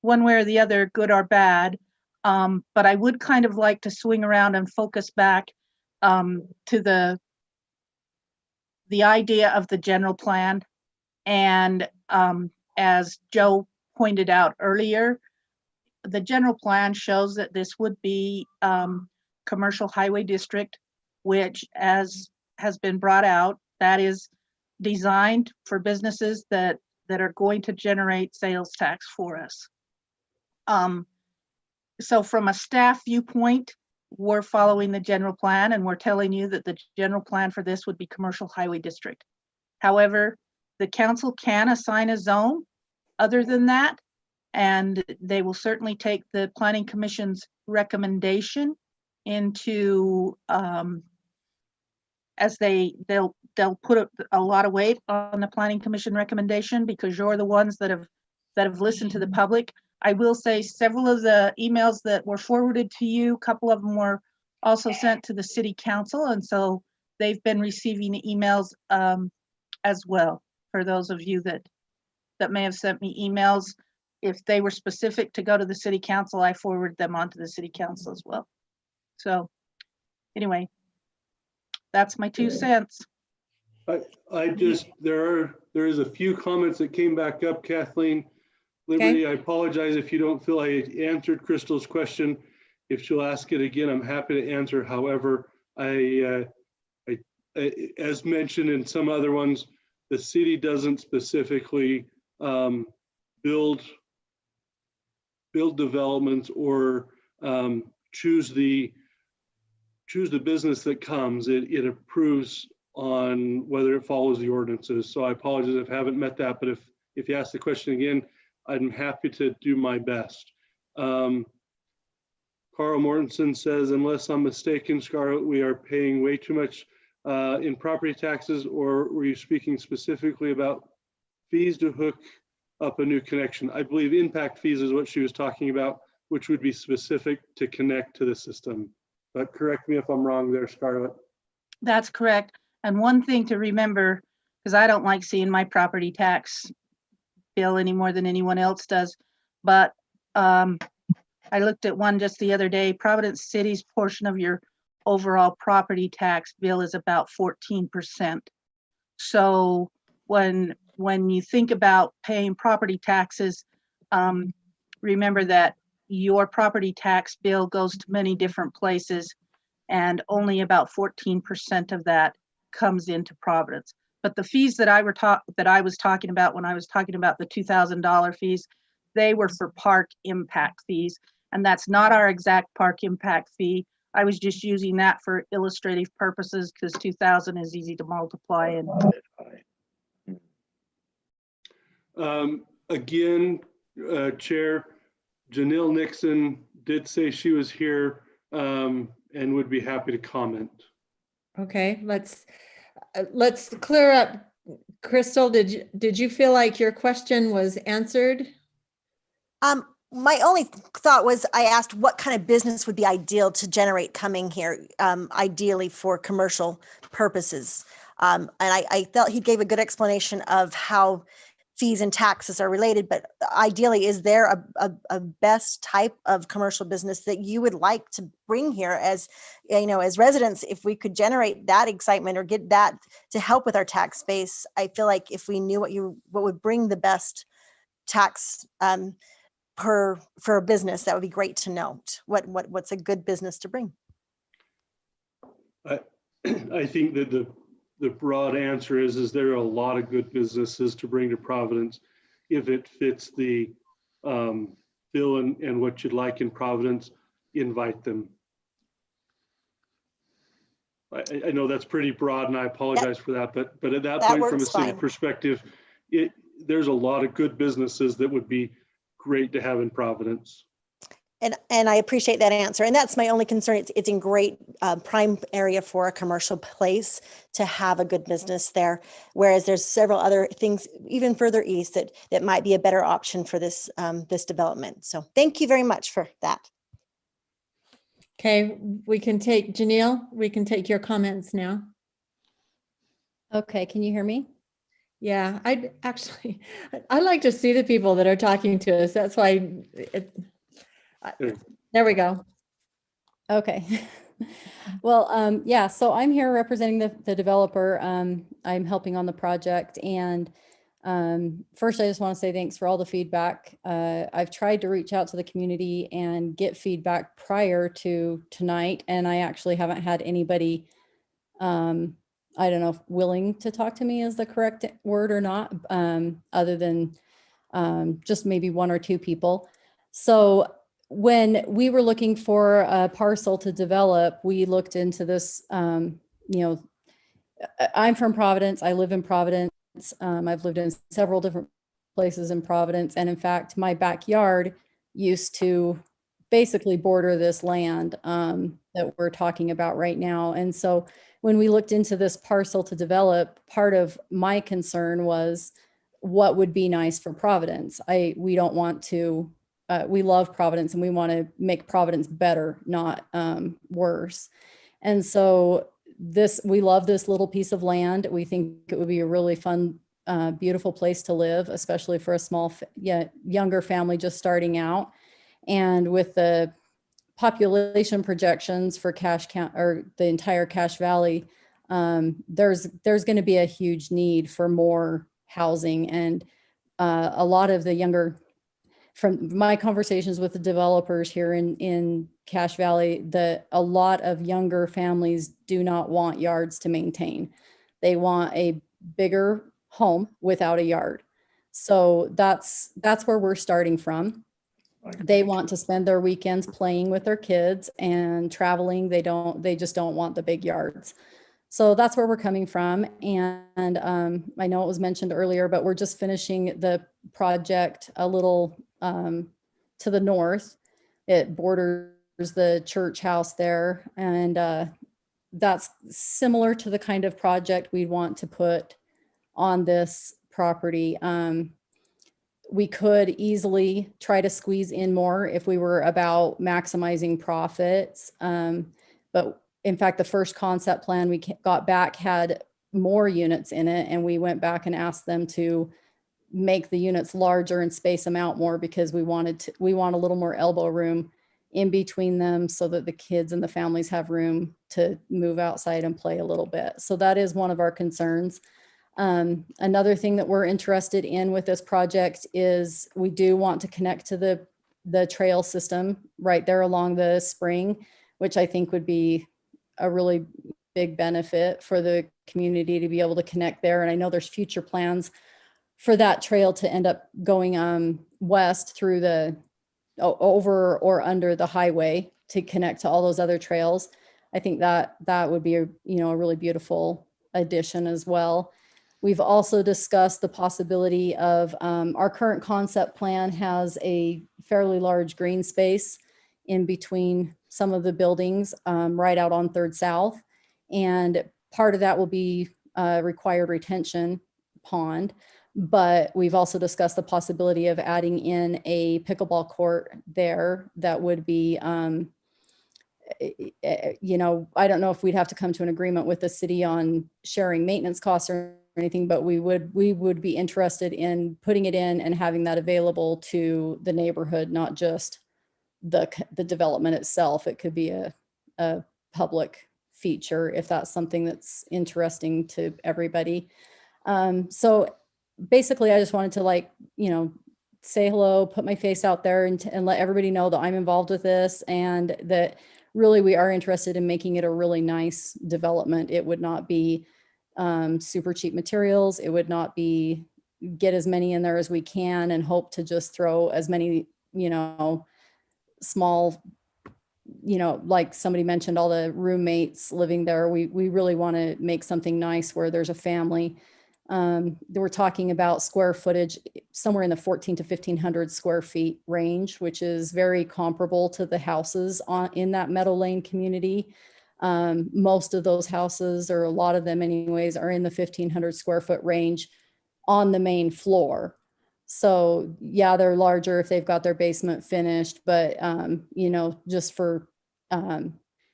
one way or the other, good or bad, but I would kind of like to swing around and focus back to the idea of the general plan. And as Joe pointed out earlier, the general plan shows that this would be commercial highway district, which, as has been brought out, that is designed for businesses that are going to generate sales tax for us. So from a staff viewpoint, we're following the general plan, and we're telling you that the general plan for this would be commercial highway district. However, the council can assign a zone other than that, and they will certainly take the Planning Commission's recommendation into, as they'll they'll put a lot of weight on the planning commission recommendation because you're the ones that have listened to the public. I will say several of the emails that were forwarded to you, a couple of them were also sent to the city council. And so they've been receiving emails as well. For those of you that may have sent me emails, if they were specific to go to the city council, I forwarded them on to the city council as well. So anyway, that's my 2 cents. There is a few comments that came back up, Kathleen. Liberty, I apologize if you don't feel I answered Crystal's question. If she'll ask it again, I'm happy to answer. However, as mentioned in some other ones, the city doesn't specifically build developments or choose the business that comes. It approves on whether it follows the ordinances. So I apologize if I haven't met that, but if you ask the question again, I'm happy to do my best. Carl Mortensen says, unless I'm mistaken, Scarlett, we are paying way too much in property taxes, or were you speaking specifically about fees to hook up a new connection? I believe impact fees is what she was talking about, which would be specific to connect to the system. But correct me if I'm wrong there, Scarlett. That's correct. And one thing to remember, because I don't like seeing my property tax bill any more than anyone else does, but I looked at one just the other day. Providence City's portion of your overall property tax bill is about 14%. So when you think about paying property taxes, remember that your property tax bill goes to many different places, and only about 14% of that comes into Providence. But the fees that I was talking about when I was talking about the $2,000 fees, they were for park impact fees, and that's not our exact park impact fee. I was just using that for illustrative purposes because 2,000 is easy to multiply. And again, Chair, Janelle Nixon did say she was here and would be happy to comment. Okay, let's clear up. Crystal, did you feel like your question was answered? My only thought was I asked what kind of business would be ideal to generate coming here, ideally for commercial purposes. And I felt he gave a good explanation of how fees and taxes are related, but ideally, is there a best type of commercial business that you would like to bring here as, as residents? If we could generate that excitement or get that to help with our tax base, I feel like if we knew what would bring the best tax for a business, that would be great to know. What's a good business to bring? I think that the broad answer is there are a lot of good businesses to bring to Providence if it fits the bill and what you'd like in Providence. Invite them. I know that's pretty broad, and I apologize for that, but at that point, from a city perspective, there's a lot of good businesses that would be great to have in Providence. And I appreciate that answer. And that's my only concern. It's in great prime area for a commercial place to have a good business there. Whereas there's several other things even further east that might be a better option for this development. So thank you very much for that. Okay, Janelle, we can take your comments now. Okay, can you hear me? Yeah, I like to see the people that are talking to us. That's why there we go. Okay. Well, yeah, so I'm here representing the developer. I'm helping on the project. And first, I just want to say thanks for all the feedback. I've tried to reach out to the community and get feedback prior to tonight. And I actually haven't had anybody, I don't know if willing to talk to me is the correct word or not, other than just maybe one or two people. So when we were looking for a parcel to develop, we looked into this, I'm from Providence. I live in Providence. I've lived in several different places in Providence. And in fact, my backyard used to basically border this land that we're talking about right now. And so when we looked into this parcel to develop, part of my concern was what would be nice for Providence. We don't want to, we love Providence and we want to make Providence better, not worse. And so we love this little piece of land. We think it would be a really fun, beautiful place to live, especially for a small, younger family just starting out. And with the population projections for Cache County or the entire Cache Valley, there's going to be a huge need for more housing. And a lot of the younger, from my conversations with the developers here in Cache Valley, a lot of younger families do not want yards to maintain. They want a bigger home without a yard. So that's where we're starting from. They want to spend their weekends playing with their kids and traveling. They just don't want the big yards. So that's where we're coming from. And I know it was mentioned earlier, but we're just finishing the project a little to the north. It borders the church house there. And that's similar to the kind of project we'd want to put on this property. We could easily try to squeeze in more if we were about maximizing profits. But in fact, the first concept plan we got back had more units in it, and we went back and asked them to make the units larger and space them out more because we want a little more elbow room in between them so that the kids and the families have room to move outside and play a little bit. So that is one of our concerns. Another thing that we're interested in with this project is we do want to connect to the trail system right there along the spring, which I think would be a really big benefit for the community to be able to connect there. And I know there's future plans for that trail to end up going west through over or under the highway to connect to all those other trails. I think that would be a really beautiful addition as well. We've also discussed the possibility of our current concept plan has a fairly large green space in between some of the buildings right out on 3rd South. And part of that will be required retention pond. But we've also discussed the possibility of adding in a pickleball court there that would be, I don't know if we'd have to come to an agreement with the city on sharing maintenance costs or anything, but we would be interested in putting it in and having that available to the neighborhood, not just the development itself. It could be a public feature if that's something that's interesting to everybody. So basically I just wanted to say hello, put my face out there and let everybody know that I'm involved with this and that really we are interested in making it a really nice development. It would not be super cheap materials. It would not be get as many in there as we can and hope to just throw as many, small, like somebody mentioned, all the roommates living there. We really want to make something nice where there's a family. We're talking about square footage somewhere in the 1,400 to 1,500 square feet range, which is very comparable to the houses in that Meadow Lane community. Most of those houses, or a lot of them anyways, are in the 1,500 square foot range on the main floor. So yeah, they're larger if they've got their basement finished, but just for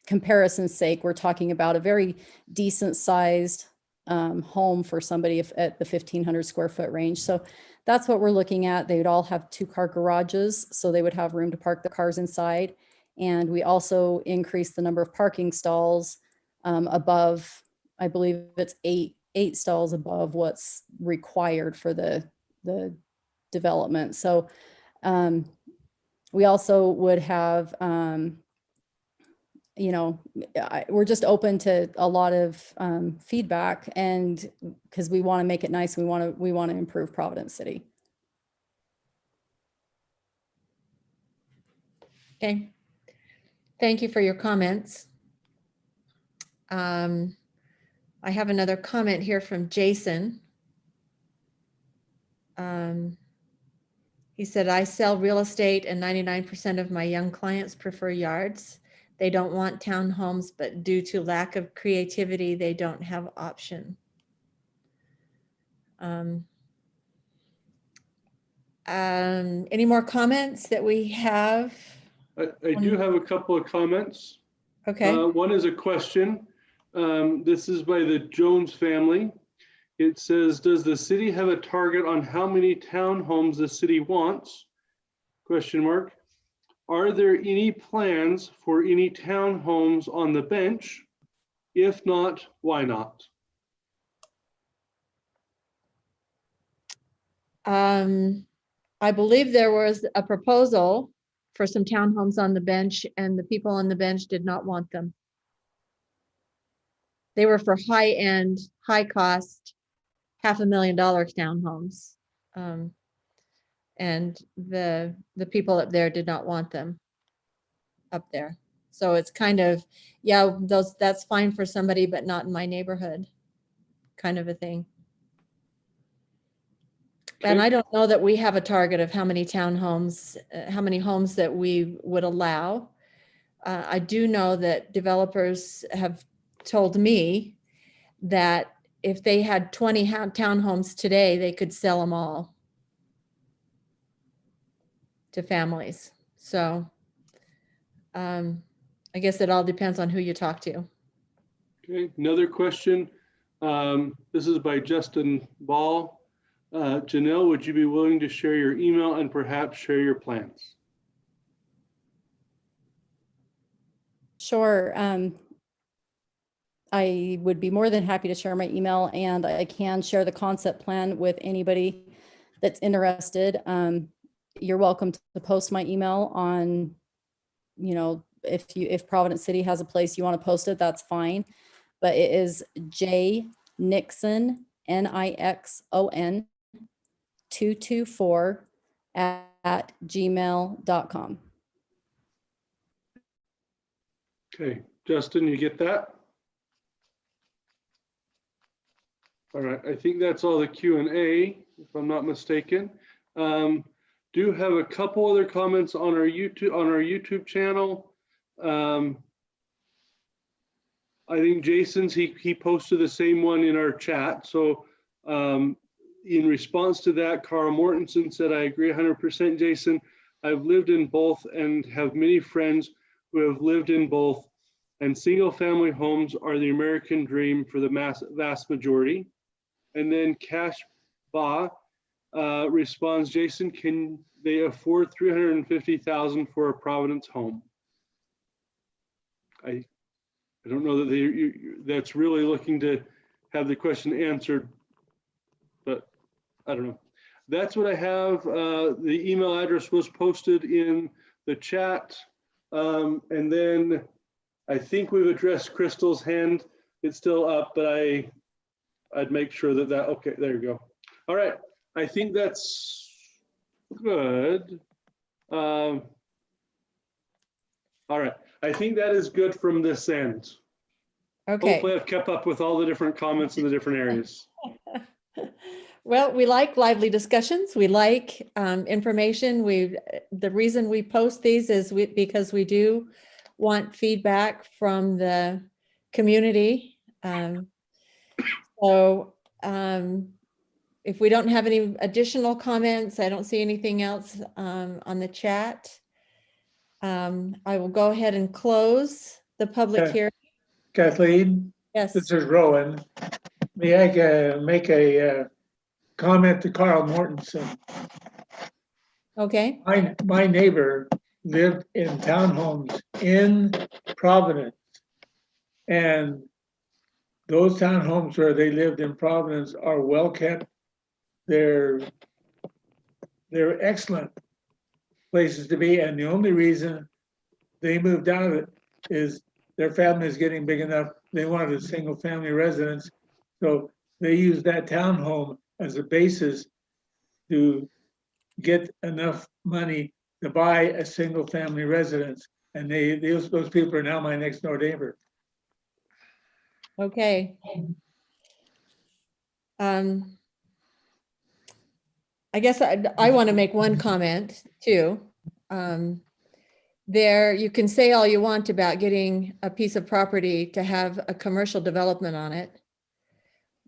comparison's sake, we're talking about a very decent sized home for somebody at the 1,500 square foot range. So that's what we're looking at. They would all have 2-car garages, so they would have room to park the cars inside. And we also increased the number of parking stalls above, I believe it's eight stalls above what's required for the development. So we also would have, we're just open to a lot of feedback, and because we want to make it nice, we want to improve Providence City. Okay. Thank you for your comments. I have another comment here from Jason. He said, I sell real estate and 99% of my young clients prefer yards. They don't want townhomes, but due to lack of creativity, they don't have option. Any more comments that we have? I do have a couple of comments. Okay. One is a question. This is by the Jones family. It says, does the city have a target on how many townhomes the city wants? Question mark. Are there any plans for any townhomes on the bench? If not, why not? I believe there was a proposal for some townhomes on the bench, and the people on the bench did not want them. They were for high-end, high-cost, $500,000 townhomes. And the people up there did not want them up there. So it's kind of, yeah, that's fine for somebody, but not in my neighborhood, kind of a thing. And I don't know that we have a target of how many townhomes, how many homes that we would allow. I do know that developers have told me that if they had 20 townhomes today, they could sell them all to families. So I guess it all depends on who you talk to. Okay, another question. This is by Justin Ball. Janelle, would you be willing to share your email and perhaps share your plans? Sure. I would be more than happy to share my email, and I can share the concept plan with anybody that's interested. You're welcome to post my email on, you know, if Providence City has a place you want to post it, that's fine. But it is jnixon, Nixon 224 at gmail.com. Okay, Justin, you get that? All right, I think that's all the Q&A, if I'm not mistaken. Do have a couple other comments on our YouTube channel. I think Jason's, he posted the same one in our chat. So in response to that, Carl Mortensen said, I agree 100%, Jason. I've lived in both and have many friends who have lived in both, and single family homes are the American dream for the vast majority. And then Cash Ba responds, Jason, can they afford $350,000 for a Providence home? I don't know that that's really looking to have the question answered, but I don't know. That's what I have. The email address was posted in the chat. And then I think we've addressed Crystal's hand. It's still up, but I'd make sure that okay, there you go. All right, I think that's good. All right, I think that is good from this end. Okay. Hopefully I've kept up with all the different comments in the different areas. Well, we like lively discussions. We like information. The reason we post these is because we do want feedback from the community. So if we don't have any additional comments, I don't see anything else on the chat. I will go ahead and close the public hearing. Kathleen? Yes. This is Rowan. May I make a comment to Carl Mortensen? Okay. My neighbor lived in townhomes in Providence, and those townhomes where they lived in Providence are well kept. They're excellent places to be, and the only reason they moved out of it is their family is getting big enough. They wanted a single family residence, so they used that townhome as a basis to get enough money to buy a single family residence. And those people are now my next door neighbor. Okay. I guess I want to make one comment too. there, you can say all you want about getting a piece of property to have a commercial development on it.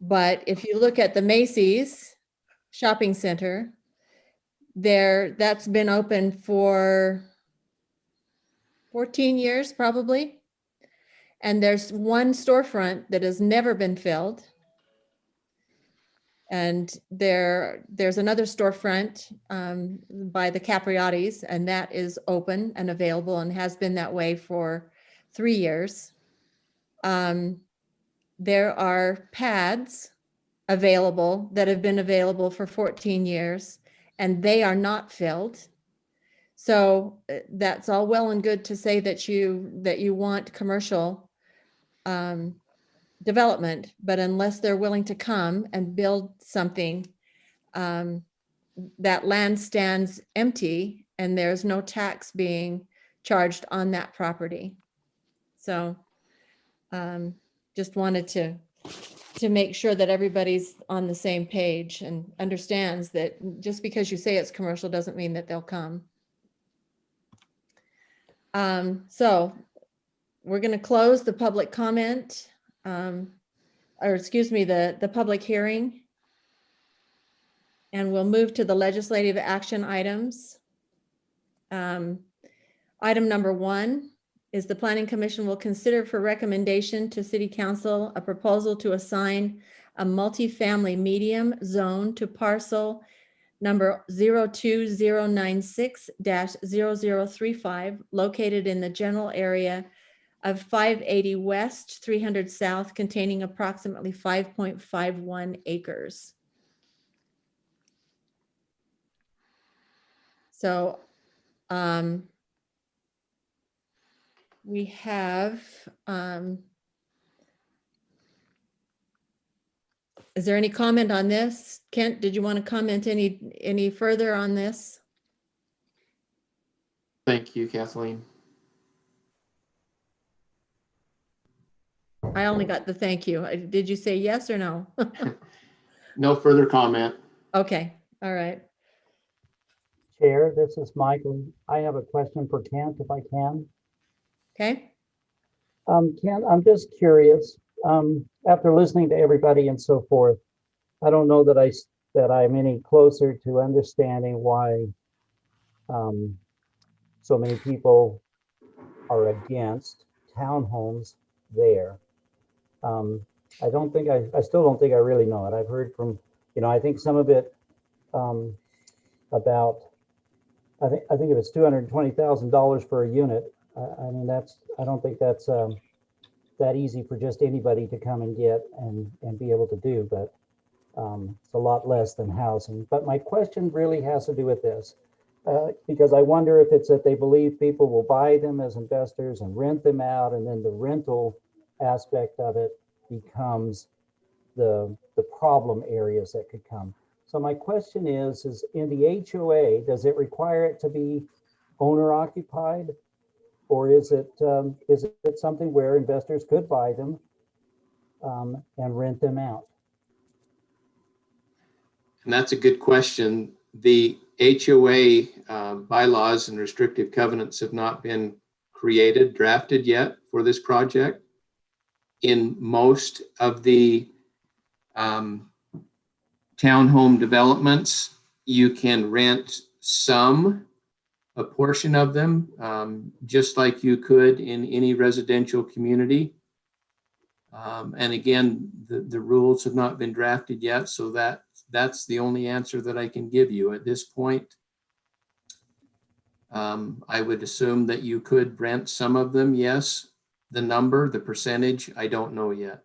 But if you look at the Macy's shopping center, that's been open for 14 years probably. And there's one storefront that has never been filled. And there's another storefront by the Capriottis, and that is open and available and has been that way for 3 years. There are pads available that have been available for 14 years, and they are not filled. So that's all well and good to say that you want commercial development, but unless they're willing to come and build something, that land stands empty and there's no tax being charged on that property. So just wanted to make sure that everybody's on the same page and understands that just because you say it's commercial doesn't mean that they'll come. So we're going to close the public comment, or excuse me, the public hearing. And we'll move to the legislative action items. Item number 1 is the Planning Commission will consider for recommendation to City Council a proposal to assign a multifamily medium zone to parcel number 02096-0035 located in the general area of 580 West, 300 South, containing approximately 5.51 acres. So we have, is there any comment on this? Kent, did you want to comment any further on this? Thank you, Kathleen. I only got the thank you. Did you say yes or no? No further comment. Okay, all right. Chair, this is Michael. I have a question for Kent, if I can. Okay. Kent, I'm just curious. After listening to everybody and so forth, I don't know that I'm any closer to understanding why so many people are against townhomes there. I still don't think I really know it. I've heard from, I think some of it about, I think if it's $220,000 for a unit, I mean, I don't think that's that easy for just anybody to come and get and be able to do, but it's a lot less than housing. But my question really has to do with this, because I wonder if it's that they believe people will buy them as investors and rent them out, and then the rental aspect of it becomes the problem areas that could come. So my question is in the HOA, does it require it to be owner occupied? Or is it something where investors could buy them and rent them out? And that's a good question. The HOA bylaws and restrictive covenants have not been drafted yet for this project. In most of the townhome developments, you can rent a portion of them, just like you could in any residential community. And again, the rules have not been drafted yet, so that's the only answer that I can give you at this point. I would assume that you could rent some of them, yes. The percentage, I don't know yet.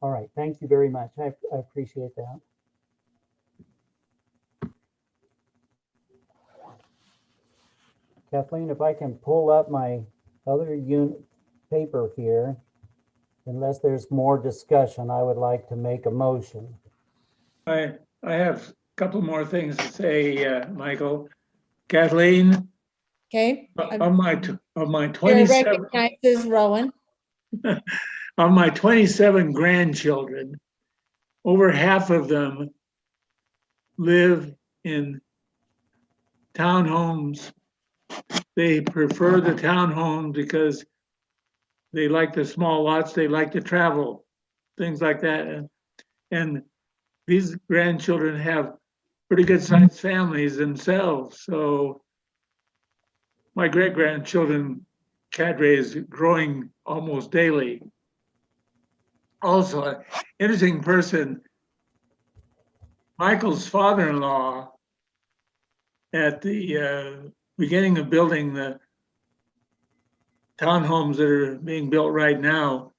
All right, thank you very much. I appreciate that. Kathleen, if I can pull up my other unit paper here, unless there's more discussion, I would like to make a motion. I have a couple more things to say, Michael. Kathleen. Okay. Of my 27 recognizes Rowan. Of my 27 grandchildren, over half of them live in townhomes they prefer the townhome because they like the small lots, they like to travel, things like that. And these grandchildren have pretty good sized families themselves. So my great grandchildren cadre is growing almost daily. Also, an interesting person, Michael's father-in-law, at the beginning of building the townhomes that are being built right now,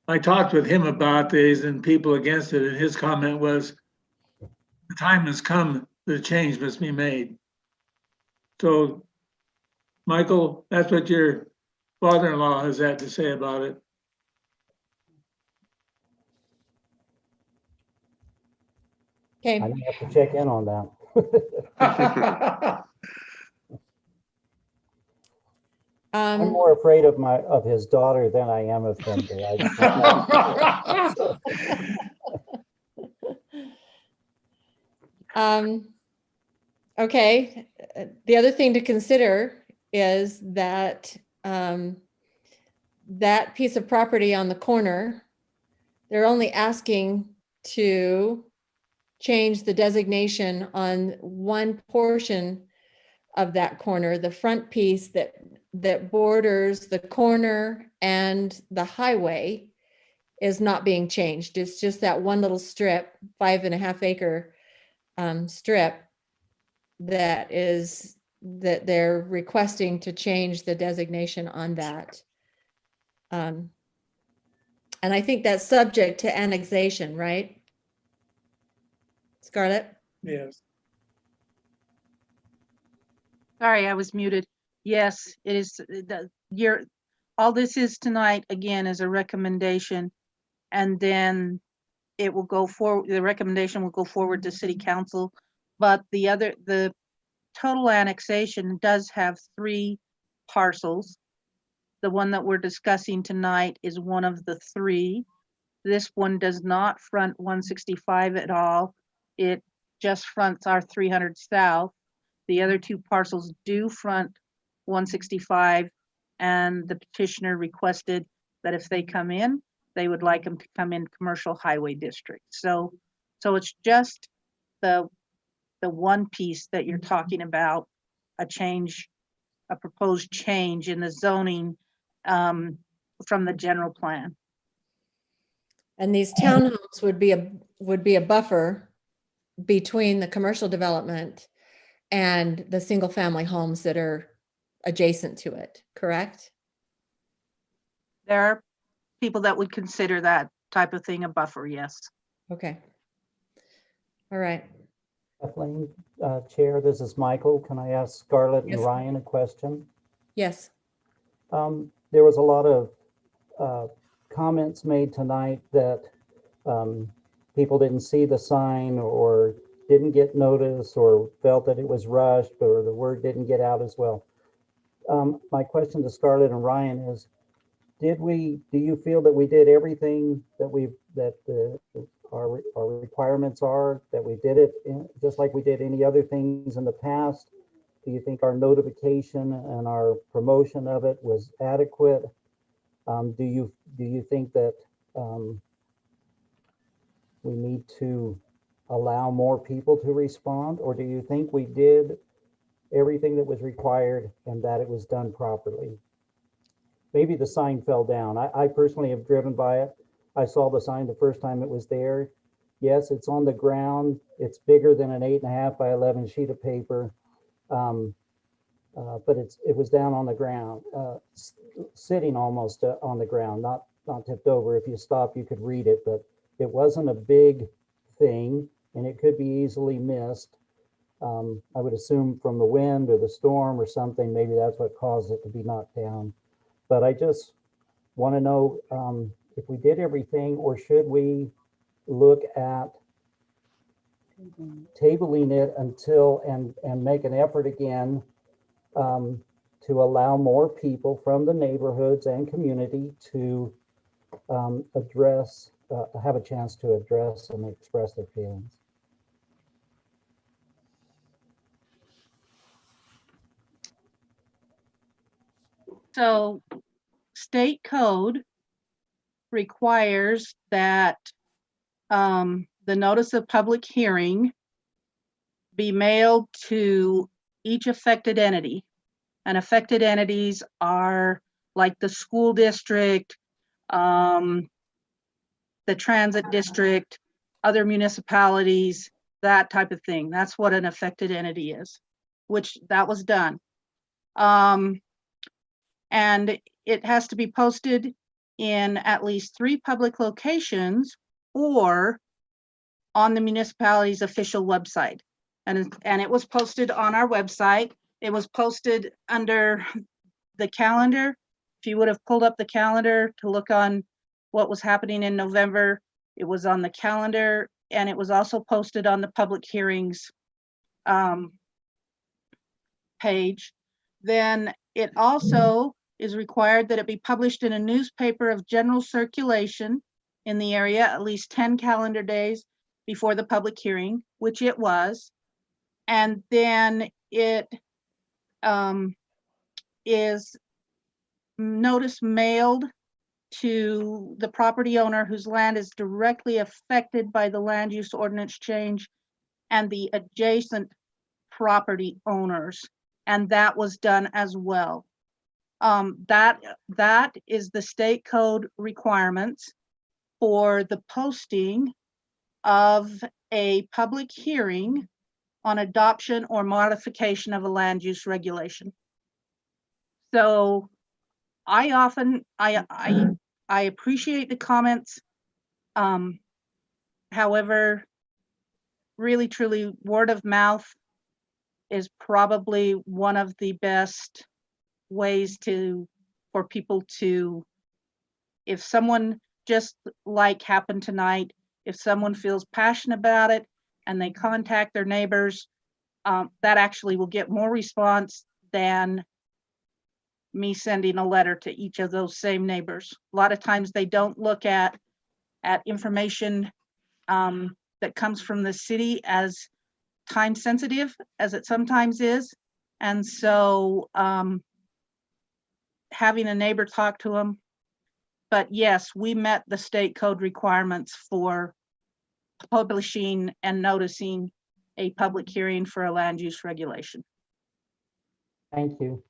I talked with him about these and people against it, and his comment was, the time has come, the change must be made. So, Michael, that's what your father-in-law has had to say about it. Okay. I may have to check in on that. I'm more afraid of his daughter than I am of him. Okay. The other thing to consider is that that piece of property on the corner, they're only asking to change the designation on one portion of that corner, the front piece that borders the corner and the highway is not being changed. It's just that one little strip, 5.5 acre strip that they're requesting to change the designation on that. And I think that's subject to annexation, right? Scarlett? Yes. Sorry, I was muted. Yes, it is. All this is tonight, again, is a recommendation. And then it will go forward, the recommendation will go forward to city council. But the total annexation does have 3 parcels. The one that we're discussing tonight is one of the 3. This one does not front 165 at all. It just fronts our 300 South. The other 2 parcels do front 165, and the petitioner requested that if they come in, they would like them to come in commercial highway district. So it's just the one piece that you're talking about, a proposed change in the zoning from the general plan. And these townhomes would be a buffer between the commercial development and the single family homes that are adjacent to it, correct? There are people that would consider that type of thing a buffer, yes. Okay. All right. Kathleen, Chair, this is Michael. Can I ask Scarlett Yes. and Ryan a question? Yes. There was a lot of comments made tonight that people didn't see the sign or didn't get notice or felt that it was rushed or the word didn't get out as well. My question to Scarlett and Ryan is, do you feel that we did everything that our requirements are, that we did it just like we did any other things in the past? Do you think our notification and our promotion of it was adequate? Do you think that we need to allow more people to respond, or do you think we did everything that was required and that it was done properly? Maybe the sign fell down. I personally have driven by it. I saw the sign the first time it was there. Yes, it's on the ground. It's bigger than an 8.5 by 11 sheet of paper. But it was down on the ground, sitting almost on the ground, not tipped over. If you stop, you could read it, but it wasn't a big thing and it could be easily missed. I would assume from the wind or the storm or something, maybe that's what caused it to be knocked down. But I just want to know if we did everything, or should we look at tabling it until and make an effort again to allow more people from the neighborhoods and community to have a chance to address and express their feelings. So state code requires that the notice of public hearing be mailed to each affected entity. And affected entities are like the school district, the transit district, other municipalities, that type of thing. That's what an affected entity is, which that was done. And it has to be posted in at least 3 public locations or on the municipality's official website. And it was posted on our website. It was posted under the calendar. If you would have pulled up the calendar to look on what was happening in November, it was on the calendar, and it was also posted on the public hearings page. Then it also is required that it be published in a newspaper of general circulation in the area at least 10 calendar days before the public hearing, which it was. And then it is notice mailed to the property owner whose land is directly affected by the land use ordinance change and the adjacent property owners. And that was done as well. That is the state code requirements for the posting of a public hearing on adoption or modification of a land use regulation. So I appreciate the comments. However, really truly word of mouth is probably one of the best ways for people to, if someone just like happened tonight, if someone feels passionate about it and they contact their neighbors, that actually will get more response than me sending a letter to each of those same neighbors. A lot of times they don't look at information that comes from the city as time sensitive as it sometimes is. And so having a neighbor talk to them. But yes, we met the state code requirements for publishing and noticing a public hearing for a land use regulation. Thank you.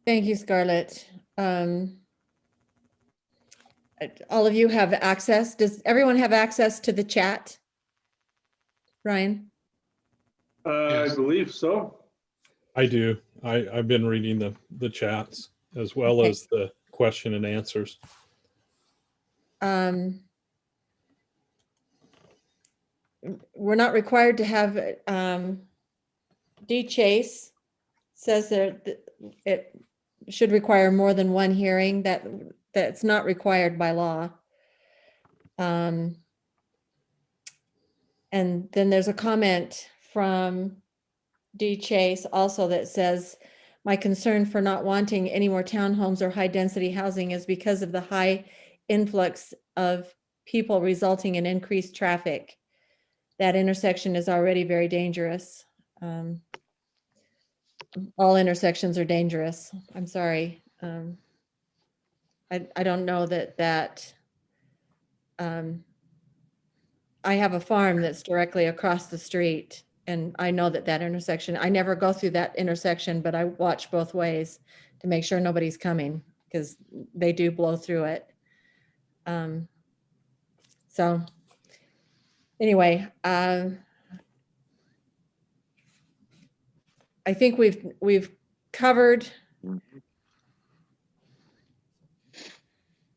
Thank you, Scarlett. All of you have access. Does everyone have access to the chat? Ryan? I believe so. I do. I've been reading the chats as well Okay. as the question and answers. We're not required to have, D. Chase says that it should require more than one hearing. That's not required by law. And then there's a comment from D. Chase also that says, my concern for not wanting any more townhomes or high density housing is because of the high influx of people resulting in increased traffic. That intersection is already very dangerous. All intersections are dangerous. I'm sorry. I don't know that I have a farm that's directly across the street, and I know that intersection, I never go through that intersection, but I watch both ways to make sure nobody's coming because they do blow through it. So anyway, I think we've covered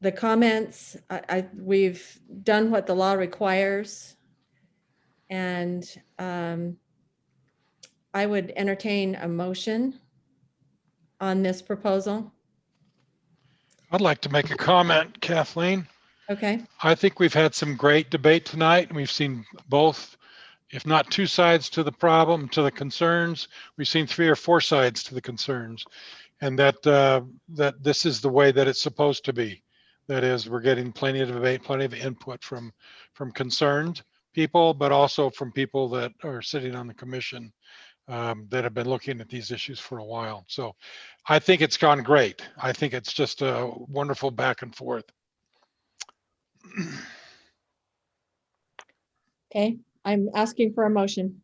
the comments. We've done what the law requires, and I would entertain a motion on this proposal. I'd like to make a comment, Kathleen. Okay. I think we've had some great debate tonight, and we've seen both, if not 2 sides to the problem, to the concerns. We've seen 3 or 4 sides to the concerns, and that this is the way that it's supposed to be. That is, we're getting plenty of debate, plenty of input from concerned people, but also from people that are sitting on the commission. that have been looking at these issues for a while. So I think it's gone great. I think it's just a wonderful back and forth. Okay, I'm asking for a motion.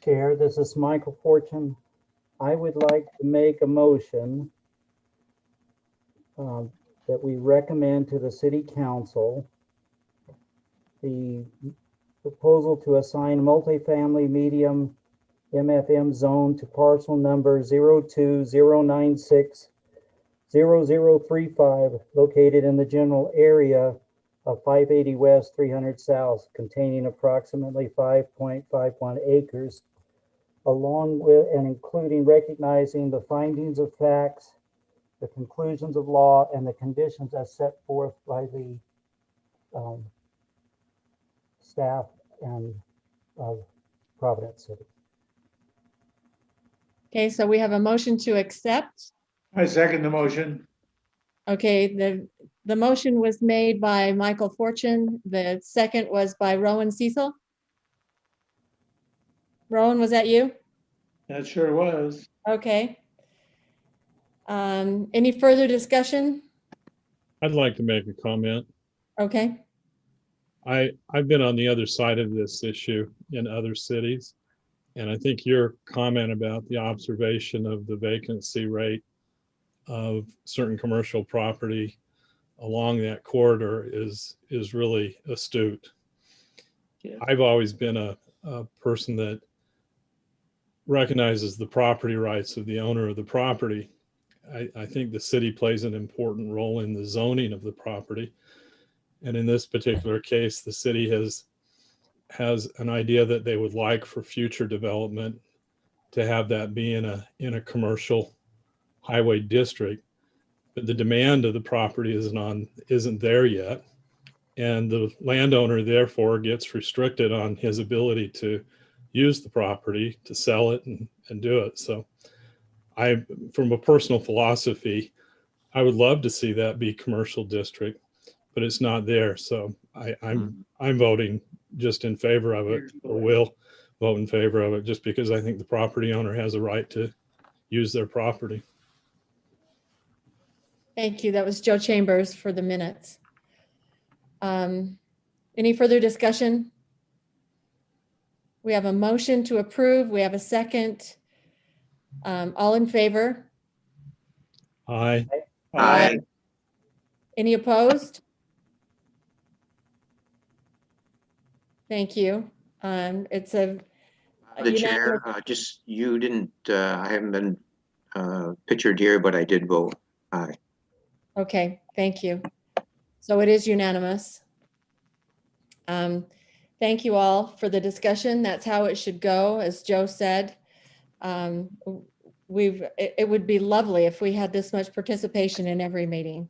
Chair, this is Michael Fortune. I would like to make a motion that we recommend to the city council the proposal to assign multifamily medium MFM zone to parcel number 020960035 located in the general area of 580 West, 300 South, containing approximately 5.51 acres, along with and including recognizing the findings of facts, the conclusions of law, and the conditions as set forth by the staff and of Providence City. Okay, so we have a motion to accept. I second the motion. Okay, the motion was made by Michael Fortune. The second was by Rowan Cecil. Rowan, was that you? That sure was. Okay. Any further discussion? I'd like to make a comment. Okay. I've been on the other side of this issue in other cities. And I think your comment about the observation of the vacancy rate of certain commercial property along that corridor is really astute. Yeah. I've always been a person that recognizes the property rights of the owner of the property. I think the city plays an important role in the zoning of the property. And in this particular case, the city has an idea that they would like for future development to have that be in a commercial highway district, but the demand of the property isn't there yet. And the landowner therefore gets restricted on his ability to use the property to sell it and do it. So from a personal philosophy, I would love to see that be commercial district, but it's not there. So I'm voting just in favor of it, or will vote in favor of it, just because I think the property owner has a right to use their property. Thank you. That was Joe Chambers for the minutes. Any further discussion? We have a motion to approve. We have a second. All in favor? Aye. Aye. Any opposed? Thank you. It's a The chair, just, you didn't, I haven't been pictured here, but I did vote aye. Okay, thank you. So it is unanimous. Thank you all for the discussion. That's how it should go, as Joe said. It would be lovely if we had this much participation in every meeting.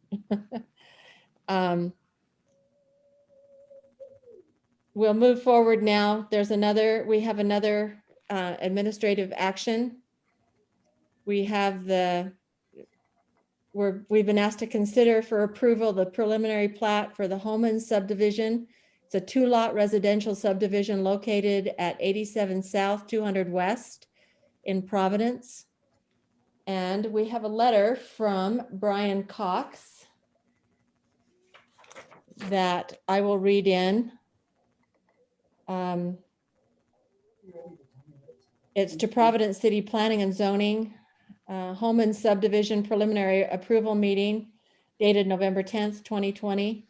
We'll move forward now. We have another administrative action. We've been asked to consider for approval the preliminary plat for the Holman subdivision. It's a 2-lot residential subdivision located at 87 South, 200 West in Providence. And we have a letter from Brian Cox that I will read in. It's to Providence City Planning and Zoning, Holman subdivision preliminary approval meeting dated November 10th, 2020.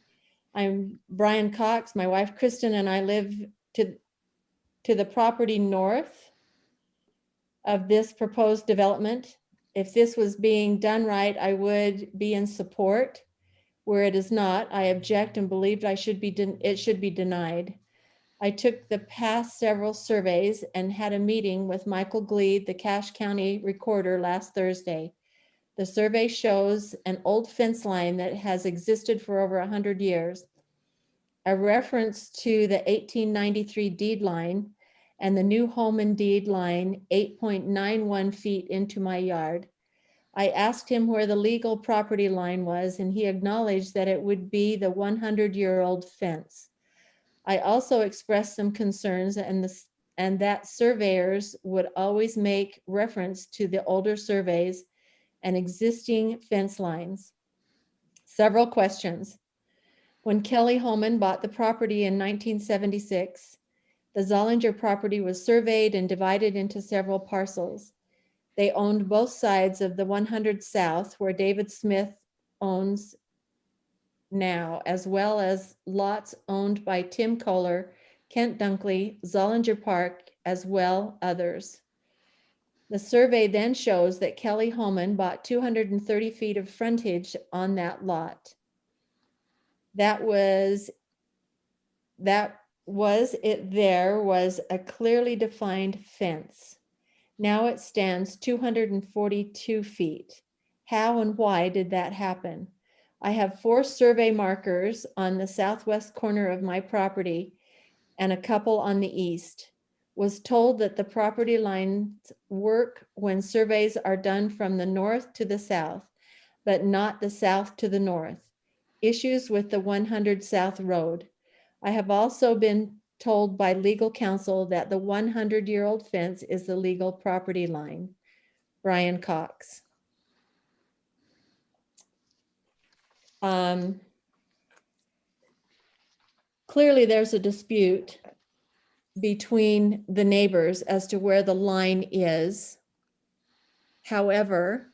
I'm Brian Cox. My wife, Kristen, and I live to the property north of this proposed development. If this was being done right, I would be in support. Where it is not, I object and believed it should be denied. I took the past several surveys and had a meeting with Michael Gleed, the Cache County recorder, last Thursday. The survey shows an old fence line that has existed for over 100 years. A reference to the 1893 deed line and the new Holman deed line 8.91 feet into my yard. I asked him where the legal property line was, and he acknowledged that it would be the 100-year-old fence. I also expressed some concerns and and that surveyors would always make reference to the older surveys and existing fence lines. Several questions. When Kelly Holman bought the property in 1976, the Zollinger property was surveyed and divided into several parcels. They owned both sides of the 100 South, where David Smith owns now, as well as lots owned by Tim Kohler, Kent Dunkley, Zollinger Park, as well others. The survey then shows that Kelly Holman bought 230 feet of frontage on that lot. There was a clearly defined fence. Now it stands 242 feet. How and why did that happen? I have 4 survey markers on the southwest corner of my property and a couple on the east. Was told that the property lines work when surveys are done from the north to the south, but not the south to the north. Issues with the 100 South Road. I have also been told by legal counsel that the 100-year-old fence is the legal property line. Brian Cox. Clearly there's a dispute between the neighbors as to where the line is. However,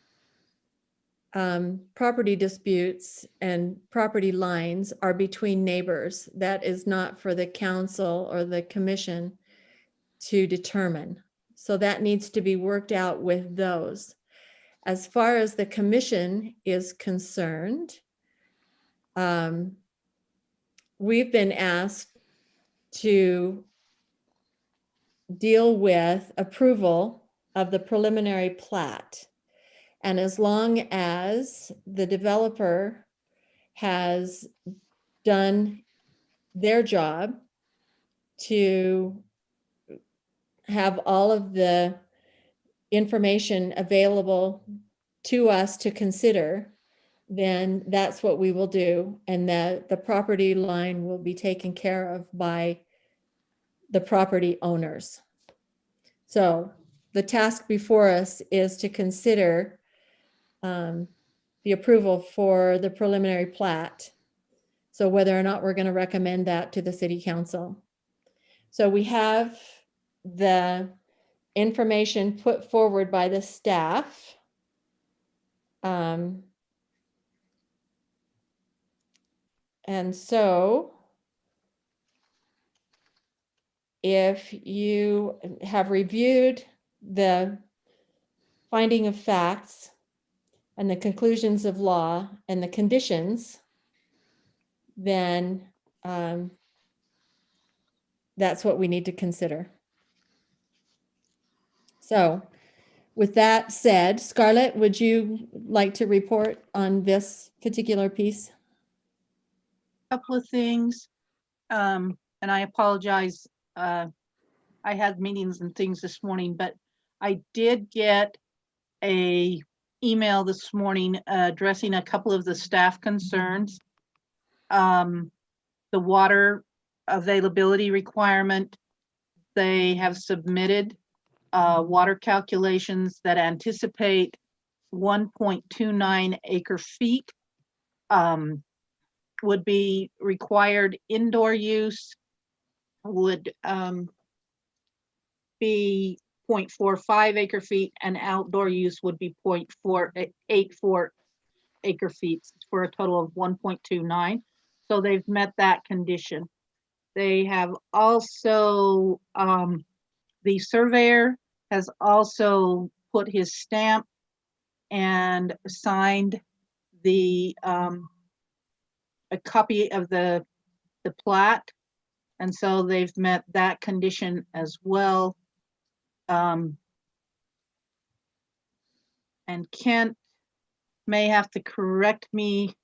property disputes and property lines are between neighbors. That is not for the council or the commission to determine. So that needs to be worked out with those. As far as the commission is concerned, we've been asked to deal with approval of the preliminary plat. And as long as the developer has done their job to have all of the information available to us to consider, then that's what we will do. And that the property line will be taken care of by the property owners. So the task before us is to consider the approval for the preliminary plat. So whether or not we're going to recommend that to the city council. So we have the information put forward by the staff. And so if you have reviewed the finding of facts and the conclusions of law and the conditions, then that's what we need to consider. So with that said, Scarlett, would you like to report on this particular piece? Couple of things, and I apologize. I had meetings and things this morning, but I did get a email this morning addressing a couple of the staff concerns. The water availability requirement, they have submitted water calculations that anticipate 1.29 acre feet would be required. Indoor use would be 0.45 acre feet, and outdoor use would be 0.484 acre feet for a total of 1.29. So they've met that condition. They have also, the surveyor has also put his stamp and signed the a copy of the plat, and so they've met that condition as well. And Kent may have to correct me.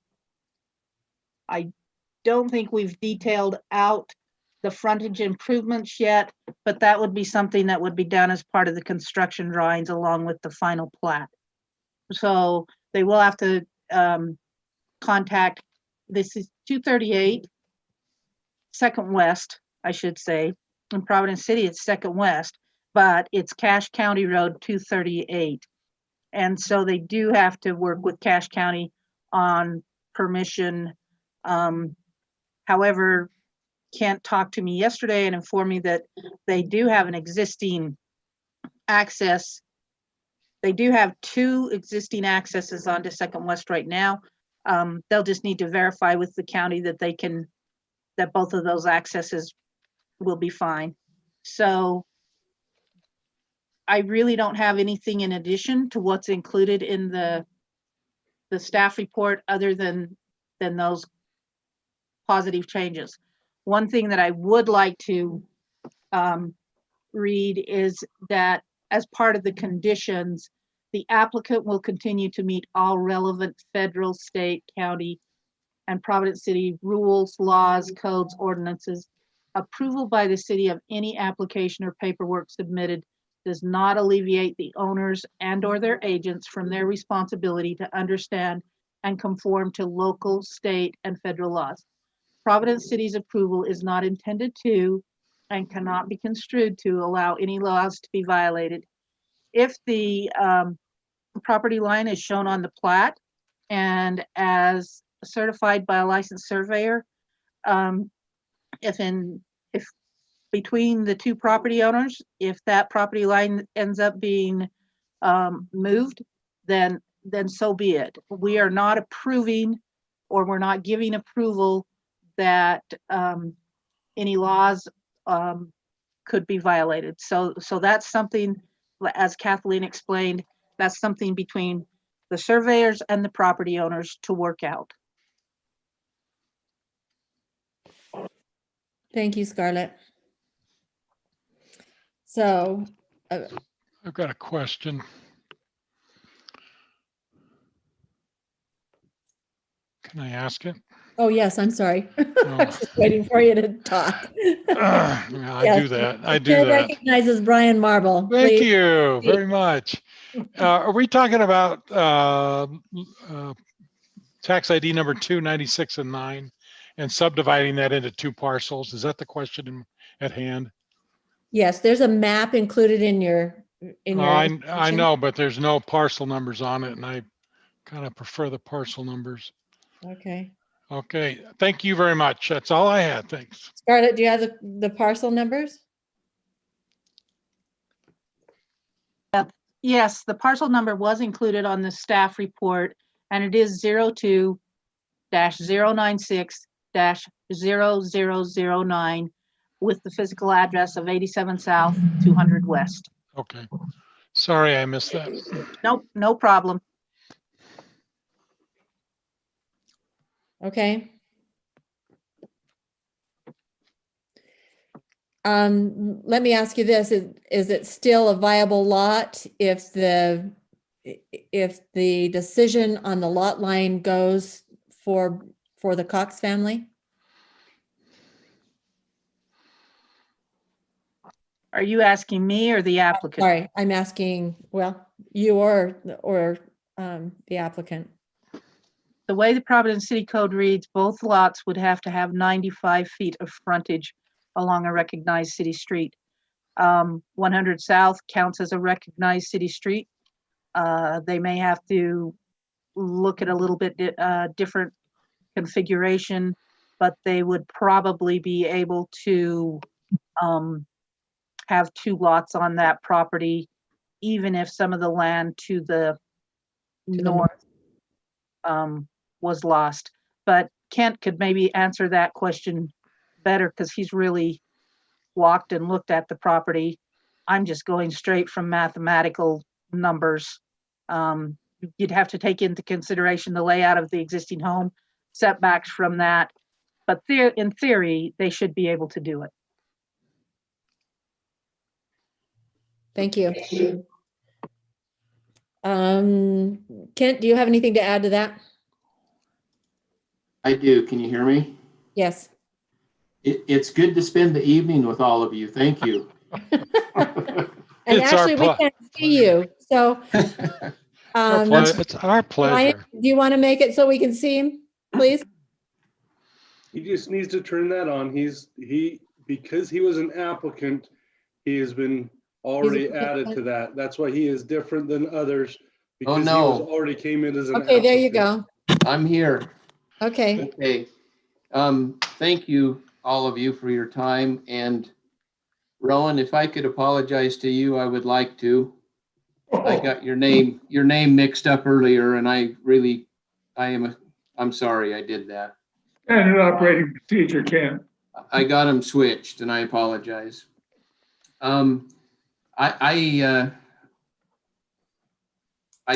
I don't think we've detailed out the frontage improvements yet, but that would be something that would be done as part of the construction drawings along with the final plat. So they will have to contact, this is 238 Second West, I should say, in Providence City, it's Second West, but it's Cache County Road 238. And so they do have to work with Cache County on permission. However, Kent talked to me yesterday and informed me that they do have an existing access. They do have 2 existing accesses onto Second West right now. They'll just need to verify with the county that that both of those accesses will be fine. So I really don't have anything in addition to what's included in the staff report other than those positive changes. One thing that I would like to read is that as part of the conditions, the applicant will continue to meet all relevant federal, state, county, and Providence City rules, laws, codes, ordinances. Approval by the city of any application or paperwork submitted does not alleviate the owners and/or their agents from their responsibility to understand and conform to local, state, and federal laws. Providence City's approval is not intended to and cannot be construed to allow any laws to be violated. If the property line is shown on the plat and as certified by a licensed surveyor, if between the 2 property owners, if that property line ends up being moved, then so be it. We are not approving, or we're not giving approval that any laws could be violated. So that's something, as Kathleen explained, that's something between the surveyors and the property owners to work out. Thank you, Scarlett. So I've got a question. Can I ask it? oh, yes, I'm sorry. I was just waiting for you to talk. I Yes. do that. I do Ted that. recognizes Brian Marble. Thank Please. you very much. Are we talking about tax ID number 296 and 9 and subdividing that into 2 parcels? Is that the question at hand? Yes, there's a map included in your I information. know, but there's no parcel numbers on it, and I kind of prefer the parcel numbers. Okay. Okay, thank you very much. That's all I had. Thanks. Scarlett, do you have the parcel numbers? Yes, the parcel number was included on the staff report, and it is 02-096-0009 with the physical address of 87 South, 200 West. Okay. Sorry, I missed that. Nope, no problem. Okay. Let me ask you this, is it still a viable lot if the decision on the lot line goes for the Cox family? Are you asking me or the applicant? Sorry, I'm asking, well, you or the applicant. The way the Providence City Code reads, both lots would have to have 95 feet of frontage along a recognized city street. 100 South counts as a recognized city street. They may have to look at a little bit different configuration, but they would probably be able to have 2 lots on that property, even if some of the land to the north was lost. But Kent could maybe answer that question better because he's really walked and looked at the property. I'm just going straight from mathematical numbers. You'd have to take into consideration the layout of the existing home, setbacks from that, but in theory, they should be able to do it. Thank you. Kent, do you have anything to add to that? I do. Can you hear me? Yes. It's good to spend the evening with all of you. Thank you. And actually, we can't see you. So it's our pleasure. Ryan, do you want to make it so we can see him, please? He just needs to turn that on. because he was an applicant, he has been already added to that. That's why he is different than others. Because he was already came in as an Okay, there you applicant. go. I'm here. Okay, Okay. Thank you, all of you, for your time. And Rowan, if I could apologize to you, I would like to. I got your name mixed up earlier, and I'm sorry I did that. Standard operating procedure, Ken. I got them switched, and I apologize. I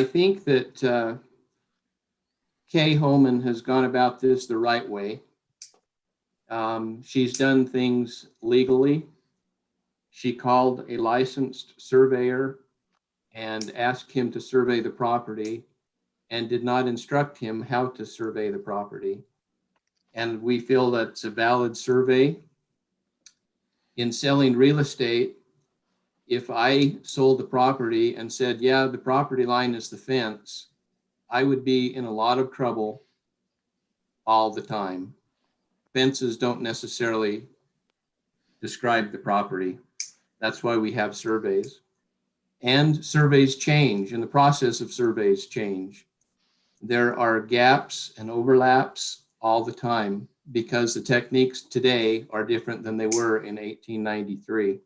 think that Kay Holman has gone about this the right way. She's done things legally. She called a licensed surveyor and asked him to survey the property and did not instruct him how to survey the property. And we feel that's a valid survey. In selling real estate, if I sold the property and said, yeah, the property line is the fence, I would be in a lot of trouble all the time. Fences don't necessarily describe the property. That's why we have surveys. And surveys change, and the process of surveys change. There are gaps and overlaps all the time because the techniques today are different than they were in 1893.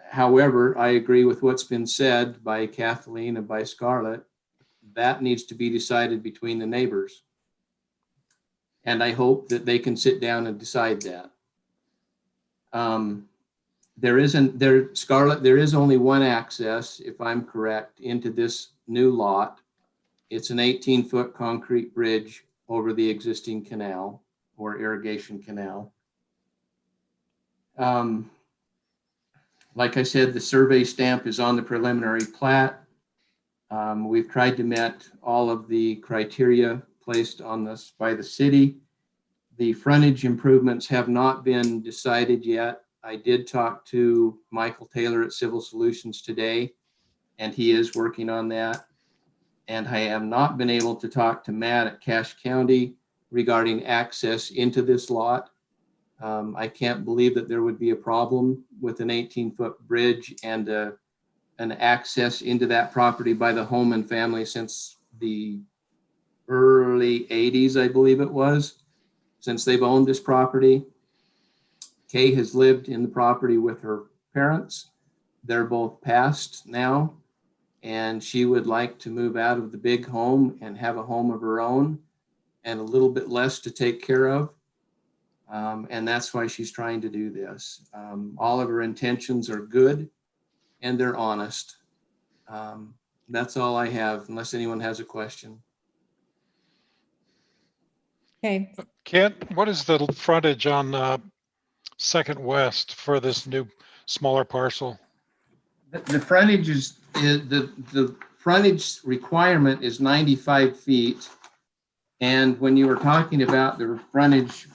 However, I agree with what's been said by Kathleen and by Scarlett. That needs to be decided between the neighbors. And I hope that they can sit down and decide that. Scarlett, there is only one access, if I'm correct, into this new lot. It's an 18-foot concrete bridge over the existing canal or irrigation canal. Like I said, the survey stamp is on the preliminary plat. We've tried to meet all of the criteria placed on this by the city. The frontage improvements have not been decided yet. I did talk to Michael Taylor at Civil Solutions today, and he is working on that. And I have not been able to talk to Matt at Cache County regarding access into this lot. I can't believe that there would be a problem with an 18-foot bridge and an access into that property by the Holman family since the early 80s, I believe it was, since they've owned this property. Kay has lived in the property with her parents. They're both passed now, and she would like to move out of the big home and have a home of her own and a little bit less to take care of. And that's why she's trying to do this. All of her intentions are good and they're honest. That's all I have, unless anyone has a question. okay. Kent, what is the frontage on Second West for this new smaller parcel? The frontage is the frontage requirement is 95 feet. And when you were talking about the frontage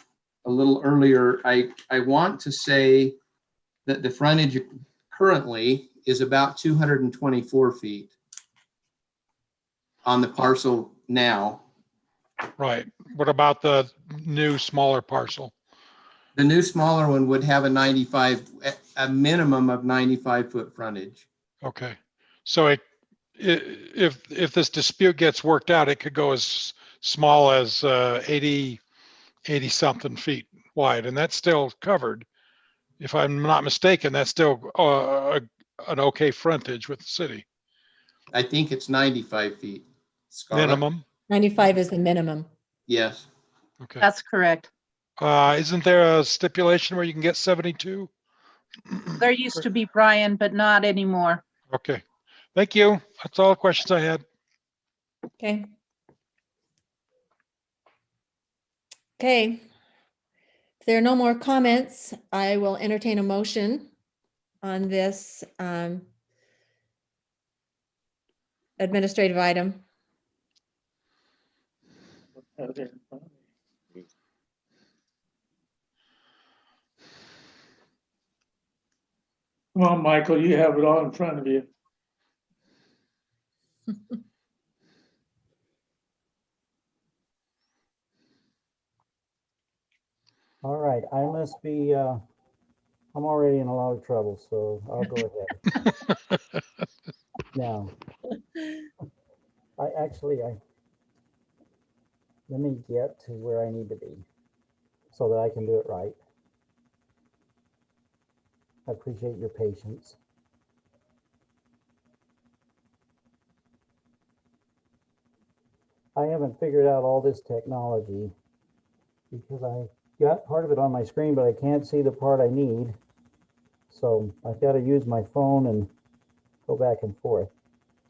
a little earlier, I want to say that the frontage currently is about 224 feet on the parcel now. Right. What about the new smaller parcel? The new smaller one would have a minimum of 95-foot frontage. Okay. So if this dispute gets worked out, it could go as small as 80 something feet wide, and that's still covered. If I'm not mistaken, that's still an okay frontage with the city. I think it's 95 feet. Scarlett? Minimum. 95 is the minimum. Yes. Okay. That's correct. Isn't there a stipulation where you can get 72? There used to be, Brian, but not anymore. Okay. Thank you. That's all the questions I had. Okay. Okay. If there are no more comments, I will entertain a motion on this administrative item. Come on, Michael, you have it all in front of you. All right, I must be, I'm already in a lot of trouble, so I'll go ahead. Now, let me get to where I need to be so that I can do it right. I appreciate your patience. I haven't figured out all this technology because I got part of it on my screen, but I can't see the part I need. So I've got to use my phone and go back and forth.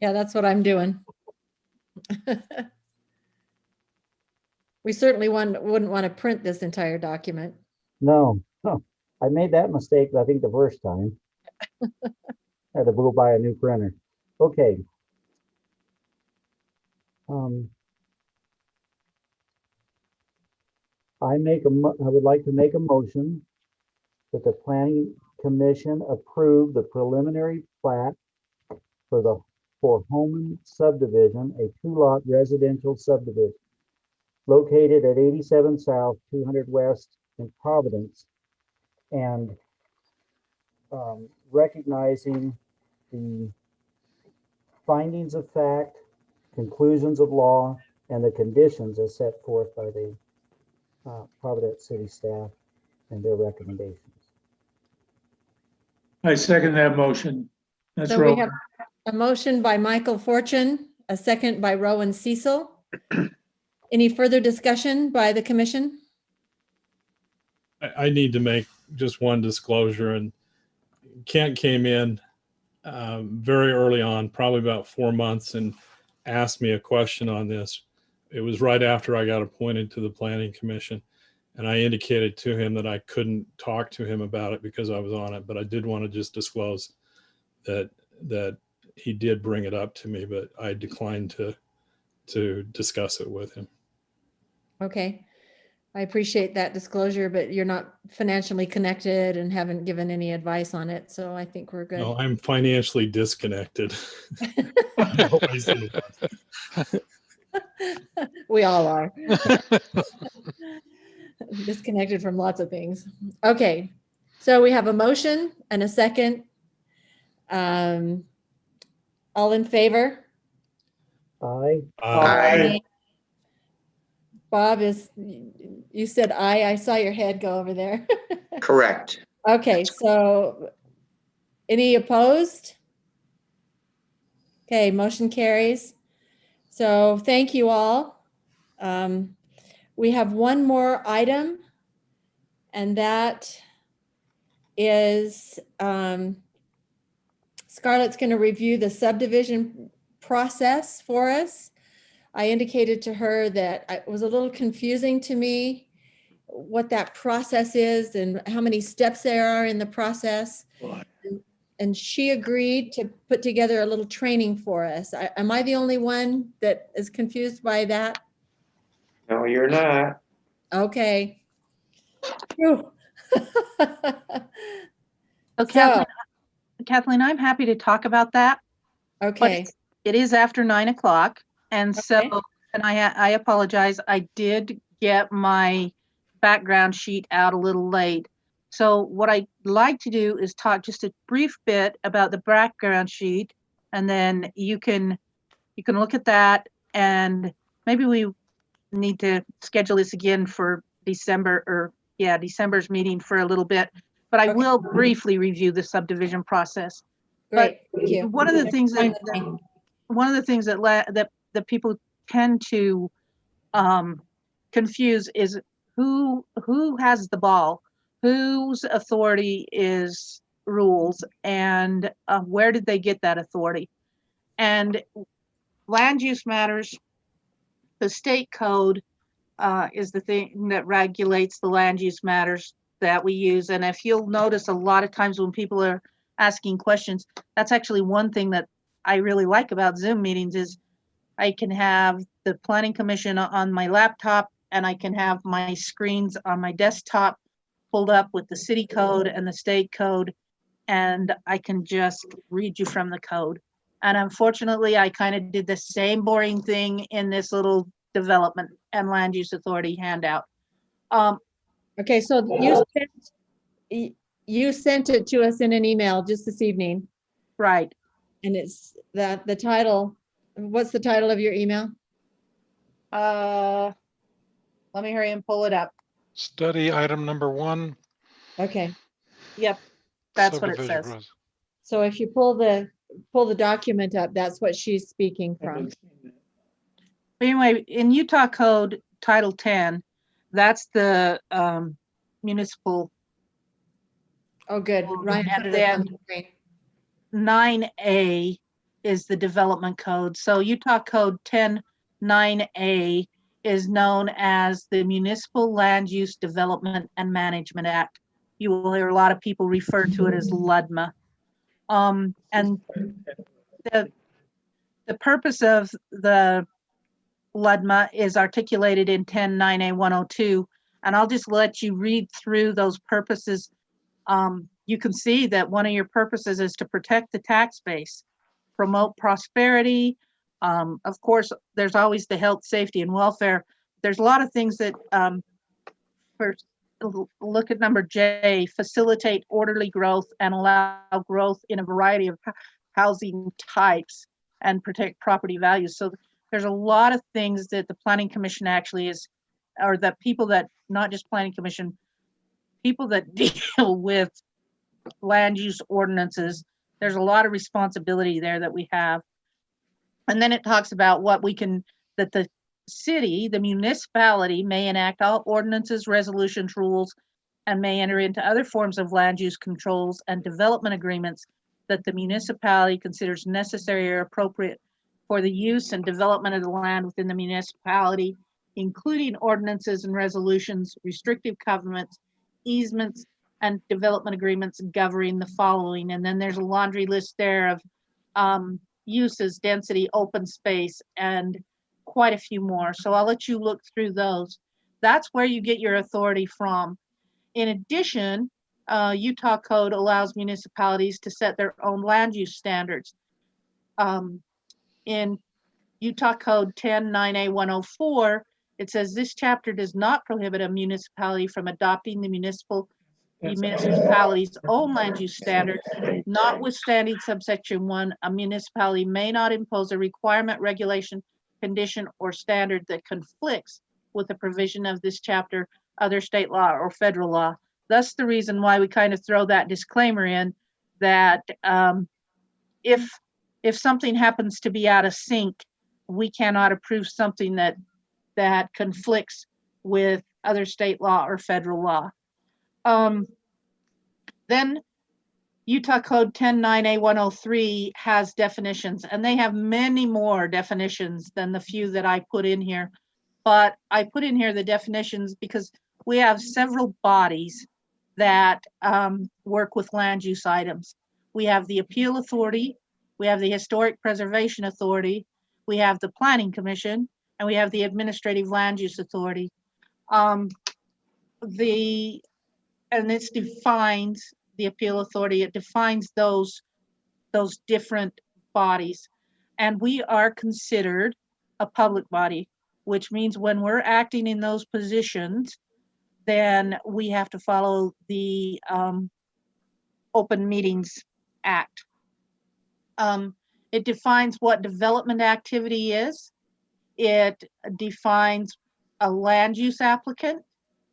Yeah, that's what I'm doing. We certainly wouldn't want to print this entire document. No, I made that mistake, I think, the first time. Had to go buy a new printer. Okay. I would like to make a motion that the Planning Commission approve the preliminary plat for Holman subdivision, a 2-lot residential subdivision located at 87 South, 200 West in Providence, and recognizing the findings of fact, conclusions of law, and the conditions as set forth by the Providence City staff and their recommendations. I second that motion. That's So we Rowan. have a motion by Michael Fortune, a second by Rowan Cecil. Any further discussion by the commission? I need to make just one disclosure, and Kent came in very early on, probably about 4 months, and asked me a question on this. It was right after I got appointed to the Planning Commission, and I indicated to him that I couldn't talk to him about it because I was on it, but I did want to just disclose that he did bring it up to me, but I declined to discuss it with him. Okay. I appreciate that disclosure, but you're not financially connected and haven't given any advice on it. So I think we're good. No, I'm financially disconnected. We all are. Disconnected from lots of things. Okay. So we have a motion and a second. All in favor? Aye. Aye. Bob, you said aye. I saw your head go over there. Correct. Okay, so any opposed? Okay, motion carries. So thank you all. We have one more item, and that is Scarlett's going to review the subdivision process for us. I indicated to her that it was a little confusing to me what that process is and how many steps there are in the process. And she agreed to put together a little training for us. Am I the only one that is confused by that? No, you're not. Okay. Phew. So Kathleen, I'm happy to talk about that. Okay. But it is after 9 o'clock. And so, Okay. and I apologize. I did get my background sheet out a little late. So what I'd like to do is talk just a brief bit about the background sheet, and then you can look at that, and maybe we need to schedule this again for December's meeting for a little bit, but I will briefly review the subdivision process. Great. But Thank you. one of the things that people tend to confuse is who has the ball, whose authority is rules, and where did they get that authority? And land use matters. The state code is the thing that regulates the land use matters that we use. And if you'll notice, a lot of times when people are asking questions, that's actually one thing that I really like about Zoom meetings is I can have the Planning Commission on my laptop, and I can have my screens on my desktop pulled up with the city code and the state code, and I can just read you from the code. And unfortunately, I kind of did the same boring thing in this little development and land use authority handout. Okay, so you sent it to us in an email just this evening. Right. And it's the title, what's the title of your email? Let me hurry and pull it up. Study item number 1. Okay, Yep, that's what it subdivision says. process. so if you pull the document up, that's what she's speaking from. Anyway, in Utah Code Title 10, that's the municipal. Oh, good. Ryan put And it up on then the screen. 9A is the development code. So Utah Code 10-9A is known as the Municipal Land Use Development and Management Act. You will hear a lot of people refer to it as LUDMA. And the purpose of the LUDMA is articulated in 10-9A-102, and I'll just let you read through those purposes. You can see that one of your purposes is to protect the tax base, promote prosperity. Of course, there's always the health, safety, and welfare. There's a lot of things that, first, look at number J, facilitate orderly growth and allow growth in a variety of housing types and protect property values. So there's a lot of things that the Planning Commission actually is, or that people that, not just Planning Commission, people that deal with land use ordinances, there's a lot of responsibility there that we have. And then it talks about what we can, that the city, the municipality may enact all ordinances, resolutions, rules, and may enter into other forms of land use controls and development agreements that the municipality considers necessary or appropriate for the use and development of the land within the municipality, including ordinances and resolutions, restrictive covenants, easements, and development agreements governing the following. And then there's a laundry list there of uses, density, open space, and quite a few more. So I'll let you look through those. That's where you get your authority from. In addition, Utah Code allows municipalities to set their own land use standards. In Utah Code 10-9A-104, it says this chapter does not prohibit a municipality from adopting the municipality's own land use standards. Notwithstanding subsection 1, a municipality may not impose a requirement, regulation, condition, or standard that conflicts with the provision of this chapter, other state law, or federal law. That's the reason why we kind of throw that disclaimer in that if something happens to be out of sync, we cannot approve something that conflicts with other state law or federal law. Then Utah Code 10-9A-103 has definitions, and they have many more definitions than the few that I put in here. But I put in here the definitions because we have several bodies that work with land use items. We have the Appeal Authority, we have the Historic Preservation Authority, we have the Planning Commission, and we have the Administrative Land Use Authority. And it defines the Appeal Authority, it defines those different bodies. And we are considered a public body, which means when we're acting in those positions, then we have to follow the Open Meetings Act. It defines what development activity is. It defines a land use applicant,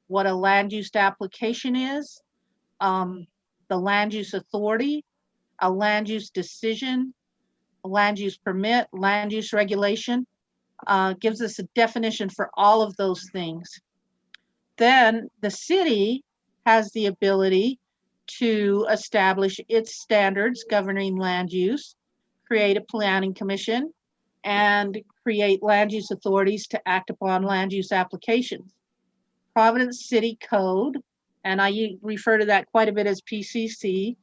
what a land use application is, the land use authority, a land use decision, a land use permit, land use regulation, gives us a definition for all of those things. Then the city has the ability to establish its standards governing land use, create a planning commission, and create land use authorities to act upon land use applications. Providence City Code, and I refer to that quite a bit as PCC,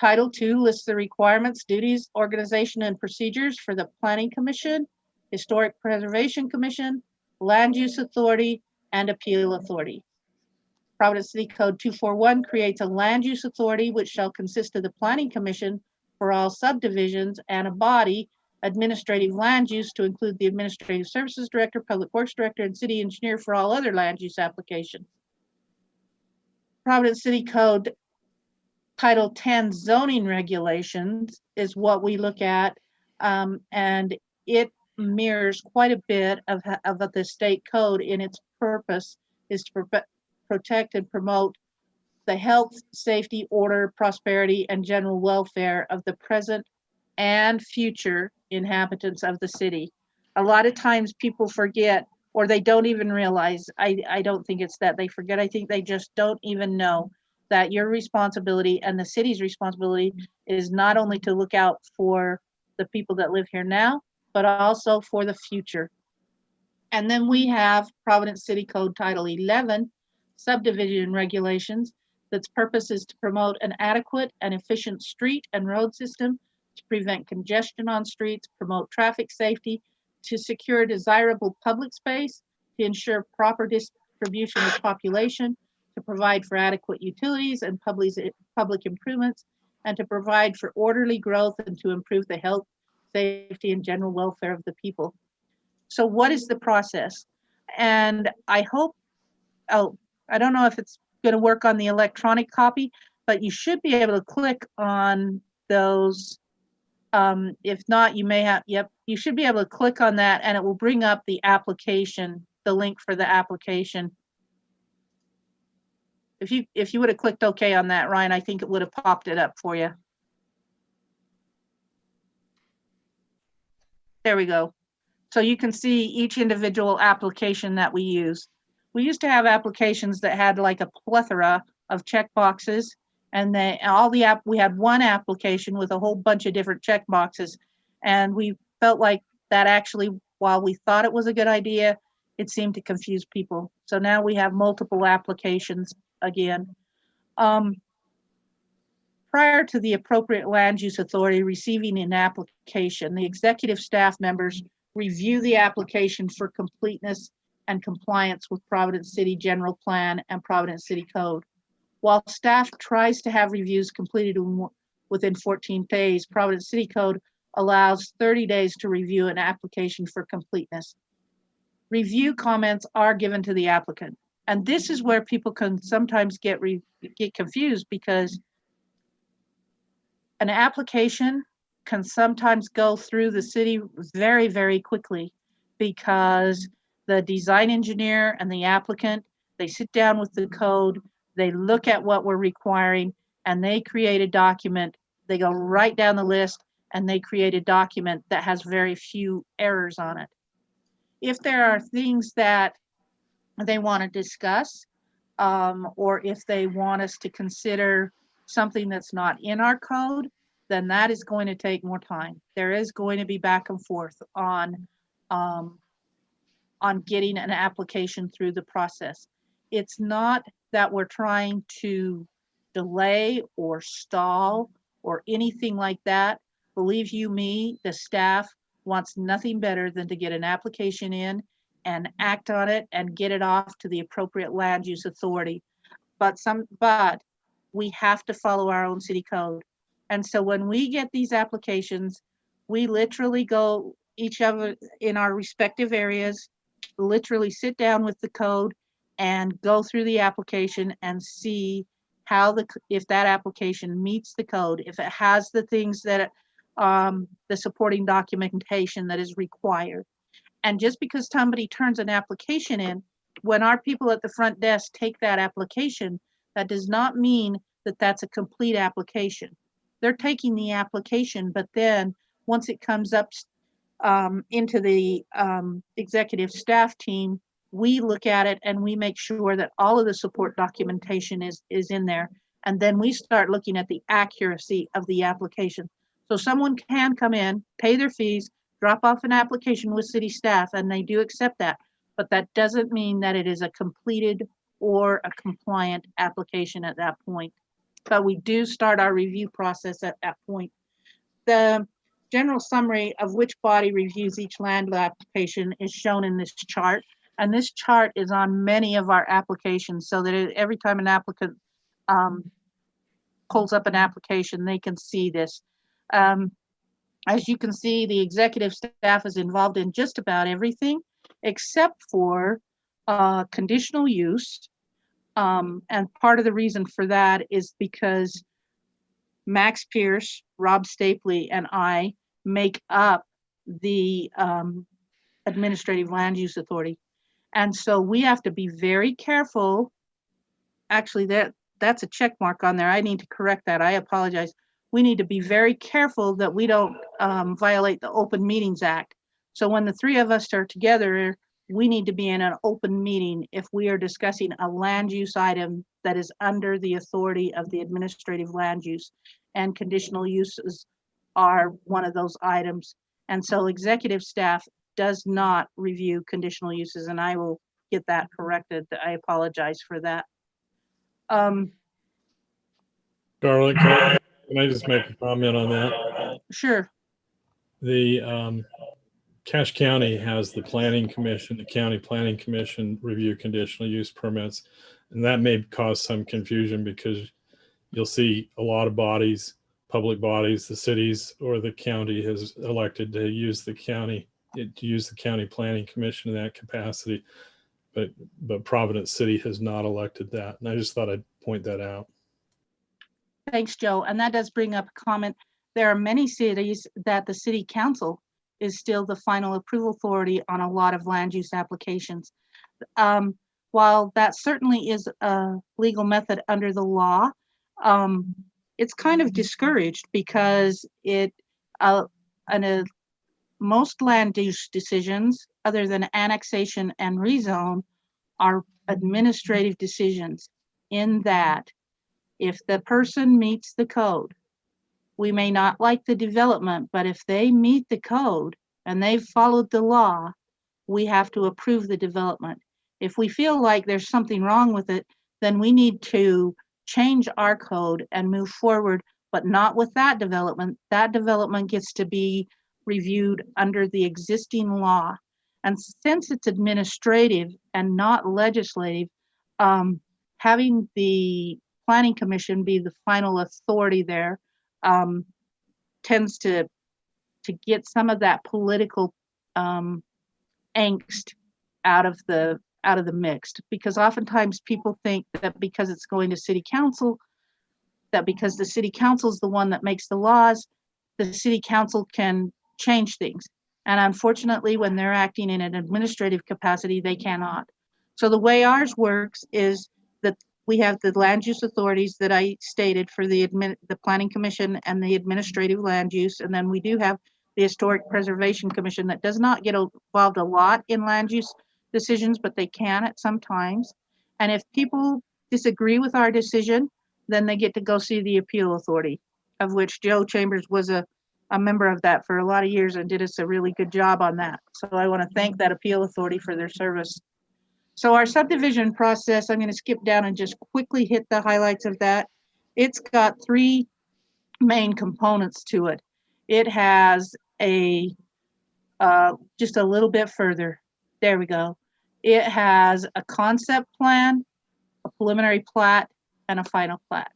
Title II lists the requirements, duties, organization, and procedures for the Planning Commission, Historic Preservation Commission, Land Use Authority, and Appeal Authority. Providence City Code 241 creates a land use authority which shall consist of the Planning Commission for all subdivisions and a body, administrative land use, to include the Administrative Services Director, Public Works Director, and City Engineer for all other land use applications. Providence City Code Title 10 zoning regulations is what we look at. And it mirrors quite a bit of the state code in its purpose is to protect and promote the health, safety, order, prosperity, and general welfare of the present and future inhabitants of the city. A lot of times people forget, or they don't even realize, I don't think it's that they forget, I think they just don't even know that your responsibility and the city's responsibility is not only to look out for the people that live here now, but also for the future. And then we have Providence City Code Title 11, subdivision regulations, that's purpose is to promote an adequate and efficient street and road system, to prevent congestion on streets, promote traffic safety, to secure desirable public space, to ensure proper distribution of population, to provide for adequate utilities and public improvements, and to provide for orderly growth and to improve the health, safety, and general welfare of the people. So what is the process? And I hope, I don't know if it's going to work on the electronic copy, but you should be able to click on those. If not, you may have, yep, you should be able to click on that and it will bring up the application, the link for the application. If you would have clicked OK on that, Ryan, I think it would have popped it up for you. There we go. So you can see each individual application that we use. We used to have applications that had like a plethora of check boxes, and we had one application with a whole bunch of different check boxes, and we felt like that actually, while we thought it was a good idea, it seemed to confuse people. So now we have multiple applications again. Prior to the appropriate land use authority receiving an application, the executive staff members review the application for completeness and compliance with Providence City General Plan and Providence City Code. While staff tries to have reviews completed within 14 days, Providence City Code allows 30 days to review an application for completeness. Review comments are given to the applicant. And this is where people can sometimes get confused, because an application can sometimes go through the city very, very quickly, because the design engineer and the applicant, they sit down with the code, they look at what we're requiring, and they create a document. They go right down the list and they create a document that has very few errors on it. If there are things that they want to discuss, or if they want us to consider something that's not in our code, then that is going to take more time. There is going to be back and forth on getting an application through the process. It's not that we're trying to delay or stall or anything like that. Believe you me, the staff wants nothing better than to get an application in and act on it and get it off to the appropriate land use authority. But we have to follow our own city code. And so when we get these applications, we literally go each of it in our respective areas, literally sit down with the code and go through the application and see if that application meets the code, if it has the things that the supporting documentation that is required. And just because somebody turns an application in, when our people at the front desk take that application, that does not mean that that's a complete application. They're taking the application, but then once it comes up into the executive staff team, we look at it and we make sure that all of the support documentation is in there. And then we start looking at the accuracy of the application. So someone can come in, pay their fees, drop off an application with city staff, and they do accept that. But that doesn't mean that it is a completed or a compliant application at that point. But we do start our review process at that point. The general summary of which body reviews each land application is shown in this chart. And this chart is on many of our applications, so that every time an applicant pulls up an application, they can see this. As you can see, the executive staff is involved in just about everything except for conditional use, And part of the reason for that is because Max Pierce, Rob Stapley, and I make up the Administrative Land Use Authority. And so we have to be very careful. Actually, that's a check mark on there. I need to correct that. I apologize. We need to be very careful that we don't violate the Open Meetings Act. So when the three of us are together, we need to be in an open meeting if we are discussing a land use item that is under the authority of the administrative land use, and conditional uses are one of those items. And so executive staff does not review conditional uses, and I will get that corrected. I apologize for that. Scarlett, can I just make a comment on that? Sure. The Cache County has the Planning Commission, the County Planning Commission review conditional use permits. And that may cause some confusion because you'll see a lot of bodies, public bodies, the cities or the county has elected to use the county Planning Commission in that capacity. But Providence City has not elected that. And I just thought I'd point that out. Thanks, Joe. And that does bring up a comment. There are many cities that the city council is still the final approval authority on a lot of land use applications. While that certainly is a legal method under the law, it's kind of discouraged because most land use decisions, other than annexation and rezone, are administrative decisions, in that if the person meets the code, we may not like the development, but if they meet the code and they've followed the law, we have to approve the development. If we feel like there's something wrong with it, then we need to change our code and move forward, but not with that development. That development gets to be reviewed under the existing law. And since it's administrative and not legislative, having the Planning Commission be the final authority there tends to get some of that political angst out of the mix, because oftentimes people think that because it's going to city council, that because the city council is the one that makes the laws, the city council can change things. And unfortunately, when they're acting in an administrative capacity, they cannot. So the way ours works is that we have the land use authorities that I stated for the Planning Commission and the administrative land use. And then we do have the Historic Preservation Commission that does not get involved a lot in land use decisions, but they can at some times. And if people disagree with our decision, then they get to go see the appeal authority, of which Joe Chambers was a member of that for a lot of years and did us a really good job on that. So I want to thank that appeal authority for their service. So our subdivision process, I'm going to skip down and just quickly hit the highlights of that. It's got three main components to it. It has a, just a little bit further, there we go. It has a concept plan, a preliminary plat, and a final plat.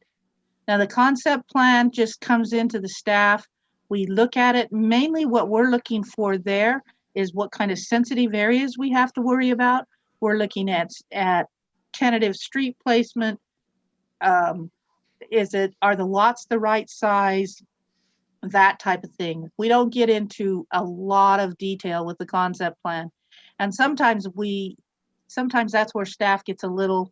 Now the concept plan just comes into the staff. We look at it. Mainly what we're looking for there is what kind of sensitive areas we have to worry about. We're looking at tentative street placement. Are the lots the right size? That type of thing. We don't get into a lot of detail with the concept plan. And sometimes that's where staff gets a little,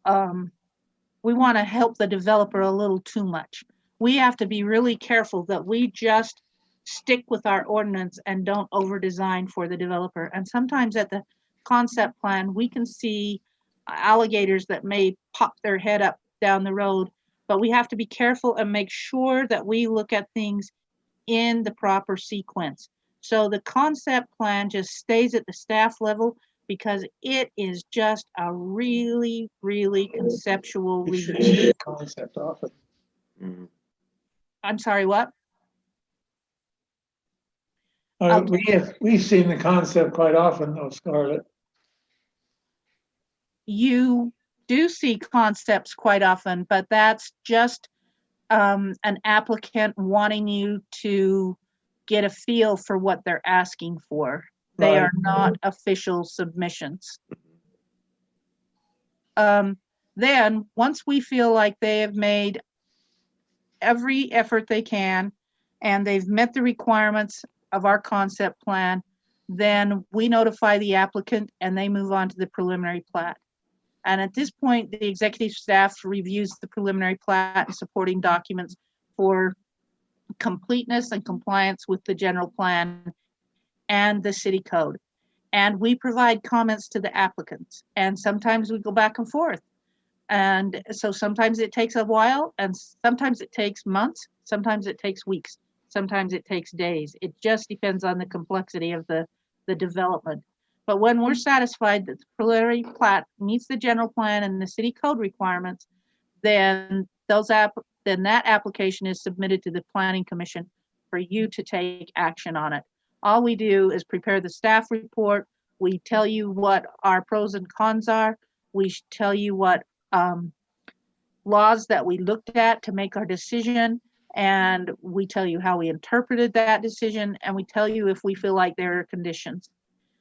we want to help the developer a little too much. We have to be really careful that we just stick with our ordinance and don't over design for the developer. And sometimes at the concept plan, we can see alligators that may pop their head up down the road, but we have to be careful and make sure that we look at things in the proper sequence. So the concept plan just stays at the staff level because it is just a really, really conceptual review. Concept often. I'm sorry, what? We've seen the concept quite often though, Scarlett. You do see concepts quite often, but that's just an applicant wanting you to get a feel for what they're asking for. They are not official submissions. Then, once we feel like they have made every effort they can and they've met the requirements of our concept plan, then we notify the applicant and they move on to the preliminary plat. And at this point, the executive staff reviews the preliminary plat and supporting documents for completeness and compliance with the general plan and the city code. And we provide comments to the applicants. And sometimes we go back and forth. And so sometimes it takes a while, and sometimes it takes months, sometimes it takes weeks, sometimes it takes days. It just depends on the complexity of the development. But when we're satisfied that the preliminary plat meets the general plan and the city code requirements, then that application is submitted to the Planning Commission for you to take action on it. All we do is prepare the staff report. We tell you what our pros and cons are. We tell you what laws that we looked at to make our decision, and we tell you how we interpreted that decision, and we tell you if we feel like there are conditions.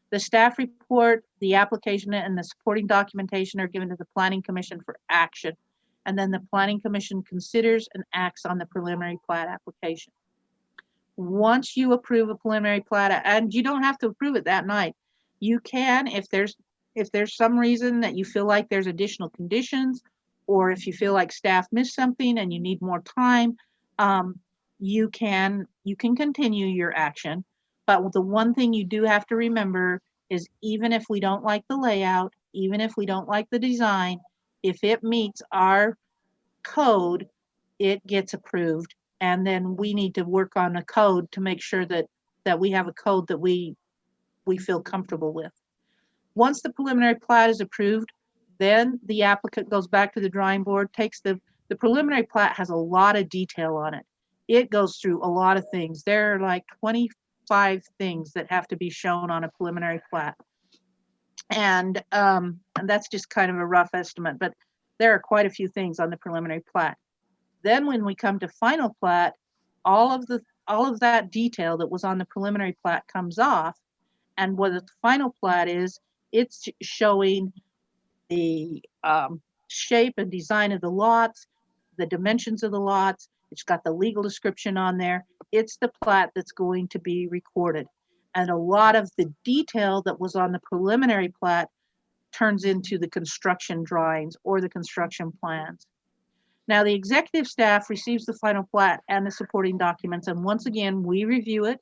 The staff report, the application, and the supporting documentation are given to the Planning Commission for action, and then the Planning Commission considers and acts on the preliminary plat application. Once you approve a preliminary plat, and you don't have to approve it that night, you can, if there's some reason that you feel like there's additional conditions, or if you feel like staff missed something and you need more time, you can continue your action. But the one thing you do have to remember is, even if we don't like the layout, even if we don't like the design, if it meets our code, it gets approved. And then we need to work on a code to make sure that we have a code that we feel comfortable with. Once the preliminary plat is approved, then the applicant goes back to the drawing board, takes the preliminary plat has a lot of detail on it. It goes through a lot of things. There are like 25 things that have to be shown on a preliminary plat. And that's just kind of a rough estimate, but there are quite a few things on the preliminary plat. Then when we come to final plat, all of that detail that was on the preliminary plat comes off, and what the final plat is, it's showing the shape and design of the lots, the dimensions of the lots. It's got the legal description on there. It's the plat that's going to be recorded. And a lot of the detail that was on the preliminary plat turns into the construction drawings or the construction plans. Now, the executive staff receives the final plat and the supporting documents, and once again, we review it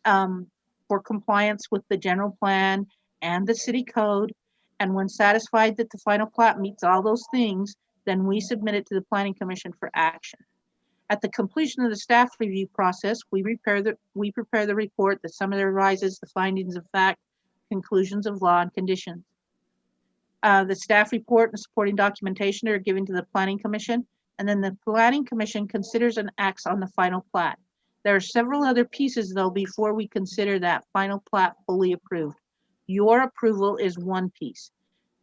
for compliance with the general plan and the city code. And when satisfied that the final plat meets all those things, then we submit it to the Planning Commission for action. At the completion of the staff review process, we prepare the report that summarizes the findings of fact, conclusions of law, and conditions. The staff report and supporting documentation are given to the Planning Commission, and then the Planning Commission considers and acts on the final plat. There are several other pieces, though, before we consider that final plat fully approved. Your approval is one piece.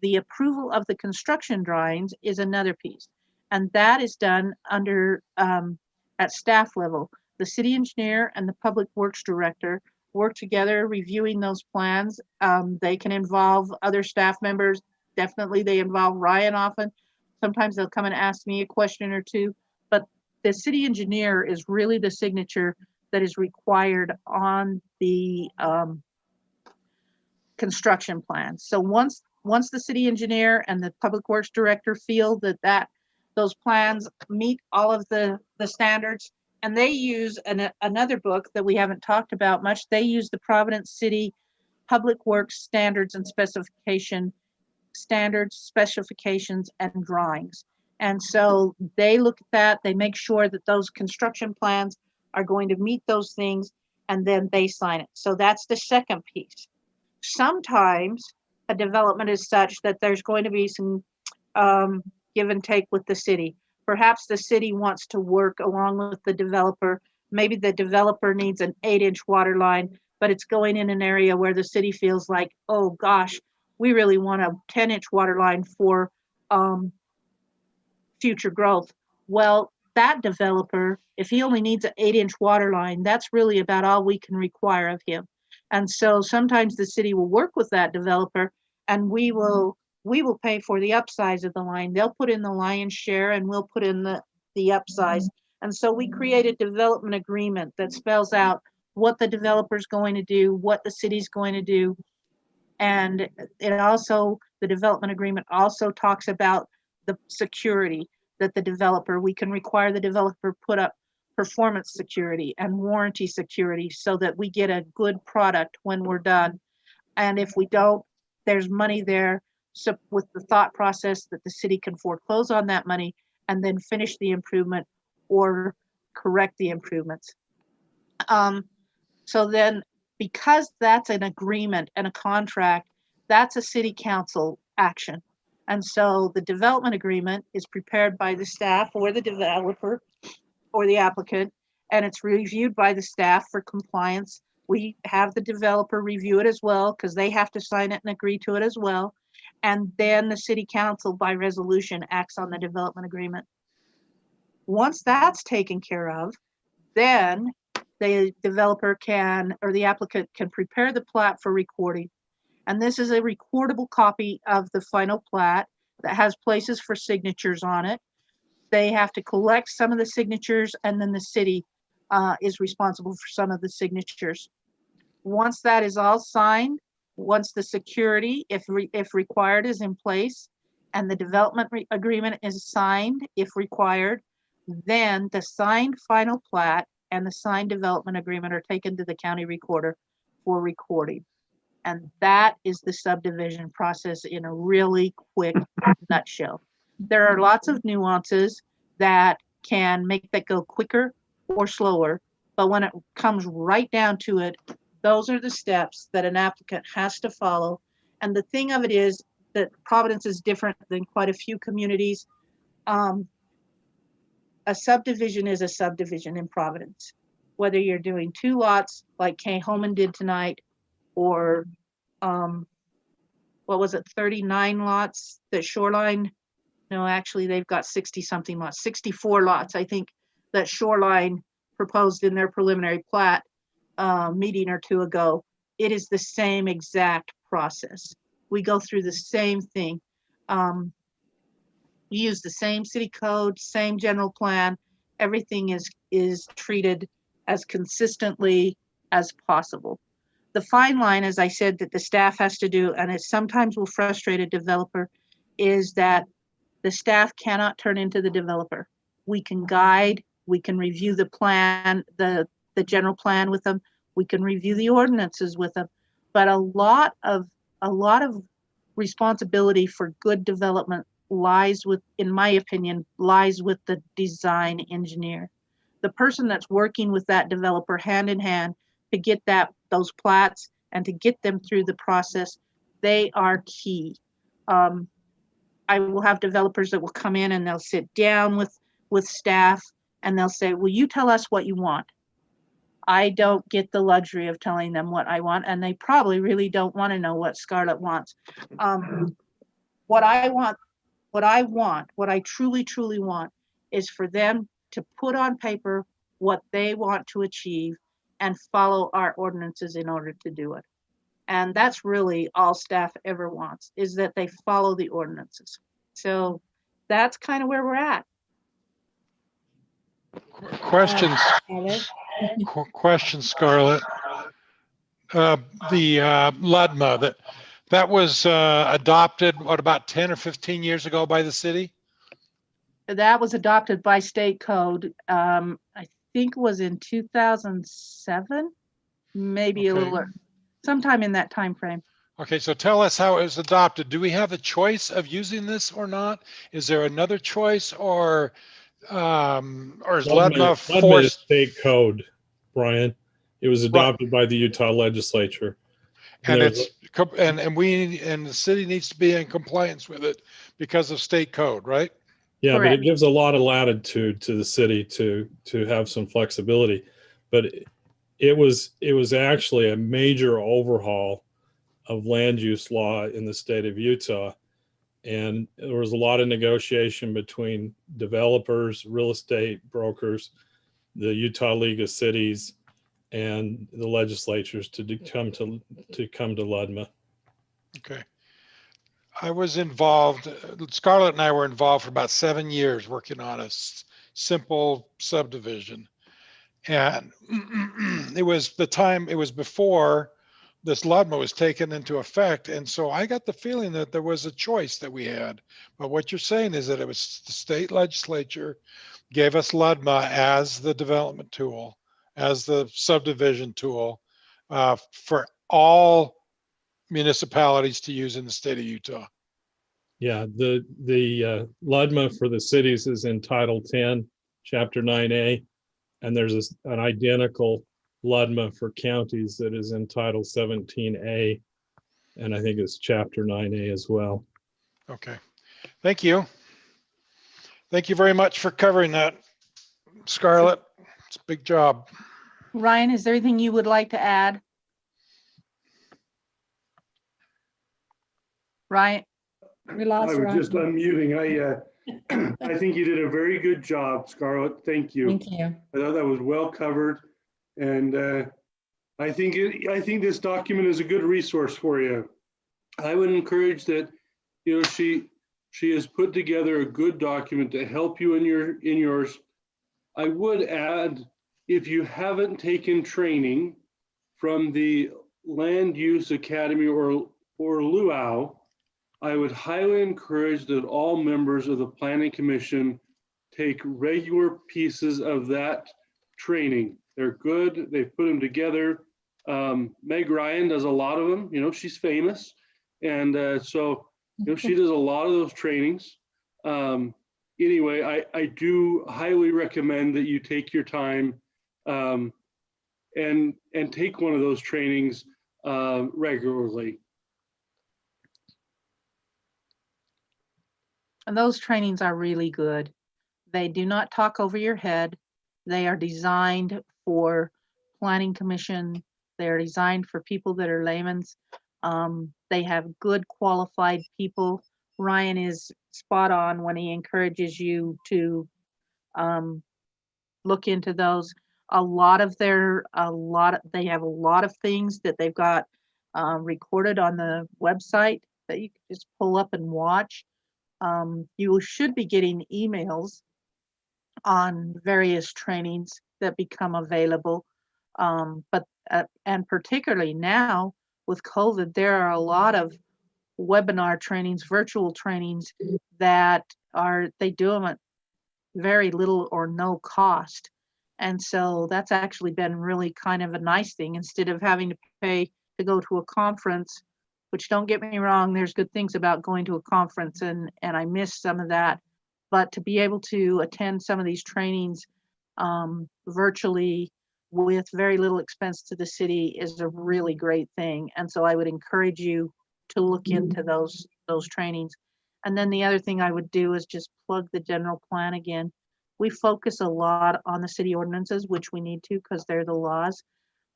The approval of the construction drawings is another piece, and that is done under at staff level. The city engineer and the public works director work together reviewing those plans. They can involve other staff members. Definitely, they involve Ryan often. Sometimes they'll come and ask me a question or two, but the city engineer is really the signature that is required on the construction plans. So once the city engineer and the public works director feel that those plans meet all of the standards, and they use another book that we haven't talked about much. They use the Providence City Public Works Standards and Specifications, and drawings. And so they look at that, they make sure that those construction plans are going to meet those things, and then they sign it. So that's the second piece. Sometimes a development is such that there's going to be some give and take with the city. Perhaps the city wants to work along with the developer. Maybe the developer needs an 8-inch water line, but it's going in an area where the city feels like, oh gosh, we really want a 10-inch water line for future growth. Well, that developer, if he only needs an 8-inch water line, that's really about all we can require of him. And so sometimes the city will work with that developer, and we will we will pay for the upsize of the line. They'll put in the lion's share and we'll put in the upsize. And so we create a development agreement that spells out what the developer's going to do, what the city's going to do. And it also, the development agreement also talks about the security that we can require the developer put up performance security and warranty security so that we get a good product when we're done. And if we don't, there's money there. So with the thought process that the city can foreclose on that money and then finish the improvement or correct the improvements. So then, because that's an agreement and a contract, that's a city council action. And so the development agreement is prepared by the staff or the developer or the applicant, and it's reviewed by the staff for compliance. We have the developer review it as well because they have to sign it and agree to it as well. And then the city council by resolution acts on the development agreement. Once that's taken care of, then the developer can, or the applicant can prepare the plat for recording. And this is a recordable copy of the final plat that has places for signatures on it. They have to collect some of the signatures and then the city is responsible for some of the signatures. Once that is all signed, once the security, if required, is in place and the development agreement is signed, if required, then the signed final plat and the signed development agreement are taken to the county recorder for recording. And that is the subdivision process in a really quick nutshell. There are lots of nuances that can make that go quicker or slower, but when it comes right down to it, those are the steps that an applicant has to follow. And the thing of it is that Providence is different than quite a few communities. A subdivision is a subdivision in Providence. Whether you're doing 2 lots like Kay Holman did tonight, or what was it, 39 lots that Shoreline, no, actually they've got 60 something lots, 64 lots, I think, that Shoreline proposed in their preliminary plat meeting or 2 ago. It is the same exact process. We go through the same thing. You use the same city code, same general plan. Everything is treated as consistently as possible. The fine line, as I said, that the staff has to do, and it sometimes will frustrate a developer, is that the staff cannot turn into the developer. We can guide, we can review the plan, the general plan with them, we can review the ordinances with them, but a lot of responsibility for good development lies with, in my opinion, lies with the design engineer. The person that's working with that developer hand in hand to get those plats and to get them through the process, they are key. I will have developers that will come in and they'll sit down with staff and they'll say, will you tell us what you want? I don't get the luxury of telling them what I want, and they probably really don't want to know what Scarlett wants. What I truly want is for them to put on paper what they want to achieve and follow our ordinances in order to do it. And that's really all staff ever wants, is that they follow the ordinances. So that's kind of where we're at. Questions, Scarlett. The LUDMA, that was adopted, what, about 10 or 15 years ago by the city? That was adopted by state code. I think it was in 2007, maybe a little, sometime in that time frame. Okay, so tell us how it was adopted. Do we have a choice of using this or not? Is there another choice, or is LUDMA is forced? state code, Brian. It was adopted by the Utah legislature. And and the city needs to be in compliance with it because of state code, right? Yeah, Correct. but it gives a lot of latitude to the city to have some flexibility. But it was actually a major overhaul of land use law in the state of Utah. And there was a lot of negotiation between developers, real estate brokers, the Utah League of Cities, and the legislatures to come to LUDMA. Okay. I was involved, Scarlett and I were involved for about 7 years working on a simple subdivision. And it was before this LUDMA was taken into effect. And so I got the feeling that there was a choice that we had. But what you're saying is that it was the state legislature gave us LUDMA as the development tool, as the subdivision tool for all municipalities to use in the state of Utah. Yeah, the LUDMA for the cities is in Title 10, Chapter 9A, and there's an identical LUDMA for counties that is in Title 17A, and I think it's Chapter 9A as well. Okay, thank you. Thank you very much for covering that, Scarlett. It's a big job. Ryan, is there anything you would like to add? Ryan? We lost I was Ryan. just unmuting. I think you did a very good job, Scarlett. Thank you. Thank you. I thought that was well covered, and I think this document is a good resource for you. I would encourage that. You know, she has put together a good document to help you in yours. I would add, if you haven't taken training from the Land Use Academy or Luau, I would highly encourage that all members of the Planning Commission take regular pieces of that training. They're good. They've put them together. Meg Ryan does a lot of them. You know, she's famous. And so, you know, she does a lot of those trainings. Anyway, I do highly recommend that you take your time and take one of those trainings regularly. And those trainings are really good. They do not talk over your head. They are designed for planning commission. They are designed for people that are laymen's. They have good qualified people. Ryan is spot on when he encourages you to look into those. They have a lot of things that they've got recorded on the website that you can just pull up and watch. You should be getting emails on various trainings that become available. And particularly now with COVID, there are a lot of webinar trainings, virtual trainings that they do them at very little or no cost. And so that's actually been really kind of a nice thing, instead of having to pay to go to a conference, which, don't get me wrong, there's good things about going to a conference, and I miss some of that. But to be able to attend some of these trainings virtually with very little expense to the city is a really great thing. And so I would encourage you to look into those trainings. And then the other thing I would do is just plug the general plan again. We focus a lot on the city ordinances, which we need to because they're the laws,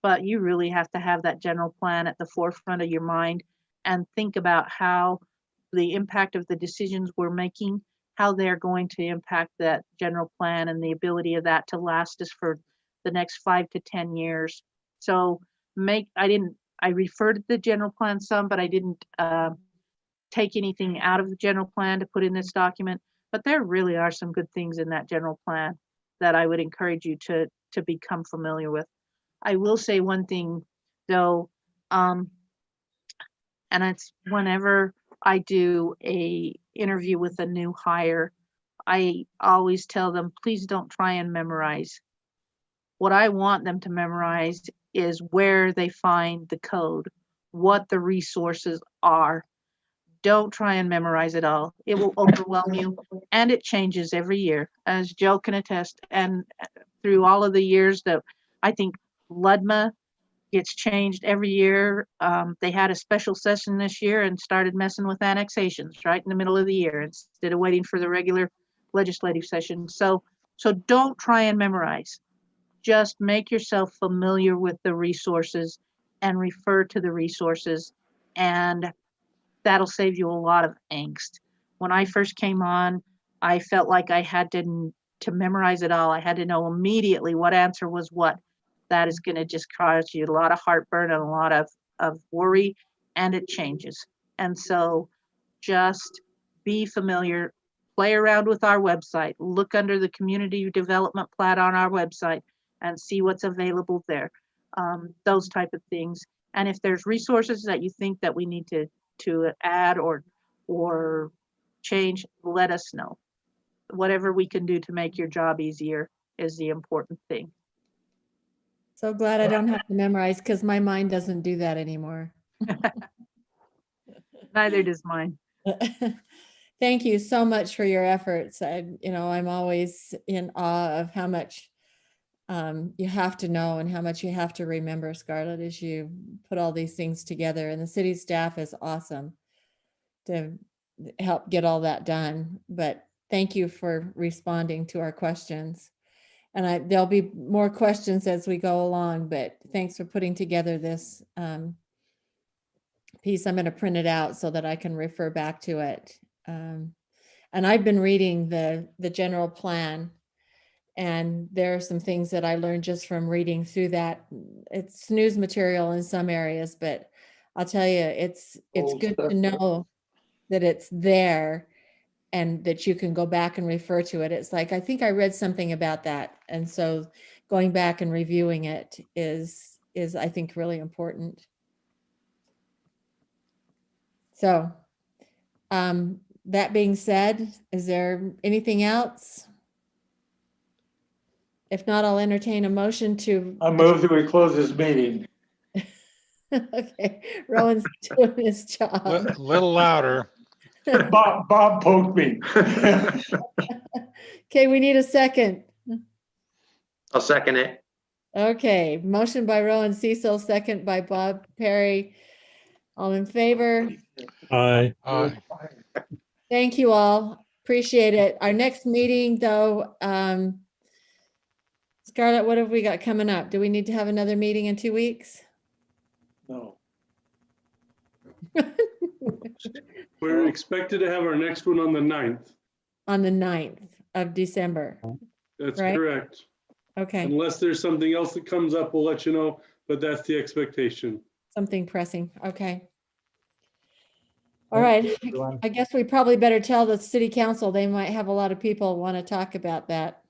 but you really have to have that general plan at the forefront of your mind and think about how the impact of the decisions we're making, how they're going to impact that general plan and the ability of that to last us for the next 5 to 10 years. So I referred to the general plan some, but I didn't take anything out of the general plan to put in this document. But there really are some good things in that general plan that I would encourage you to become familiar with. I will say one thing though, and it's whenever I do a interview with a new hire, I always tell them, please don't try and memorize. What I want them to memorize is where they find the code, what the resources are. Don't try and memorize it all. It will overwhelm you, and it changes every year, as Joe can attest. And through all of the years that I think LUDMA gets changed every year. They had a special session this year and started messing with annexations right in the middle of the year instead of waiting for the regular legislative session. So don't try and memorize. Just make yourself familiar with the resources and refer to the resources, and that'll save you a lot of angst. When I first came on, I felt like I had to memorize it all. I had to know immediately what answer was what. That is going to just cause you a lot of heartburn and a lot of worry, and it changes. And so just be familiar, play around with our website, look under the community development plat on our website and see what's available there. Those type of things. And if there's resources that you think that we need to add or change, let us know. Whatever we can do to make your job easier is the important thing. So glad I don't have to memorize because my mind doesn't do that anymore. Neither does mine. Thank you so much for your efforts. I'm always in awe of how much you have to know and how much you have to remember, Scarlett, as you put all these things together. And the city staff is awesome to help get all that done. But thank you for responding to our questions. And there'll be more questions as we go along, but thanks for putting together this piece. I'm going to print it out so that I can refer back to it. And I've been reading the general plan, and there are some things that I learned just from reading through that. It's news material in some areas, but I'll tell you, it's good to know that it's there and that you can go back and refer to it. It's like, I think I read something about that. And so going back and reviewing it is I think really important. So that being said, is there anything else? If not, I'll entertain a motion to. I move that we close this meeting. Okay, Rowan's doing his job. A little louder. Bob poked me. Okay, we need a second. I'll second it. Okay, motion by Rowan Cecil, second by Bob Perry. All in favor? Aye. Aye. Thank you all. Appreciate it. Our next meeting, though, Scarlett, what have we got coming up? Do we need to have another meeting in 2 weeks? No. We're expected to have our next one on the 9th. On the 9th of December. That's Right. correct. Okay, Unless there's something else that comes up, we'll let you know, but that's the expectation. something pressing. Okay. All right. everyone. I guess we probably better tell the city council. They might have a lot of people want to talk about that.